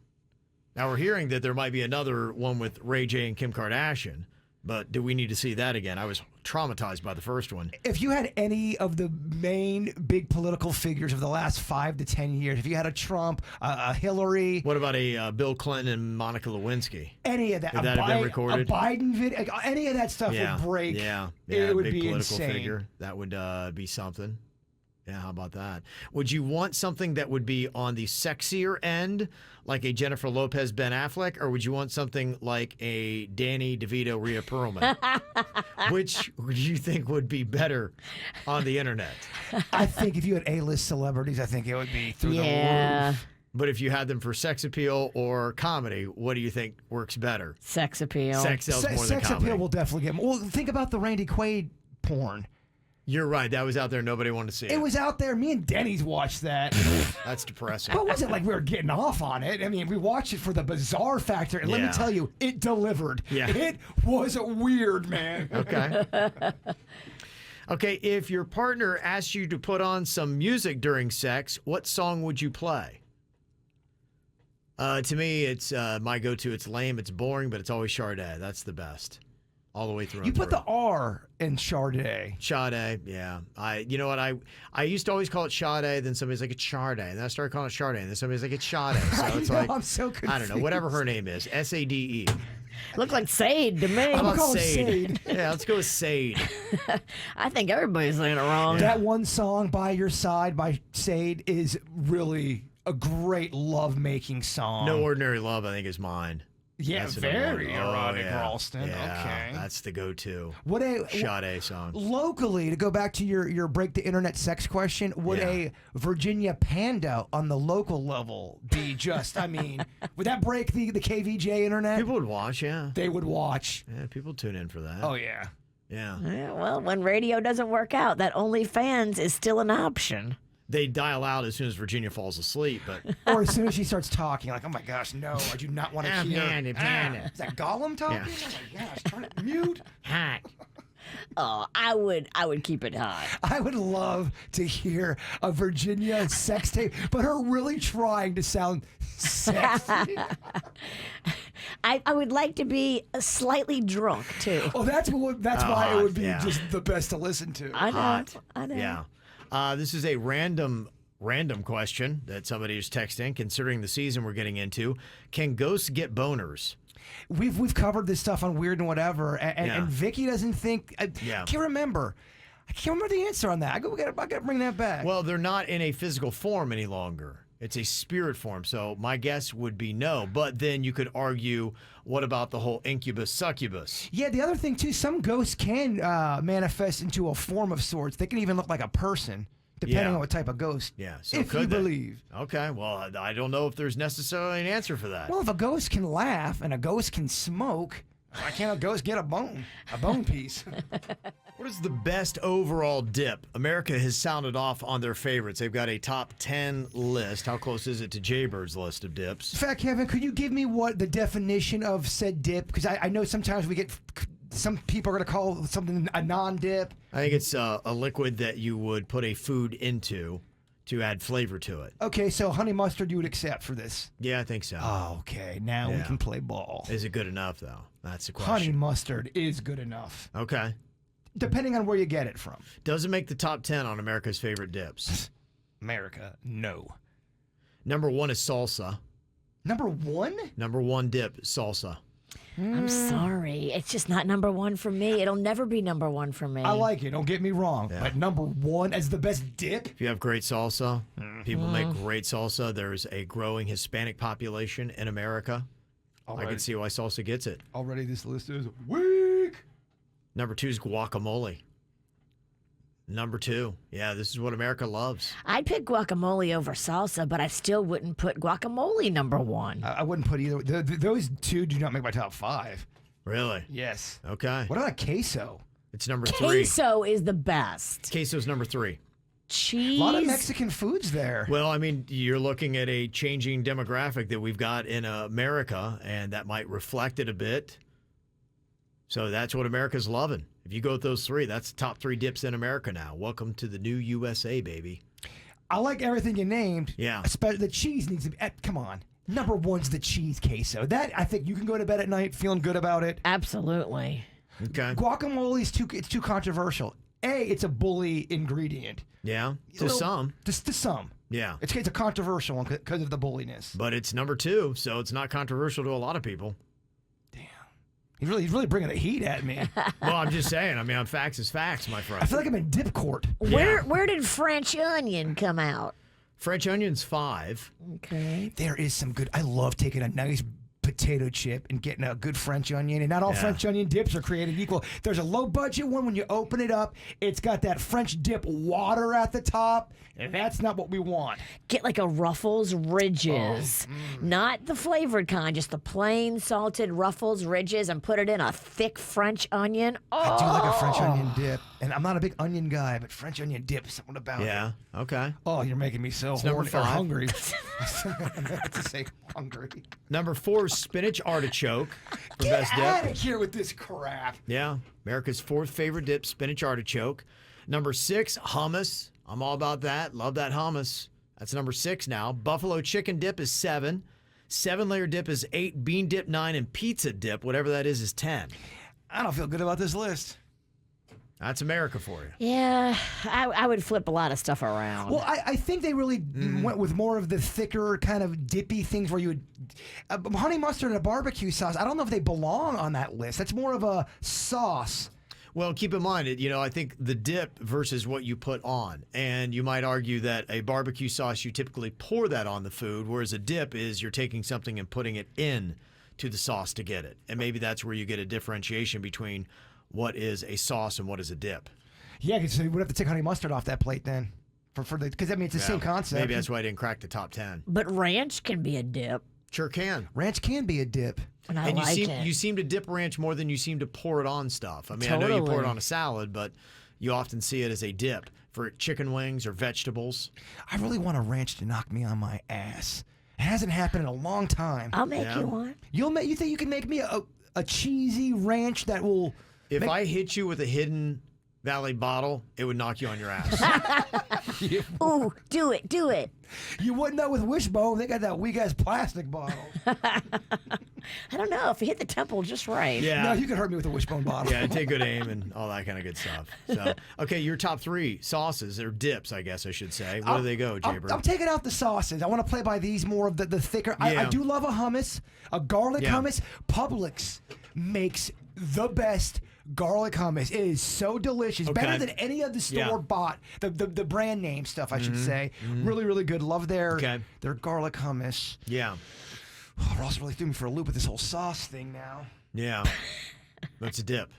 B: Now, we're hearing that there might be another one with Ray J and Kim Kardashian, but do we need to see that again? I was traumatized by the first one.
D: If you had any of the main big political figures of the last 5 to 10 years, if you had a Trump, a Hillary.
B: What about a Bill Clinton and Monica Lewinsky?
D: Any of that.
B: Would that have been recorded?
D: A Biden video. Any of that stuff would break.
B: Yeah.
D: It would
B: big
D: be
B: political
D: insane.
B: figure. That would be something. Yeah, how about that? Would you want something that would be on the sexier end, like a Jennifer Lopez, Ben Affleck, or would you want something like a Danny DeVito, Rhea Perlman? Which would you think would be better on the internet?
D: I think if you had A-list celebrities, I think it would be through the roof.
B: But if you had them for sex appeal or comedy, what do you think works better?
C: Sex appeal.
B: Sex sells more than
D: Sex
B: comedy.
D: appeal will definitely get more. Well, think about the Randy Quaid porn.
B: You're right. That was out there. Nobody wanted to see it.
D: It was out there. Me and Dennys watched that.
B: That's depressing.
D: But it wasn't like we were getting off on it. I mean, we watched it for the bizarre factor. And let me tell you, it delivered.
B: Yeah.
D: It was weird, man.
B: Okay. Okay, if your partner asked you to put on some music during sex, what song would you play? To me, it's my go-to. It's lame, it's boring, but it's always Sade. That's the best. All the way through.
D: You put the R in Sade.
B: Sade, yeah. You know what? I used to always call it Sade. Then somebody's like, it's Sade. And then I started calling it Sade. And then somebody's like, it's Sade. So it's like,
D: I'm so confused.
B: I don't know. Whatever her name is, Sade.
C: Look like Sade to me.
B: How about
D: call it
B: Sade? Yeah, let's go with Sade.
C: I think everybody's saying it wrong.
D: That one song, By Your Side by Sade, is really a great love-making song.
B: No Ordinary Love, I think, is mine.
D: Yeah,
B: That's another
D: very
B: one.
D: erotic,
B: yeah.
D: Ralston.
B: Yeah,
D: Okay.
B: that's the go-to.
D: What a
B: Sade song.
D: Locally, to go back to your break the internet sex question, would a Virginia panda on the local level be just? I mean, would that break the KVJ internet?
B: People would watch, yeah.
D: They would watch.
B: Yeah, people tune in for that.
D: Oh yeah.
B: Yeah.
C: Yeah, well, when radio doesn't work out, that OnlyFans is still an option.
B: They dial out as soon as Virginia falls asleep, but
D: Or as soon as she starts talking, like, oh my gosh, no, I do not want to
B: Oh,
D: hear.
B: panda.
D: Is that Gollum talking?
B: Yeah.
D: Oh my gosh, turn it mute.
B: hot.
C: Oh, I would keep it hot.
D: I would love to hear a Virginia sex tape, but her really trying to sound sexy.
C: I would like to be slightly drunk too.
D: Oh, that's why it would be
B: yeah.
D: just the best to listen to.
C: I know.
B: Hot.
C: I know.
B: Yeah. This is a random question that somebody is texting. Considering the season we're getting into, can ghosts get boners?
D: We've covered this stuff on Weird and Whatever, and Vicky doesn't think. I can't remember. I can't remember the answer on that. I gotta bring that back.
B: Well, they're not in a physical form any longer. It's a spirit form. So my guess would be no. But then you could argue, what about the whole incubus succubus?
D: Yeah, the other thing too, some ghosts can manifest into a form of sorts. They can even look like a person, depending on what type of ghost.
B: Yeah, so
D: if
B: could
D: you
B: they?
D: believe.
B: Okay, well, I don't know if there's necessarily an answer for that.
D: Well, if a ghost can laugh and a ghost can smoke, why can't a ghost get a bone piece?
B: What is the best overall dip? America has sounded off on their favorites. They've got a top 10 list. How close is it to Jaybird's list of dips?
D: In fact, Kevin, could you give me what the definition of said dip? Because I know sometimes we get, some people are going to call something a non-dip.
B: I think it's a liquid that you would put a food into to add flavor to it.
D: Okay, so honey mustard you would accept for this.
B: Yeah, I think so.
D: Oh, okay, now we can play ball.
B: Is it good enough, though? That's the question.
D: Honey mustard is good enough.
B: Okay.
D: Depending on where you get it from.
B: Does it make the top 10 on America's favorite dips?
D: America, no.
B: Number 1 is salsa.
D: Number 1?
B: Number 1 dip, salsa.
C: I'm sorry. It's just not number one for me. It'll never be number one for me.
D: I like it. Don't get me wrong. But number 1 as the best dip?
B: If you have great salsa, people make great salsa. There's a growing Hispanic population in America. I can see why salsa gets it.
D: Already this list is weak.
B: Number 2 is guacamole. Number 2. Yeah, this is what America loves.
C: I'd pick guacamole over salsa, but I still wouldn't put guacamole number 1.
D: I wouldn't put either. Those two do not make my top 5.
B: Really?
D: Yes.
B: Okay.
D: What about queso?
B: It's number 3.
C: Queso is the best.
B: Queso's number 3.
C: Cheese.
D: A lot of Mexican foods there.
B: Well, I mean, you're looking at a changing demographic that we've got in America, and that might reflect it a bit. So that's what America's loving. If you go with those 3, that's the top 3 dips in America now. Welcome to the new USA, baby.
D: I like everything you named.
B: Yeah.
D: Especially the cheese needs to be. Come on. Number 1's the cheese queso. That, I think you can go to bed at night feeling good about it.
C: Absolutely.
B: Okay.
D: Guacamole is too controversial. It's a bully ingredient.
B: Yeah. To some.
D: To some.
B: Yeah.
D: It's a controversial one because of the bulliness.
B: But it's number 2, so it's not controversial to a lot of people.
D: He's really bringing the heat at me.
B: Well, I'm just saying. I mean, facts is facts, my friend.
D: I feel like I'm in dip court.
C: Where did French onion come out?
B: French onion's 5.
C: Okay.
D: There is some good. I love taking a nice potato chip and getting a good French onion. And not all French onion dips are created equal. There's a low budget one. When you open it up, it's got that French dip water at the top. And that's not what we want.
C: Get like a Ruffles Ridges. Not the flavored kind, just the plain salted Ruffles Ridges, and put it in a thick French onion.
D: I do like a French onion dip. And I'm not a big onion guy, but French onion dip, something about it.
B: Yeah. Okay.
D: Oh, you're making me so
B: number
D: horny or
B: 5.
D: hungry. I meant to say hungry.
B: Number 4 is spinach artichoke for
D: Get
B: best
D: out
B: dip.
D: of here with this crap.
B: Yeah. America's 4th favorite dip, spinach artichoke. Number 6, hummus. I'm all about that. Love that hummus. That's number 6 now. Buffalo chicken dip is 7. 7-layer dip is 8. Bean dip 9. And pizza dip, whatever that is 10.
D: I don't feel good about this list.
B: That's America for you.
C: Yeah, I would flip a lot of stuff around.
D: Well, I think they really went with more of the thicker kind of dippy things where you would... honey mustard and a barbecue sauce, I don't know if they belong on that list. That's more of a sauce.
B: Well, keep in mind, I think the dip versus what you put on. And you might argue that a barbecue sauce, you typically pour that on the food, whereas a dip is you're taking something and putting it in to the sauce to get it. And maybe that's where you get a differentiation between what is a sauce and what is a dip.
D: Yeah, because you would have to take honey mustard off that plate then. Because, I mean, it's the same concept.
B: Maybe that's why I didn't crack the top 10.
C: But ranch can be a dip.
B: Sure can.
D: Ranch can be a dip.
C: And I like it.
B: You seem to dip ranch more than you seem to pour it on stuff. I mean, I know you pour it on a salad, but you often see it as a dip for chicken wings or vegetables.
D: I really want a ranch to knock me on my ass. It hasn't happened in a long time.
C: I'll make you one.
D: You think you can make me a cheesy ranch that will...
B: If I hit you with a Hidden Valley bottle, it would knock you on your ass.
C: Ooh, do it.
D: You wouldn't know with Wishbone. They got that weak-ass plastic bottle.
C: I don't know. If you hit the temple just right.
B: Yeah.
D: No, you could hurt me with a Wishbone bottle.
B: Yeah, take good aim and all that kind of good stuff. So, okay, your top 3 sauces, or dips, I guess I should say. Where do they go, Gabriel?
D: I'm taking out the sauces. I want to play by these more of the thicker. I do love a hummus, a garlic hummus. Publix makes the best garlic hummus. It is so delicious.
B: Okay.
D: Better than any of the store-bought, the brand name stuff, I should say. Really, really good. Love their garlic hummus.
B: Yeah.
D: Oh, Ross really threw me for a loop with this whole sauce thing now.
B: Yeah. That's a dip.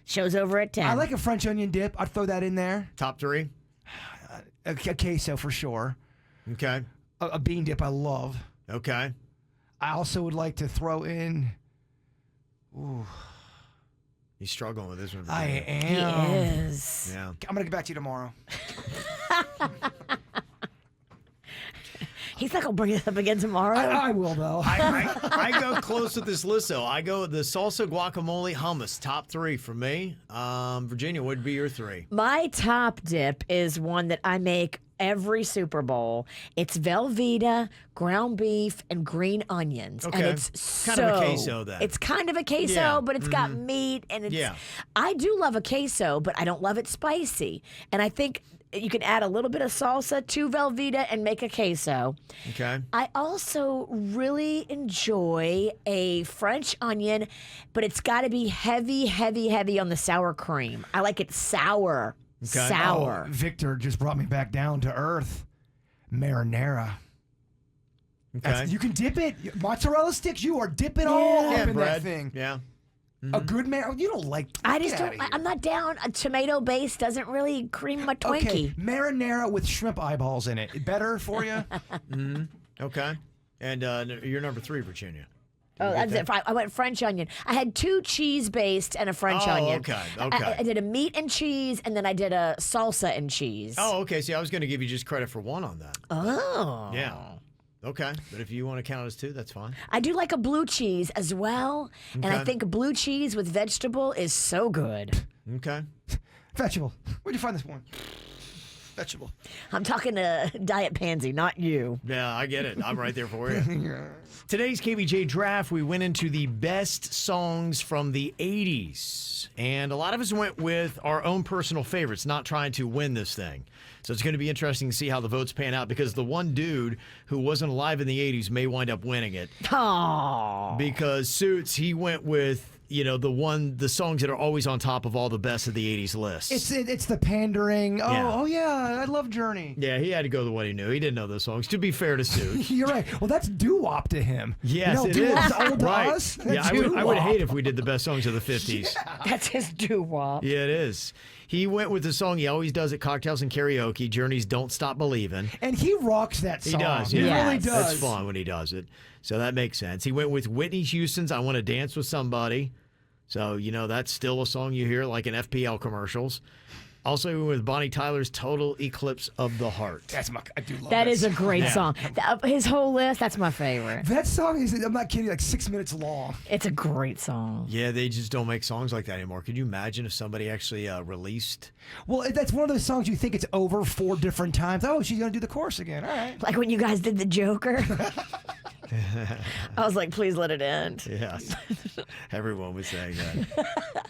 C: Show's over at 10.
D: I like a French onion dip. I'd throw that in there.
B: Top 3?
D: A queso for sure.
B: Okay.
D: A bean dip I love.
B: Okay.
D: I also would like to throw in... Ooh.
B: He's struggling with this one.
D: I am.
C: He is.
B: Yeah.
D: I'm going to get back to you tomorrow.
C: He's not going to bring it up again tomorrow.
D: I will, though.
B: I go close with this list, though. I go the salsa guacamole hummus, top 3 for me. Virginia, what would be your 3?
C: My top dip is one that I make every Super Bowl. It's Velveeta, ground beef, and green onions.
B: Okay.
C: And it's
B: kind of a queso, then.
C: It's kind of a queso, but it's got meat. And it's. I do love a queso, but I don't love it spicy. And I think you can add a little bit of salsa to Velveeta and make a queso.
B: Okay.
C: I also really enjoy a French onion, but it's got to be heavy, heavy, heavy on the sour cream. I like it sour.
B: Okay.
C: Sour.
D: Oh, Victor just brought me back down to earth. Marinara.
B: Okay.
D: You can dip it. Mozzarella sticks, you are dipping all up in
B: bread.
D: that thing.
B: Yeah.
D: A good marinara? You don't like.
C: I just
D: get
C: don't.
D: outta here.
C: I'm not down. A tomato base doesn't really cream my Twinkie.
D: Okay, marinara with shrimp eyeballs in it. Better for you?
B: Okay. And you're number 3, Virginia.
C: Oh, that's it. I went French onion. I had 2 cheese-based and a French onion.
B: Okay.
C: I did a meat and cheese, and then I did a salsa and cheese.
B: Oh, okay. See, I was going to give you just credit for 1 on that.
C: Oh.
B: Yeah. Okay. But if you want to count as 2, that's fine.
C: I do like a blue cheese as well, and I
B: Okay.
C: think blue cheese with vegetable is so good.
B: Okay.
D: Vegetable. Where'd you find this one? Vegetable.
C: I'm talking to Diet Pansy, not you.
B: Yeah, I get it. I'm right there for you. Today's KVJ draft, we went into the best songs from the 80s. And a lot of us went with our own personal favorites, not trying to win this thing. So it's going to be interesting to see how the votes pan out because the one dude who wasn't alive in the 80s may wind up winning it.
C: Oh.
B: Because Suits, he went with, the songs that are always on top of all the best of the 80s lists.
D: It's the pandering.
B: Yeah.
D: Oh yeah, I love Journey.
B: Yeah, he had to go with what he knew. He didn't know those songs. To be fair to Suits.
D: You're right. Well, that's doo-wop to him.
B: Yes, it
D: doo-wop's
B: is.
D: old to
B: Right.
D: us.
B: Yeah, I would
D: Doo-wop.
B: hate if we did the best songs of the 50s.
C: That's his doo-wop.
B: Yeah, it is. He went with the song he always does at cocktails and karaoke, Journey's Don't Stop Believin'.
D: And he rocks that song.
B: He does.
D: He
B: Yeah.
D: really does.
B: It's fun when he does it. So that makes sense. He went with Whitney Houston's I Want to Dance with Somebody. So, that's still a song you hear like in FPL commercials. Also, he went with Bonnie Tyler's Total Eclipse of the Heart.
D: I do love
C: That is a great
B: Yeah.
C: song. His whole list, that's my favorite.
D: That song is, I'm not kidding, like 6 minutes long.
C: It's a great song.
B: Yeah, they just don't make songs like that anymore. Could you imagine if somebody actually released?
D: Well, that's one of those songs you think it's over 4 different times. Oh, she's going to do the chorus again. All right.
C: Like when you guys did the Joker. I was like, please let it end.
B: Yes. Everyone was saying that.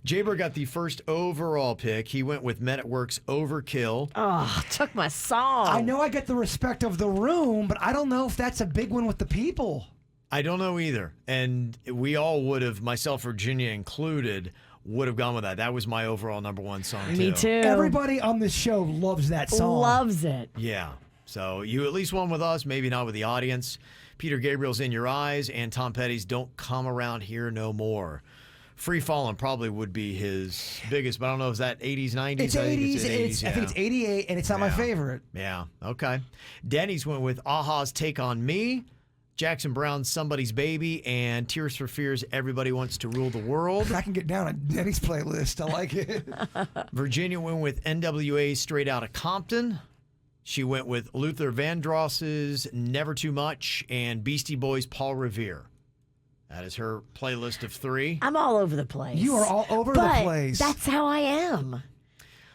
B: Jaber got the first overall pick. He went with Men at Work's Overkill.
C: Oh, took my song.
D: I know I get the respect of the room, but I don't know if that's a big one with the people.
B: I don't know either. And we all would have, myself, Virginia included, would have gone with that. That was my overall number 1 song,
C: Me too.
D: Everybody on this show loves that song.
C: Loves it.
B: Yeah. So you at least won with us, maybe not with the audience. Peter Gabriel's In Your Eyes and Tom Petty's Don't Come Around Here No More. Free Fallin' probably would be his biggest, but I don't know, is that 80s, 90s?
D: It's 80s. I think it's 88, and it's not my favorite.
B: Yeah, okay. Dennys went with Aha's Take On Me, Jackson Brown's Somebody's Baby, and Tears for Fears' Everybody Wants to Rule the World.
D: I can get down on Denny's playlist. I like it.
B: Virginia went with NWA's Straight Outta Compton. She went with Luther Vandross's Never Too Much and Beastie Boys' Paul Revere. That is her playlist of 3.
C: I'm all over the place.
D: You are all over the place.
C: That's how I am.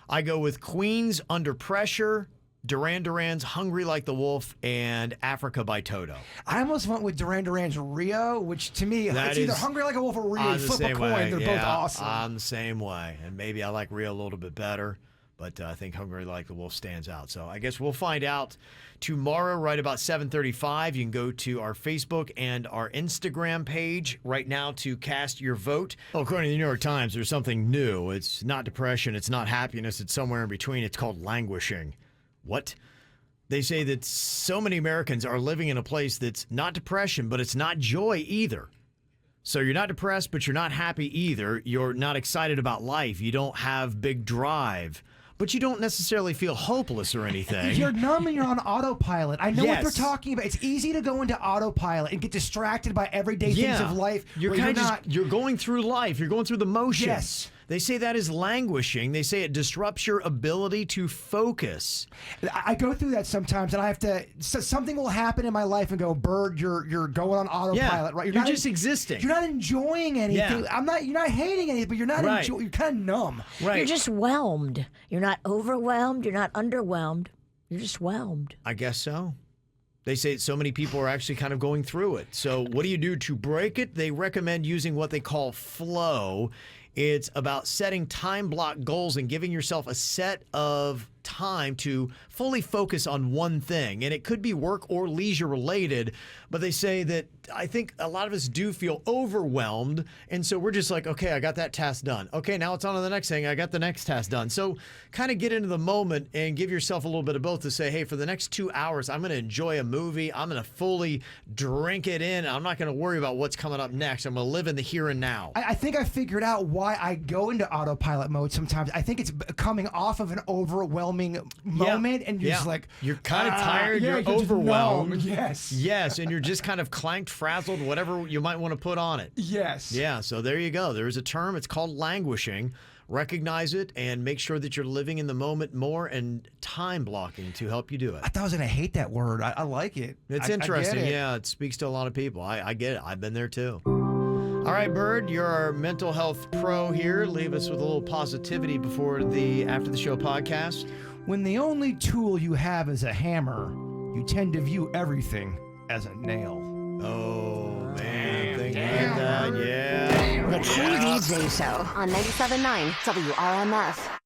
B: I go with Queen's Under Pressure, Duran Duran's Hungry Like the Wolf, and Africa by Toto.
D: I almost went with Duran Duran's Rio, which to me, it's either Hungry Like a Wolf or Rio.
B: On
D: You
B: the
D: flip a
B: same
D: coin.
B: way.
D: They're both awesome.
B: I'm the same way. And maybe I like Rio a little bit better, but I think Hungry Like the Wolf stands out. So I guess we'll find out tomorrow right about 7:35. You can go to our Facebook and our Instagram page right now to cast your vote. Well, according to the New York Times, there's something new. It's not depression. It's not happiness. It's somewhere in between. It's called languishing. What? They say that so many Americans are living in a place that's not depression, but it's not joy either. So you're not depressed, but you're not happy either. You're not excited about life. You don't have big drive, but you don't necessarily feel hopeless or anything.
D: You're numb and you're on autopilot. I know what
B: Yes.
D: they're talking about. It's easy to go into autopilot and get distracted by everyday things of life.
B: You're
D: where
B: kind of
D: not.
B: you're going through life. You're going through the motions.
D: Yes.
B: They say that is languishing. They say it disrupts your ability to focus.
D: I go through that sometimes, and I have to. Something will happen in my life, and go, Bird, you're going on autopilot, right?
B: You're just existing.
D: You're not enjoying anything.
B: Yeah.
D: You're not hating anything, but you're not
B: Right.
D: You're kind of numb.
B: Right.
C: You're just whelmed. You're not overwhelmed. You're not underwhelmed. You're just whelmed.
B: I guess so. They say so many people are actually kind of going through it. So what do you do to break it? They recommend using what they call flow. It's about setting time block goals and giving yourself a set of time to fully focus on one thing. And it could be work or leisure related, but they say that I think a lot of us do feel overwhelmed. And so we're just like, okay, I got that task done. Okay, now it's on to the next thing. I got the next task done. So kind of get into the moment and give yourself a little bit of both to say, hey, for the next 2 hours, I'm going to enjoy a movie. I'm going to fully drink it in. I'm not going to worry about what's coming up next. I'm going to live in the here and now.
D: I think I figured out why I go into autopilot mode sometimes. I think it's coming off of an overwhelming moment, and you're just like,
B: you're kind of tired,
D: yeah,
B: you're
D: just
B: overwhelmed.
D: numb. Yes.
B: Yes, and you're just kind of clanked, frazzled, whatever you might want to put on it.
D: Yes.
B: Yeah, so there you go. There's a term, it's called languishing. Recognize it and make sure that you're living in the moment more and time blocking to help you do it.
D: I thought I was going to hate that word. I like it.
B: It's
D: I
B: interesting.
D: get it.
B: Yeah, it speaks to a lot of people. I get it. I've been there too. All right, Bird, you're our mental health pro here. Leave us with a little positivity before the After the Show podcast.
D: When the only tool you have is a hammer, you tend to view everything as a nail.
B: Oh, man. Think about that. Yeah.
I: The KVJ Show on 97.9 WRMF.